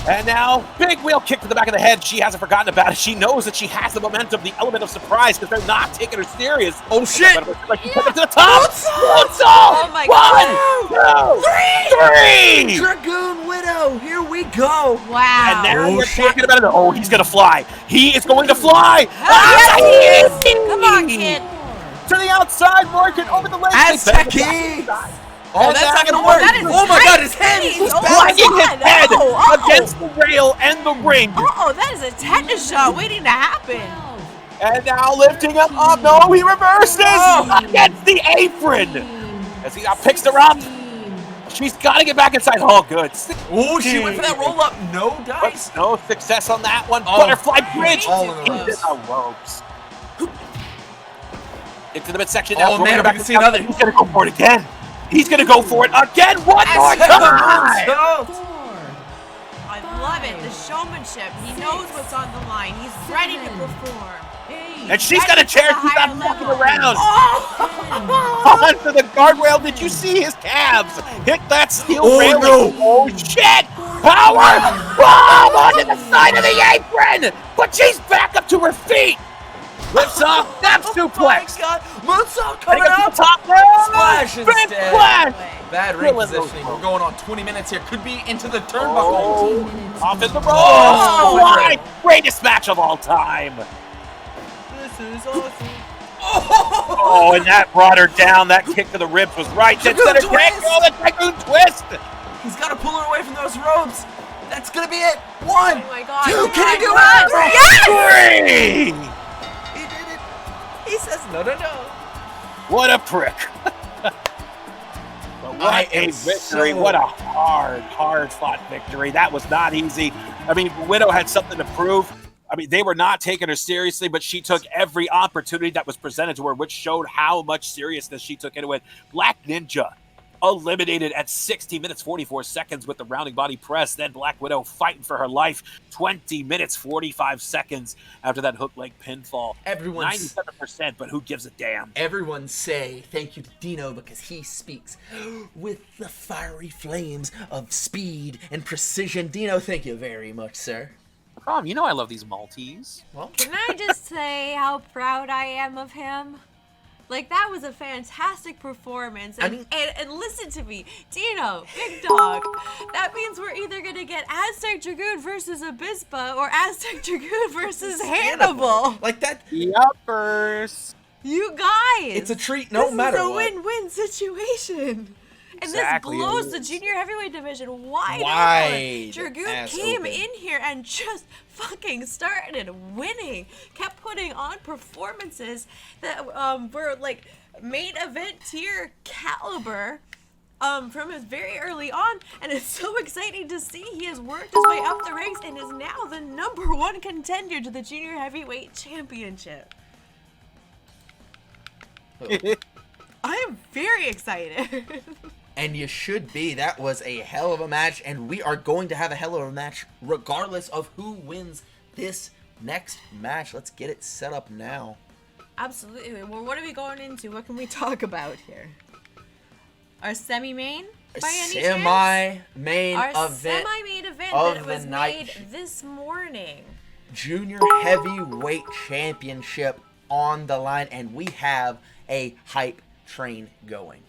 And now, big wheel kick to the back of the head. She hasn't forgotten about it. She knows that she has the momentum, the element of surprise, because they're not taking her serious. Oh shit. Like she took her to the top. Moonsault! Oh my One, two, three. Dragoon Widow, here we go. Wow. And now Oh, we're shit. talking about it. Oh, he's going to fly. He is going to fly. Yes, he is. Come on, kid. To the outside, Morgan, over the leg. Azteki. Oh, And that's now- not gonna work. that is Oh my tight. god, his head. Jeez. He's Oh, Sliding his God. head Oh. against the rail and the ring. Oh, that is a tetanus shot waiting to happen. And now lifting him up. No, he reverses against the apron. As he now picks her up. She's got to get back inside. Oh, good. Oh, she went for that roll up. No But dice. no success on that one. Oh. Butterfly bridge All in the into ropes. the ropes. Into the midsection now. Oh, throwing man, her we back can to see the outside. another. He's going to go for it again. He's going to go for it again. One more time. I love it. The showmanship. He knows what's on the line. He's ready to perform. And she's got a chair. She's not fucking around. Oh. Onto the guardrail. Did you see his calves hit that steel Oh, railing? no. Oh, shit. Power bomb onto the side of the apron. But she's back up to her feet. Lifts off. Snap suplex. Oh God. Moonsault coming Take it to up. the top rope. Splash Big instead. splash. Bad ring Killing positioning. those We're going on 20 minutes here. Could be into the turnbuckle. Oh, off in the rope. Oh. Why? Greatest match of all time. This is awesome. Oh, and that brought her down. That kick to the ribs was right. Dragoon Instead of kick, twist. oh, the Dragoon twist. He's got to pull her away from those ropes. That's going to be it. One. Oh my god. Two. Can he do Run. it? Yes! Three. He did it. He says no, no, no. What a prick. But what I a am victory. so- What a hard fought victory. That was not easy. I mean, Widow had something to prove. I mean, they were not taking her seriously, but she took every opportunity that was presented to her, which showed how much seriousness she took into it. Black Ninja eliminated at 60 minutes 44 seconds with the rounding body press. Then Black Widow fighting for her life 20 minutes 45 seconds after that hook leg pinfall. Everyone's 97%, but who gives a damn? Everyone say thank you to Dino because he speaks with the fiery flames of speed and precision. Dino, thank you very much, sir. You know I love these Maltese. Well, Can I just say how proud I am of him? Like, that was a fantastic performance. And, I mean- and listen to me, Dino, big dog. That means we're either going to get Aztec Dragoon versus Abispa or Aztec Dragoon versus Hannibal. like that. Yuppers. You guys. It's a treat no matter This is a what. win-win situation. And Exactly, this blows it the is. junior heavyweight division wide Wide open. Dragoon ass came open. in here and just fucking started winning. Kept putting on performances that were like main event tier caliber. From his very early on, and it's so exciting to see he has worked his way up the ranks and is now the #1 contender to the junior heavyweight championship. I am very excited. And you should be. That was a hell of a match, and we are going to have a hell of a match regardless of who wins this next match. Let's get it set up now. Absolutely. Well, what are we going into? What can we talk about here? Our semi-main, by any chance? Semi-main Our event. semi-main event of that the was night. made this morning. Junior Heavyweight Championship on the line, and we have a hype train going?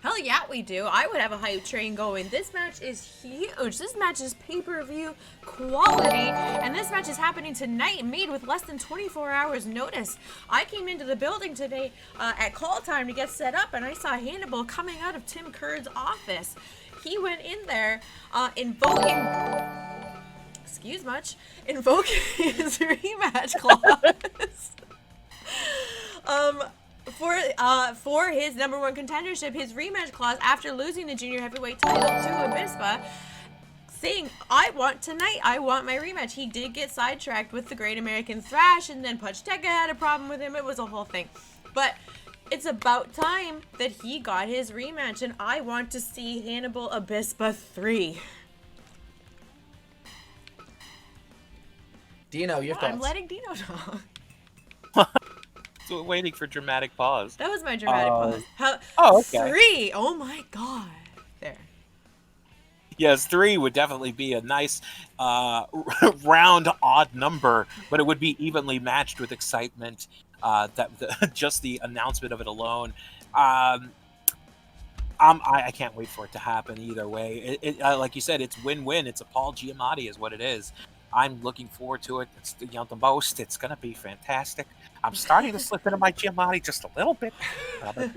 Hell yeah, we do. I would have a hype train going. This match is huge. This match is pay-per-view quality, and this match is happening tonight, made with less than 24 hours notice. I came into the building today at call time to get set up, and I saw Hannibal coming out of Tim Kerr's office. He went in there invoking his rematch clause. For his number one contendership, his rematch clause after losing the junior heavyweight title to Abispa, saying, I want my rematch. He did get sidetracked with the Great American Thrash, and then Pajaro had a problem with him. It was a whole thing. But it's about time that he got his rematch, and I want to see Hannibal Abispa 3. Dino, your thoughts? I'm letting Dino talk. So waiting for dramatic pause. That was my dramatic pause. Okay. 3! Oh my god. There. Yes, 3 would definitely be a nice round odd number, but it would be evenly matched with excitement. Just the announcement of it alone. I can't wait for it to happen either way. Like you said, it's win-win. It's a Paul Giamatti is what it is. I'm looking forward to it. It's the most. It's going to be fantastic. I'm starting to slip into my Giamatti just a little bit. I'm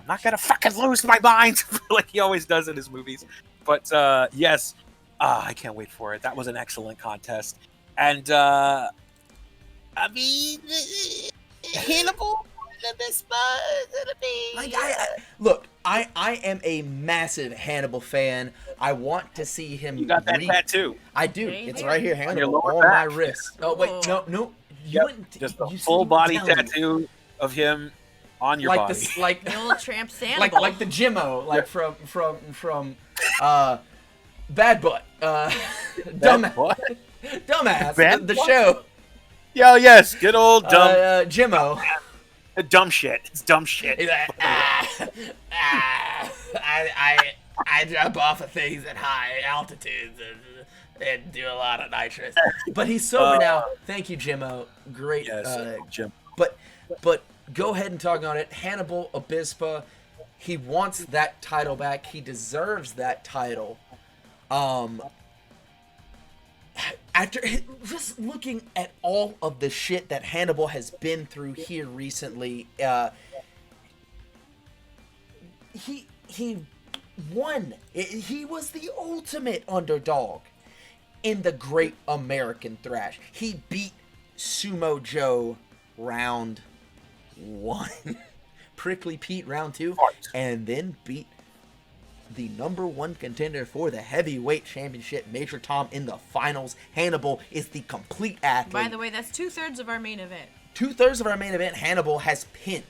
not going to fucking lose my mind like he always does in his movies. But yes, I can't wait for it. That was an excellent contest. And I mean, Hannibal, Look, I am a massive Hannibal fan. I want to see him. You got that tattoo. I do. It's right here, Hannibal, lower on back. my wrist. Oh wait, no. You wouldn't. Just a you full didn't body tell me. tattoo of him on your body. Like The old tramp Hannibal. like the Jimmo, like from Bad Butt, dumbass, Bad the Butt? show. Yeah, yes, good old dumb Jimmo. dumb shit. It's dumb shit. He's like, I jump off of things at high altitudes and do a lot of nitrous. But he's sober now. Thank you, Jimmo. Great. Yes, Jim. But go ahead and talk on it. Hannibal Abispa, he wants that title back. He deserves that title. After just looking at all of the shit that Hannibal has been through here recently, he won. He was the ultimate underdog in the Great American Thrash. He beat Sumo Jo round 1, Prickly Pete round 2, and then beat the number 1 contender for the heavyweight championship, Major Tom, in the finals. Hannibal is the complete athlete. By the way, that's 2/3 of our main event. 2/3 of our main event, Hannibal has pinned.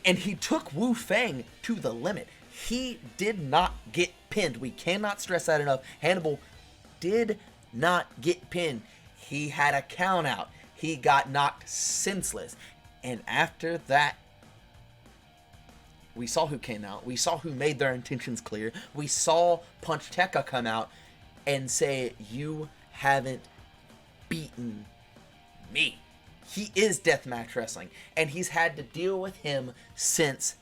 And he took Wu-Fang to the limit. He did not get pinned. We cannot stress that enough. Hannibal did not get pinned. He had a count out. He got knocked senseless. And after that, we saw who came out. We saw who made their intentions clear. We saw Pajaro come out and say, you haven't beaten me. He is deathmatch wrestling, and he's had to deal with him since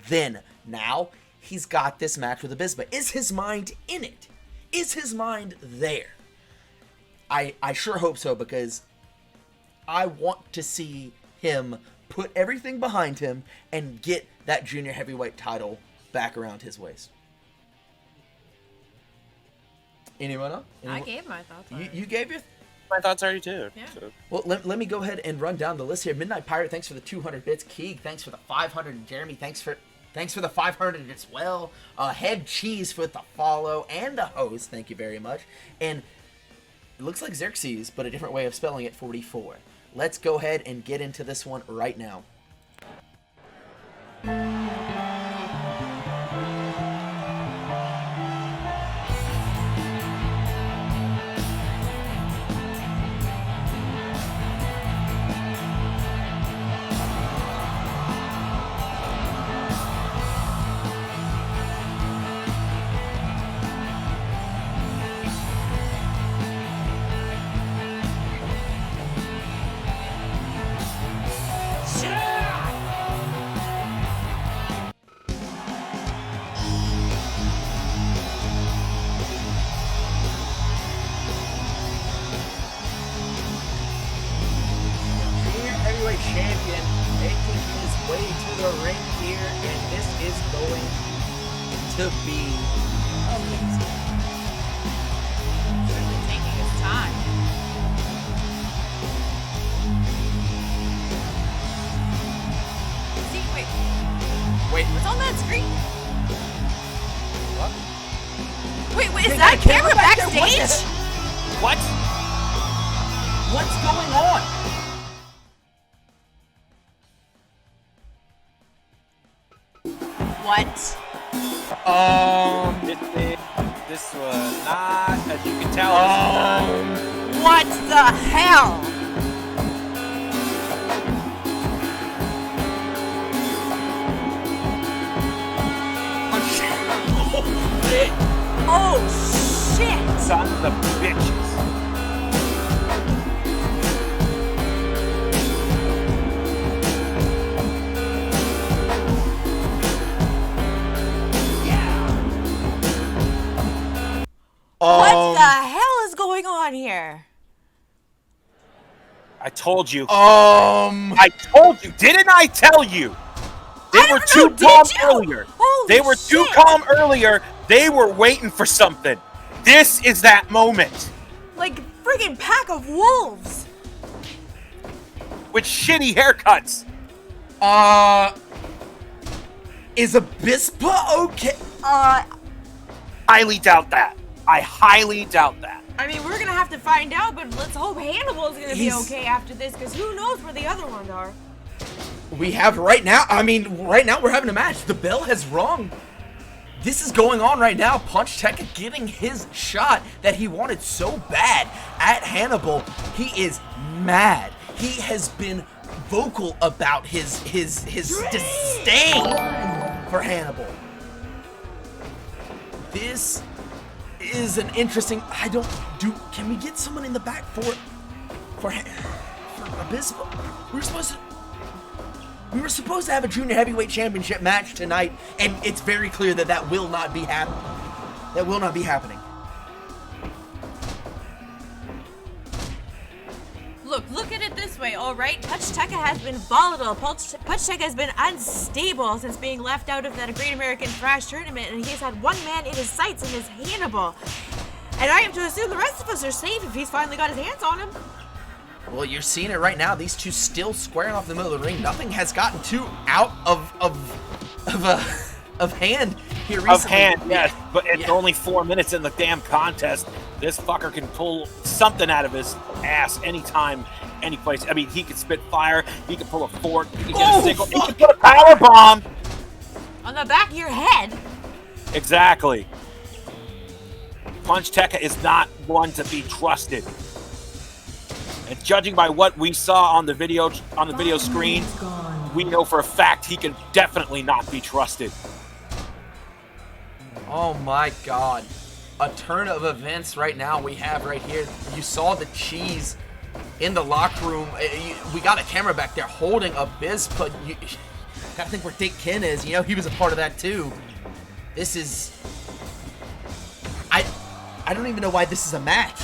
then. Now, he's got this match with Abispa. Is his mind in it? Is his mind there? I sure hope so, because I want to see him put everything behind him and get that junior heavyweight title back around his waist. Anyone else? I gave my thoughts on it. You gave your... My thoughts are you too. Yeah. So. Well, let me go ahead and run down the list here. Midnight Pirate, thanks for the 200 bits. Keeg, thanks for the 500. And Jeremy, thanks for the 500 as well. Head Cheese for the follow and the host. Thank you very much. And it looks like Xerxes, but a different way of spelling it, 44. Let's go ahead and get into this one right now. the ring here, and this is going to be amazing. Really taking his time. See, wait. Wait, What's on that screen? what? Wait, is They that got a camera camera back there? backstage? What the- What? What's going on? What? This was not, as you can tell. What the hell? Oh shit! Sons of bitches. What the hell is going on here? I told you. Um. I told you. Didn't I tell you? They were too calm earlier. Holy They were too shit. calm earlier. They were waiting for something. This is that moment. Like friggin' pack of wolves. With shitty haircuts. Is Abispa okay? Highly doubt that. I highly doubt that. I mean, we're gonna have to find out, but let's hope Hannibal's gonna be He's- okay after this, because who knows where the other ones are. We have right now, right now we're having a match. The bell has rung. This is going on right now. Punch Tekka getting his shot that he wanted so bad at Hannibal. He is mad. He has been vocal about his disdain for Hannibal. This is an interesting. Can we get someone in the back for Abispa? We were supposed to have a junior heavyweight championship match tonight, and it's very clear that that will not be happening. That will not be happening. Look at it this way, alright? Punch Tekka has been volatile. Punch Tekka has been unstable since being left out of that Great American Thrash tournament, and he's had one man in his sights, and it's Hannibal. And I am to assume the rest of us are safe if he's finally got his hands on him. Well, you're seeing it right now. These two still squaring off the middle of the ring. Nothing has gotten too out of hand here recently. Of hand, yes. But it's Yeah. only 4 minutes in the damn contest. This fucker can pull something out of his ass anytime, any place. I mean, he can spit fire. He can pull a fork. He can get a single. He can put a power bomb. On the back of your head. Exactly. Punch Tekka is not one to be trusted. And judging by what we saw on the video screen, we know for a fact he can definitely not be trusted. Oh my God. A turn of events right now we have right here. You saw the cheese in the locker room. We got a camera back there holding Abispa. You gotta think where Dake is. You know, he was a part of that too. This is... I don't even know why this is a match.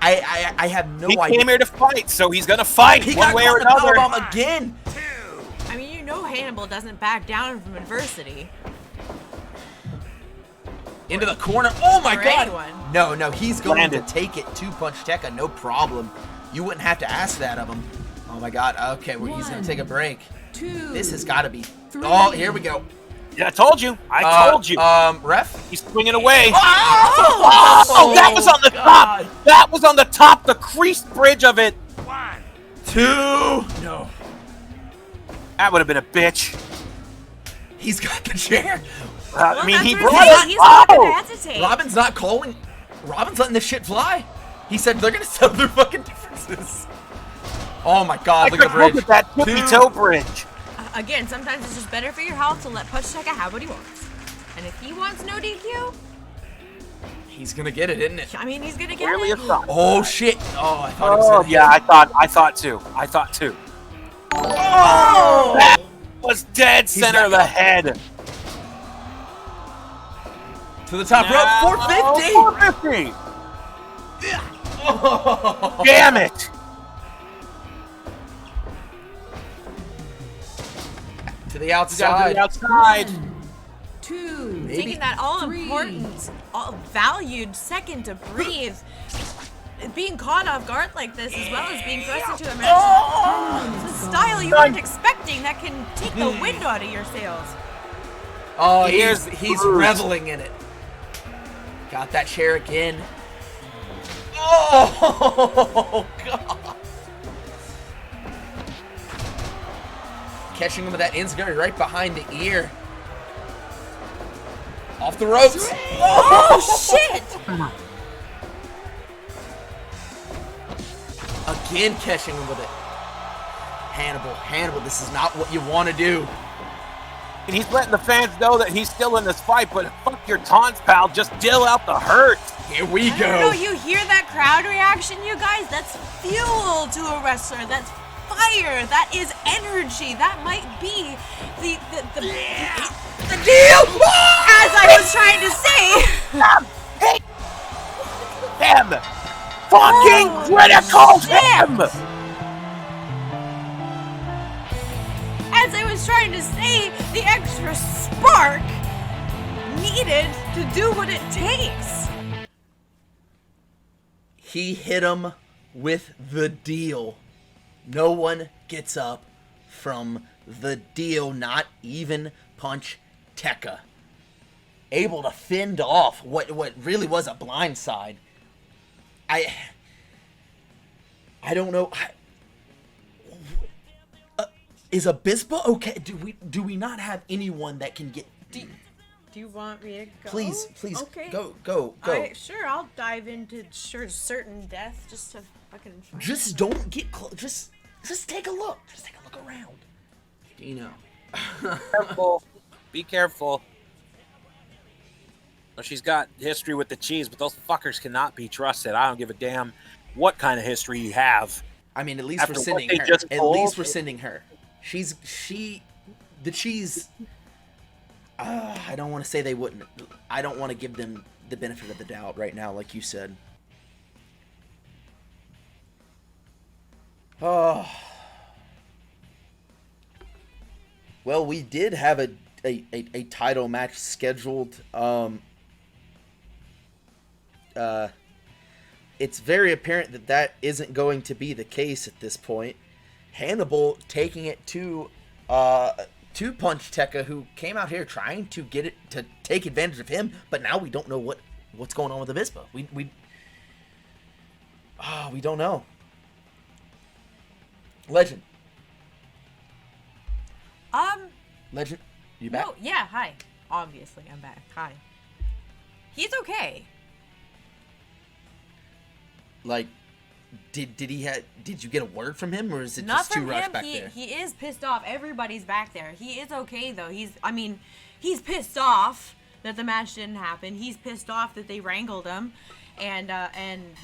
I have no He idea. came here to fight, so he's gonna fight He one got way or caught in the another. powerbomb again. I mean, you know Hannibal doesn't back down from adversity. Into the corner. Oh my Or God. anyone. No, he's going Landed. to take it to Punch Tekka, no problem. You wouldn't have to ask that of him. Oh my God. Okay, well, he's going to take a break. 2. This has got to be. 3. Oh, here we go. Yeah, I told you. I told you. Ref? He's swinging away. Oh, that was on the top. That was on the top, the creased bridge of it. 2. No. That would have been a bitch. He's got the chair. I mean, that's he what brought I'm saying. it. He's not gonna Oh! hesitate. Robin's not calling. Robin's letting this shit fly. He said they're going to settle their fucking differences. Oh my God, look at the bridge. Look at that tippy toe bridge. Again, sometimes it's just better for your health to let Punch Tekka have what he wants. And if he wants no DQ, He's going to get it, isn't it? I mean, he's gonna get Really it. a thought. Oh shit. Oh, I thought it was Oh, going to yeah, I thought too. Oh! That was dead center back of the up. head. To the top rope. 450. 450. Damn it. To the Down outside. to the outside. 1, 2, Maybe. Taking that all 3. important, all valued second to breathe. Being caught off guard like this, as well as being thrust into a match. It's a style you weren't expecting that can take the wind out of your sails. Oh, Here's he's Bruce. reveling in it. Got that chair again. Oh, God. Catching him with that enziguri right behind the ear. Off the ropes. Oh, shit! Again catching him with it. Hannibal, this is not what you want to do. And he's letting the fans know that he's still in this fight, but fuck your taunts, pal. Just deal out the hurt. Here we I don't go. know, you hear that crowd reaction, you guys? That's fuel to a wrestler. That's fire. That is energy. That might be the Deal! as I was trying to say. Him! Fucking Oh, critical shit. him! As I was trying to say, the extra spark needed to do what it takes. He hit him with the deal. No one gets up from the deal, not even Punch Tekka. Able to fend off what really was a blindside. I don't know. Is Abispa okay? Do we not have anyone that can get? Do you want me to go? Please, Okay. go. Sure, I'll dive into certain death just to fucking find Just don't get close. Just take a look. Just take a look around. Dino. Careful. Be careful. Well, she's got history with the cheese, but those fuckers cannot be trusted. I don't give a damn what kind of history you have. I mean, at least After we're what sending they her. just At told- least we're sending her. The cheese. I don't want to say they wouldn't. I don't want to give them the benefit of the doubt right now, like you said. Oh. Well, we did have a title match scheduled. It's very apparent that isn't going to be the case at this point. Hannibal taking it to Punch Tekka, who came out here trying to get it to take advantage of him, but now we don't know what's going on with Abispa. We don't know. Legend, Legend, you back? No, yeah, hi. Obviously, I'm back. Hi. He's okay. Like, did you get a word from him, or is it Not just too from rushed him. back there? He is pissed off. Everybody's back there. He is okay though. He's pissed off that the match didn't happen. He's pissed off that they wrangled him,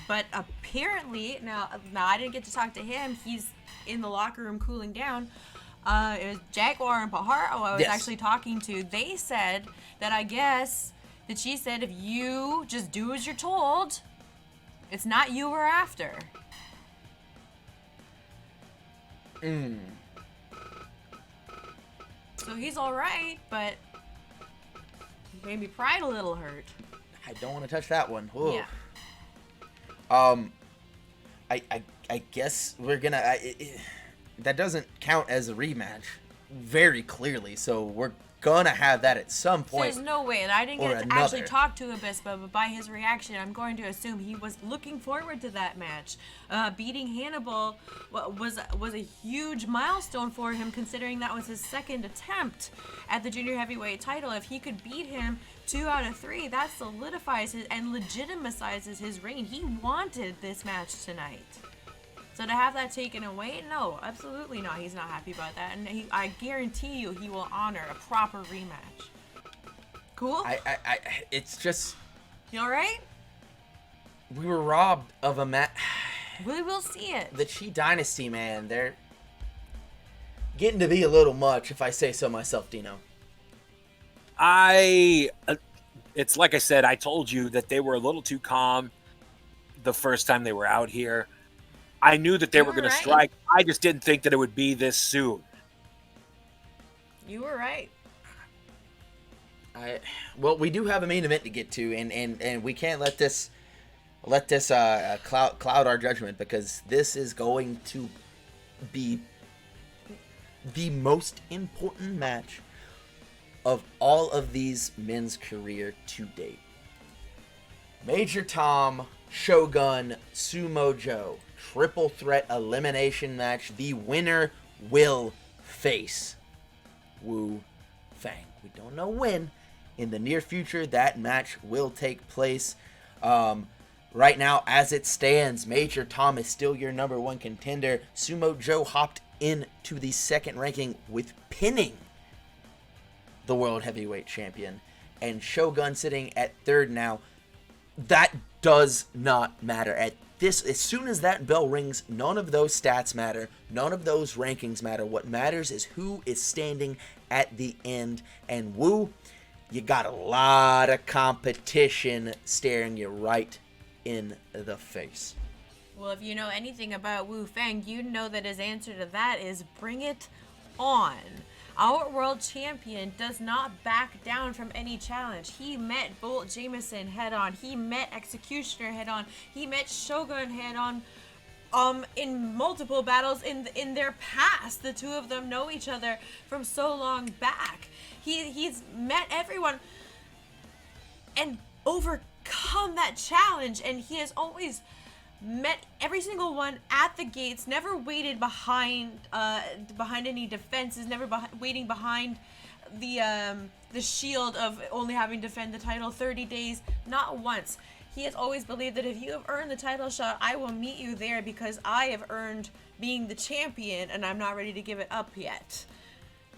but apparently now I didn't get to talk to him. He's in the locker room cooling down. It was Jaguar and Pajaro I was Yes. actually talking to. They said that she said if you just do as you're told, it's not you we're after. So he's all right, but maybe pride a little hurt. I don't want to touch that one. Ooh. Yeah. I guess we're gonna. That doesn't count as a rematch, very clearly. So we're gonna have that at some point. There's no way, and I didn't or get to actually another. talk to Abispa, but by his reaction, I'm going to assume he was looking forward to that match. Beating Hannibal was a huge milestone for him, considering that was his second attempt at the junior heavyweight title. If he could beat him 2 out of 3, that solidifies and legitimizes his reign. He wanted this match tonight. So to have that taken away, no, absolutely not. He's not happy about that, and I guarantee you he will honor a proper rematch. Cool? It's just You alright? we were robbed of a match. We will see it. The Chee Dynasty, man, they're getting to be a little much, if I say so myself, Dino. It's like I said, I told you that they were a little too calm the first time they were out here. I knew that they were going to strike. I just didn't think that it would be this soon. You were right. Well, we do have a main event to get to, and we can't let this cloud our judgment, because this is going to be the most important match of all of these men's career to date. Major Tom, Shogun, Sumo Jo, triple threat elimination match. The winner will face Wu-Fang. We don't know when. In the near future, that match will take place. Right now, as it stands, Major Tom is still your number one contender. Sumo Jo hopped into the second ranking with pinning the World Heavyweight Champion. And Shogun sitting at third now. That does not matter. As soon as that bell rings, none of those stats matter. None of those rankings matter. What matters is who is standing at the end. And Wu, you got a lot of competition staring you right in the face. Well, if you know anything about Wu-Fang, you know that his answer to that is bring it on. Our world champion does not back down from any challenge. He met Bolt Jameson head on. He met Executioner head on. He met Shogun head on. In multiple battles in their past. The two of them know each other from so long back. He's met everyone and overcome that challenge, and he has always met every single one at the gates, never waited behind any defenses, never waiting behind the shield of only having to defend the title 30 days, not once. He has always believed that if you have earned the title shot, I will meet you there because I have earned being the champion and I'm not ready to give it up yet.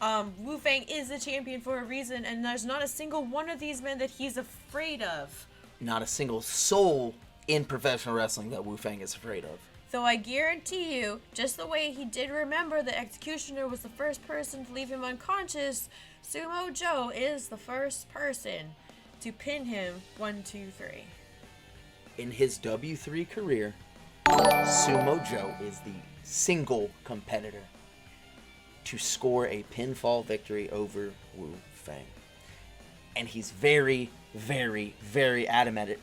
Wu-Fang is the champion for a reason, and there's not a single one of these men that he's afraid of. Not a single soul in professional wrestling that Wu-Fang is afraid of. Though I guarantee you, just the way he did remember the Executioner was the first person to leave him unconscious, Sumo Jo is the first person to pin him 1, 2, 3. In his W3 career, Sumo Jo is the single competitor to score a pinfall victory over Wu-Fang. And he's very, very, very adamant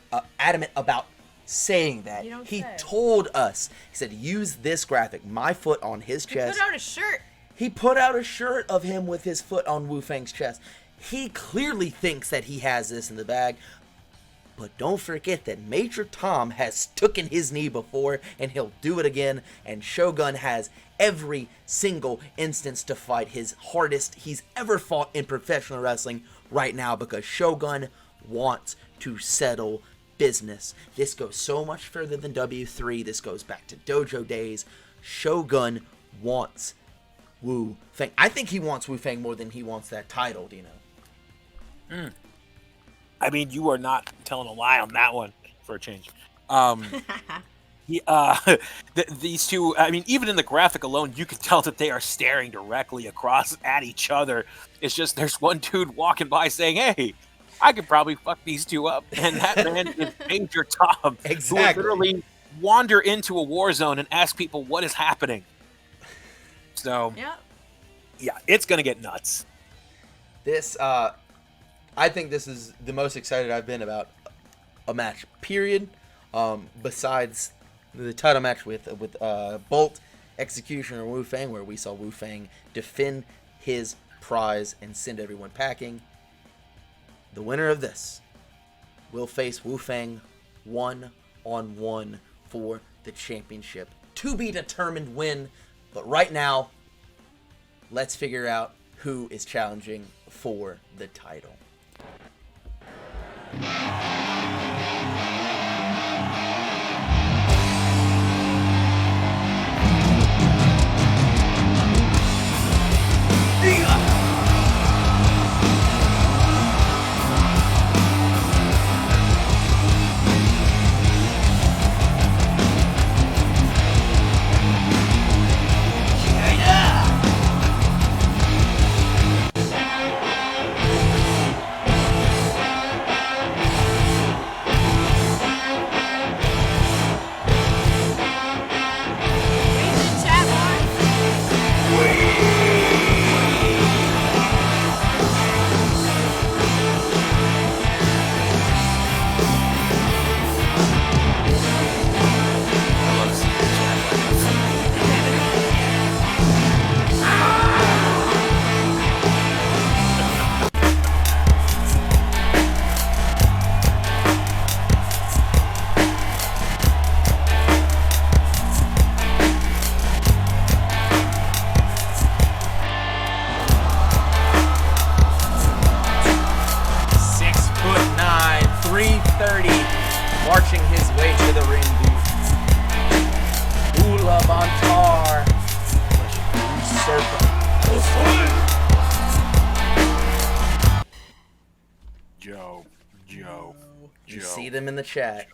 about saying that. He told us, he said, use this graphic, my foot on his chest. He put out a shirt. He put out a shirt of him with his foot on Wu-Fang's chest. He clearly thinks that he has this in the bag. But don't forget that Major Tom has taken his knee before, and he'll do it again. And Shogun has every single instance to fight his hardest he's ever fought in professional wrestling right now, because Shogun wants to settle business. This goes so much further than W3. This goes back to dojo days. Shogun wants Wu-Fang. I think he wants Wu-Fang more than he wants that title, Dino. I mean, you are not telling a lie on that one for a change. These two, I mean, even in the graphic alone, you can tell that they are staring directly across at each other. It's just there's one dude walking by saying, hey, I could probably fuck these two up. And that man is Major Tom. Exactly. Who will literally wander into a war zone and ask people what is happening. So, yeah, it's going to get nuts. This, I think this is the most excited I've been about a match, period. Besides the title match with Bolt, Executioner, and Wu-Fang, where we saw Wu-Fang defend his prize and send everyone packing. The winner of this will face Wu-Fang 1-on-1 for the championship. To be determined when, but right now, let's figure out who is challenging for the title. see them in the chat.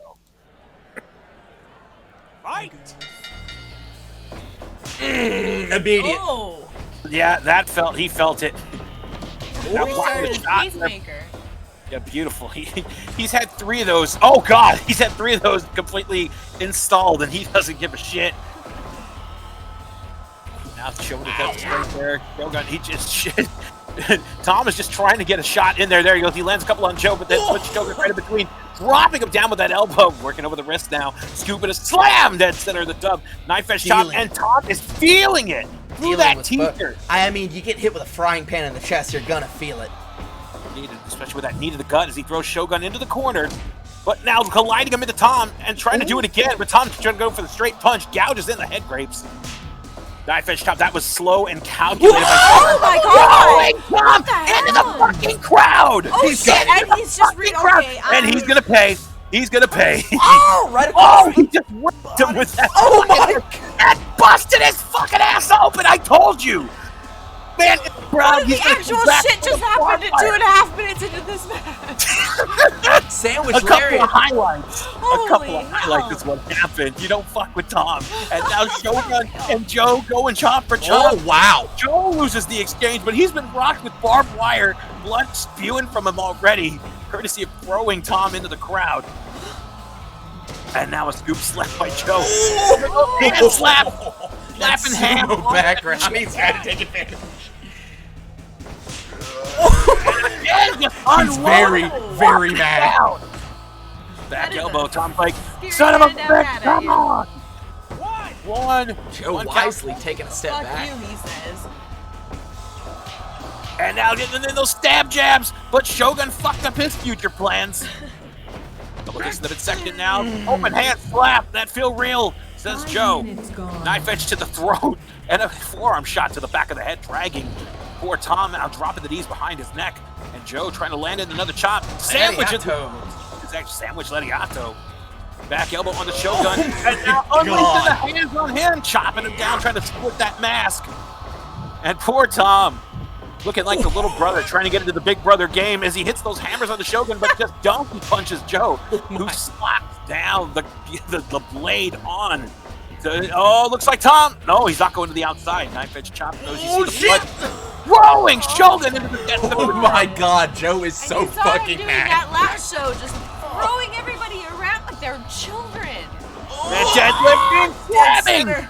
Fight! Immediate. Oh! Yeah, he felt it. That We blocked started the his shot. pacemaker. Yeah, beautiful. He's had 3 of those. Oh God, he's had 3 of those completely installed, and he doesn't give a shit. Now Shogun comes right there. Shogun, he just shit. Tom is just trying to get a shot in there. There he goes. He lands a couple on Joe, but then puts Shogun right in between, dropping him down with that elbow, working over the wrist now. Scooping a slam dead center of the tub. Knife edge chop, and Tom is feeling it through that teeter. I mean, you get hit with a frying pan in the chest, you're gonna feel it. Especially with that knee to the gut as he throws Shogun into the corner. But now colliding him into Tom and trying to do it again, but Tom's trying to go for the straight punch, gouges in the head grapes. Knife edge chop, that was slow and calculated. Oh my god! Tom into the fucking crowd! Oh shit, and he's just okay. And he's gonna pay. He's gonna pay. Oh, right across He just whipped him with that. Oh my And busted his fucking ass open, I told you! Man, What the actual shit just happened at 2.5 minutes into this match? Sandwich A couple lariat. of highlights. Holy A couple of highlights hell. is what happened. You don't fuck with Tom. And now Shogun and Joe go and chop for chop. Oh, wow. Joe loses the exchange, but he's been rocked with barbed wire, blood spewing from him already, courtesy of throwing Tom into the crowd. And now a scoop slap by Joe. Hand slap. Slapping hand. Sumo background. He's got to take advantage. He's very, very mad. Back That is elbow, a Tom's like, scary son of a man down bitch, at come you." on. One. Joe One wisely count. taking a step Fuck back. you, he says. And now getting in those stab jabs, but Shogun fucked up his future plans. Double kicks in the midsection now. Open hand slap. That feel real, says Joe. Minutes gone. Knife edge to the throat and a forearm shot to the back of the head, dragging poor Tom out, dropping the knees behind his neck. And Joe trying to land in another chop. Sandwich it. It's actually sandwich Lediato. Back elbow on the Shogun. And now unleashing the hands on him, chopping him down, trying to split that mask. And poor Tom, looking like the little brother trying to get into the big brother game as he hits those hammers on the Shogun, but just donkey punches Joe, who slaps down the blade on. Oh, looks like Tom. No, he's not going to the outside. Knife edge chop. Oh, shit! Throwing Shogun into the death of Oh my god, Joe is I so just saw him fucking doing mad. that last show, just throwing everybody around like they're children. Deadlifting, Dead stabbing. center.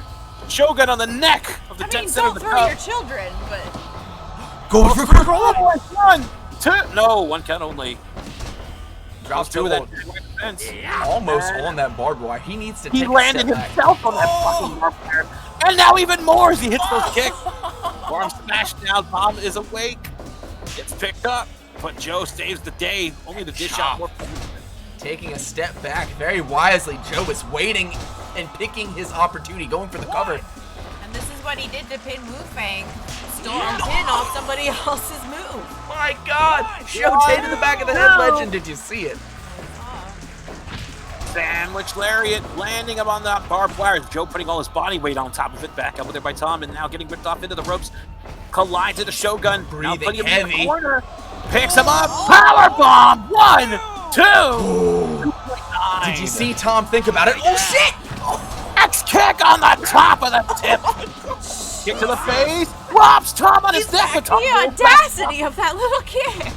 Shogun on the neck of the I dead mean, center of don't the throw cup. your children, but Go for quick roll. One, two. No, one count only. Drops Two of Joe that defense. almost on that barbed wire. He needs to He take landed a step back. himself on that fucking barbed wire. And now even more as he hits those kicks. Arm smashed down. Tom is awake. Gets picked up. But Joe saves the day. Only the dish out more. Taking a step back very wisely. Joe is waiting and picking his opportunity, going for the cover. and this is what he did to pin Wu-Fang. Stole a pin off somebody else's move. My god! Joe Tay to the back of the head, legend. Did you see it? Sandwich lariat, landing him on that barbed wire. Joe putting all his body weight on top of it. Back up there by Tom, and now getting ripped off into the ropes. Collides to the Shogun. Now Breathing putting him in the heavy. corner. Picks him up. Power bomb. 1, 2. 2.9. Did you see Tom think about it? Oh shit! X kick on the top of the tip. Kick to the face. Drops Tom on his neck. The audacity of that little kick.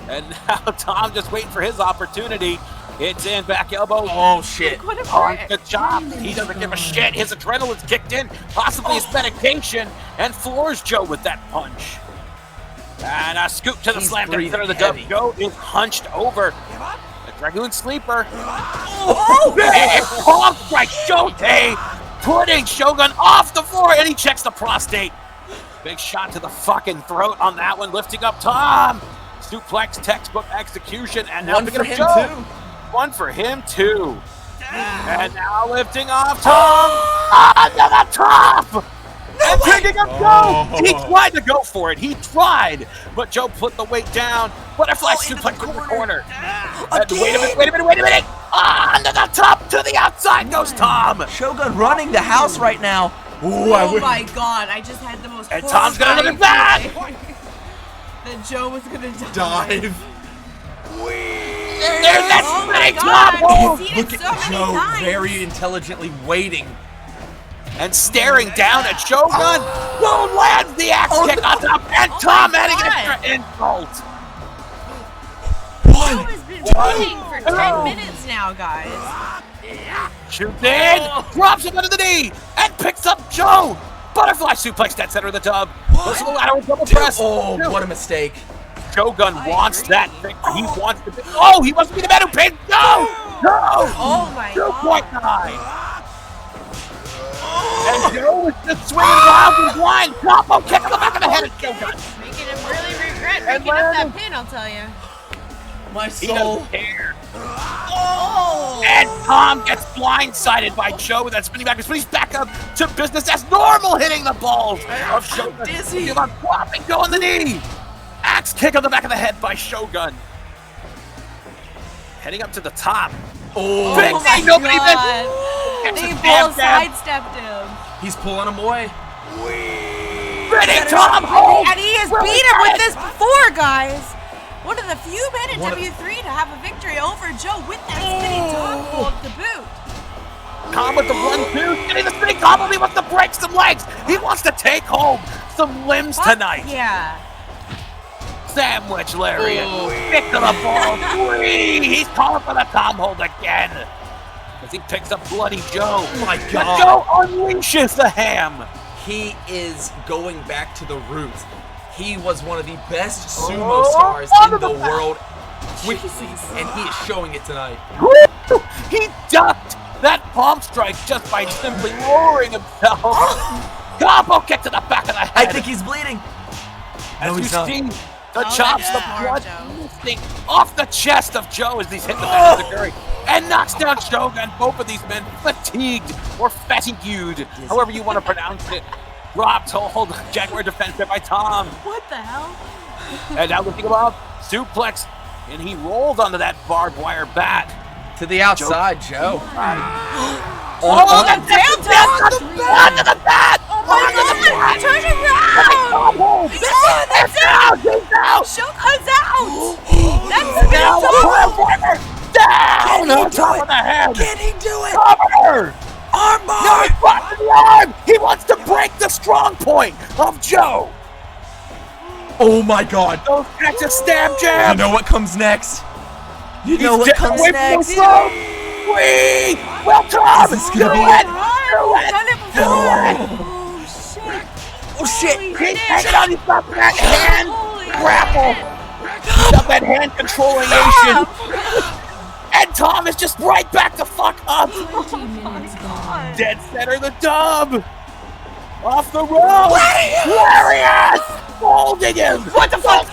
And now Tom just waiting for his opportunity. It's in, back elbow. Oh shit! What a On prick. the chop. He doesn't give a shit. His adrenaline's kicked in, possibly his medication, and floors Joe with that punch. And a scoop to the He's slam down center of the breathing dub. Joe is hunched over. The Dragoon Sleeper. Oh! Big pump strike. Shote putting Shogun off the floor, and he checks the prostate. Big shot to the fucking throat on that one, lifting up Tom. Suplex, textbook execution, and now One picking for up him Joe. too. One for him too. And now lifting off Tom onto the top. And picking up Joe. He tried to go for it. He tried, but Joe put the weight down. Butterfly suplex in the corner. And wait a minute. Onto the top, to the outside goes Tom. Shogun running the house right now. Ooh, I Oh would. my god, I just had the most And Tom's gonna look at horrifying that. feeling that Joe was gonna die. Dive. There's that Oh my spinning God! top hold! He's seen Look it so at many Joe times. very intelligently waiting. And staring down at Shogun, who lands the axe kick on top, and Oh Tom my adding God. extra insult. Joe has been waiting for 10 minutes now, guys. Shoots in, drops him under the knee, and picks up Joe. Butterfly suplex dead center of the tub. Goes to the ladder with double press. Oh, what a mistake. Shogun wants that victory. He wants the victory. Oh, he must be the man who pinned Joe! No! Oh my 2.9. God. And Joe was just swinging wild and blind. Combo kick on the back of the head of Shogun. Making him really regret And picking up that landing. pin, I'll tell you. My He soul. doesn't care. Oh! And Tom gets blindsided by Joe with that spinning back. But he's back up to business as normal, hitting the balls of Shogun. dizzy. Feel on flopping, Joe on the knee. Axe kick on the back of the head by Shogun. Heading up to the top. Oh, Big Oh thing, my nobody God. Gets They a damn both jab. sidestepped him. he's pulling him away. Spinning Tom hold. And he has Really beat him with good. this before, guys. One of the few men in One of- W3 to have a victory over Joe with that spinning top hold to boot. Tom with the 1-2, getting the spinning combo. He wants to break some legs. He wants to take home some limbs tonight. Yeah. Sandwich lariat. Kick to the ball. Three. He's calling for the Tom hold again. As he picks up Bloody Joe. Oh my But God. Joe unleashes the ham. He is going back to the roots. He was one of the best sumo stars in onto the the back. world quickly, and he is showing it tonight. Woo! He ducked that palm strike just by simply lowering himself. Combo kick to the back of the head. I think he's bleeding. As No, you he's not. see the Oh, chops, that's the smart, blood Joe. oozing off the chest of Joe as he's hit the back of the curry and knocks down Shogun. Both of these men fatigued or fatigued, however you want to pronounce it. Dropped hold, Jaguar defense by Tom. What the hell? And now lifting him up, suplex, and he rolled onto that barbed wire bat. To the outside, Joe. Oh, the down onto the bat! Oh my God! Turn around! Oh, That's it! out! He's out! Shogun's out! That's And now the spinning top! barbed wire down on top of the head! Can he do it? Cover! Armbar! No, he's blocking the arm! He wants to break the strong point of Joe! Oh my God. Those Texas stab You jabs! know what comes next? You know He's what getting comes away from next? the rope. We will come! Is this gonna Do be it! it? I've done it before! Oh shit. He's Holy hanging on, he's got that hand Holy grapple! Got that hand controlling And Tom is just right back to fuck up! 20 minutes gone. Dead center the dub! Off the rope! Lariat! Holding him! What the fuck?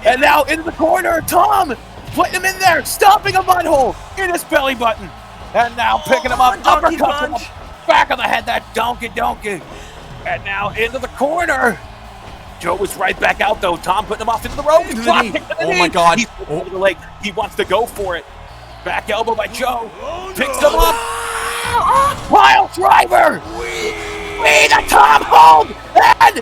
And now into the corner, Tom putting him in there, stomping a butthole in his belly button. And now picking him up, donkey uppercut to punch. the back of the head, that donkey. And now into the corner. Joe was right back out though. Tom putting him off into the rope. To the Drop knee. kick to the Oh knee. my God. He's to the leg. He wants to go for it. Back elbow by Joe. Picks him up. Pile driver. We the Tom hold. And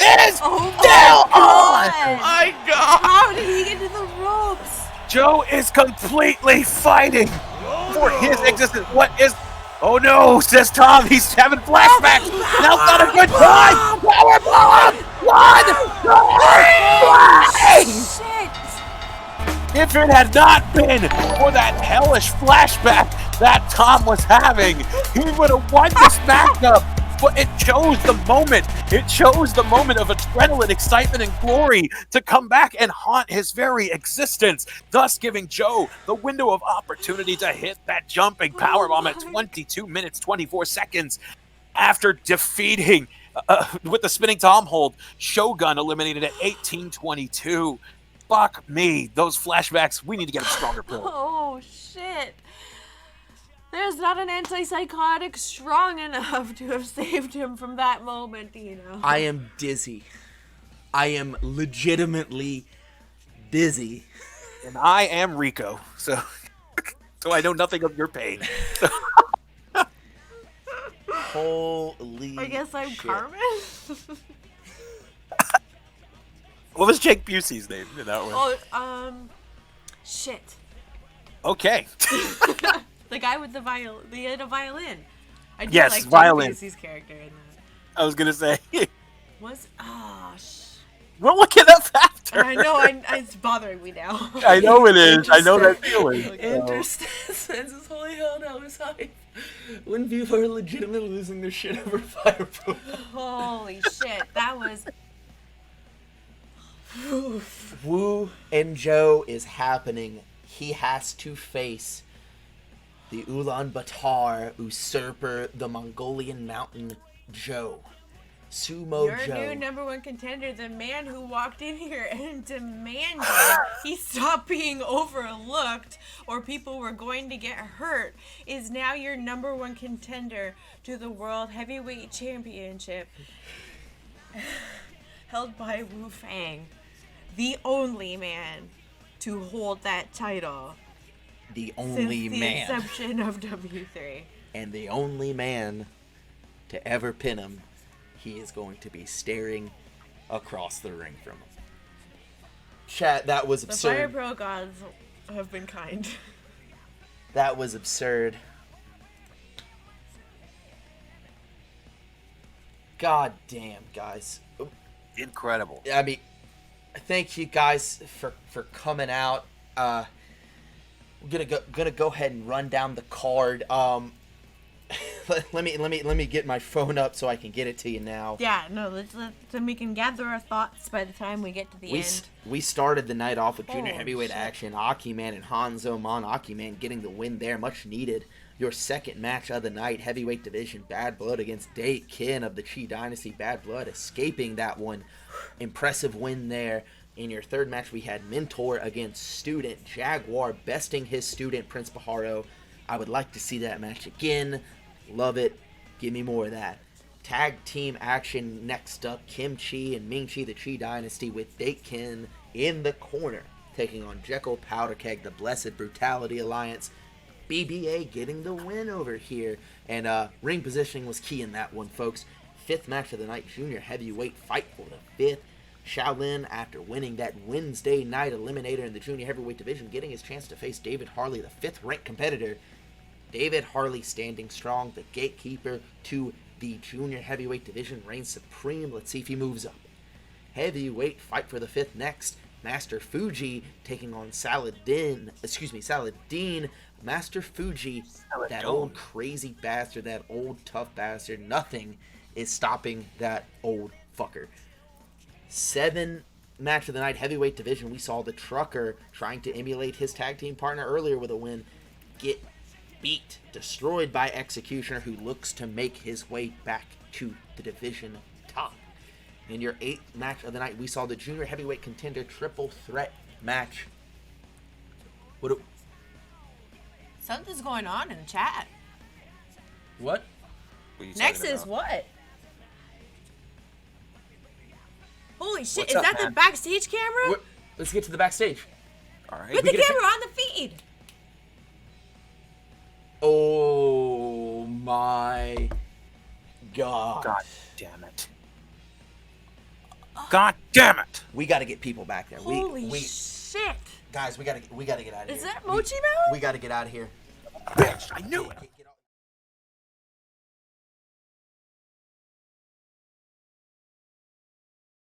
it is Oh still my on. God! My God. How did he get to the ropes? Joe is completely fighting for his existence. What is... Oh no, says Tom. He's having flashbacks. Now's not a good time. Power bomb. 1, 2, 3. Shit! If it had not been for that hellish flashback that Tom was having, he would have won this matchup. But it chose the moment. It chose the moment of adrenaline, excitement, and glory to come back and haunt his very existence, thus giving Joe the window of opportunity to hit that jumping powerbomb at 22 minutes, 24 seconds. After defeating, with the spinning Tom hold, Shogun eliminated at 18:22. Fuck me. Those flashbacks, we need to get a stronger pill. Oh shit! There's not an antipsychotic strong enough to have saved him from that moment, Dino. I am dizzy. I am legitimately dizzy. And I am Rico, so I know nothing of your pain. Holy I guess I'm shit. Carmen. What was Jake Busey's name in that one? Oh, shit. Okay. The guy with the violin. He had a violin. I do Yes, like violin. Jake Busey's character in that. I was gonna say. We'll look it up after. I know, it's bothering me now. I know it is. I know that feeling. Interstances holy hell no is hype. When people are legitimately losing their shit over fire pro. Holy shit, that was... Wu and Jo is happening. He has to face the Ulaanbaatar usurper, the Mongolian mountain Jo. Sumo Your Jo. new number one contender, the man who walked in here and demanded he stop being overlooked or people were going to get hurt, is now your number one contender to the World Heavyweight Championship held by Wu-Fang, the only man to hold that title. The only since the man. inception of W3. And the only man to ever pin him. He is going to be staring across the ring from him. Chat, that was The Fire absurd. Pro gods have been kind. That was absurd. God damn, guys. Incredible. I mean, thank you guys for coming out. We're gonna go ahead and run down the card. Let me get my phone up so I can get it to you now. Yeah, no, then we can gather our thoughts by the time we get to the end. We started the night off with junior Holy heavyweight shit. action. AKI Man and Han Zo Mon. AKI Man getting the win there, much needed. Your second match of the night, heavyweight division, Bad Blood against Dake Kin of the Chee Dynasty. Bad Blood escaping that one. Impressive win there. In your third match, we had Mentor against Student. Jaguar besting his student, Prince Pajaro. I would like to see that match again. Love it. Give me more of that. Tag team action next up. Kim Chi and Ming Chi, the Chee Dynasty, with Dake Kin in the corner, taking on Jekel, Powder Keg, the Blessed Brutality Alliance. BBA getting the win over here. And ring positioning was key in that one, folks. Fifth match of the night, junior heavyweight fight for the fifth. Shaolin, after winning that Wednesday night eliminator in the junior heavyweight division, getting his chance to face David Harley, the fifth-ranked competitor. David Harley standing strong, the gatekeeper to the junior heavyweight division, reigns supreme. Let's see if he moves up. Heavyweight fight for the fifth next. Master Fuji taking on Saladin. Master Fuji, that old crazy bastard, that old tough bastard. Nothing is stopping that old fucker. 7 match of the night, heavyweight division. We saw the Trucker trying to emulate his tag team partner earlier with a win. Get beat, destroyed by Executioner, who looks to make his way back to the division top. In your 8th match of the night, we saw the junior heavyweight contender triple threat match. Something's going on in the chat. What? What are you Next talking is about? what? Holy shit, What's is up, that the man? backstage camera? Let's get to the backstage. All right. Put the camera on the feed. Oh my god. God damn it. God damn it. We got to get people back there. Holy shit. Guys, we got to get out of here. Is that Mochi Melon? We got to get out of here. Bitch, I knew it.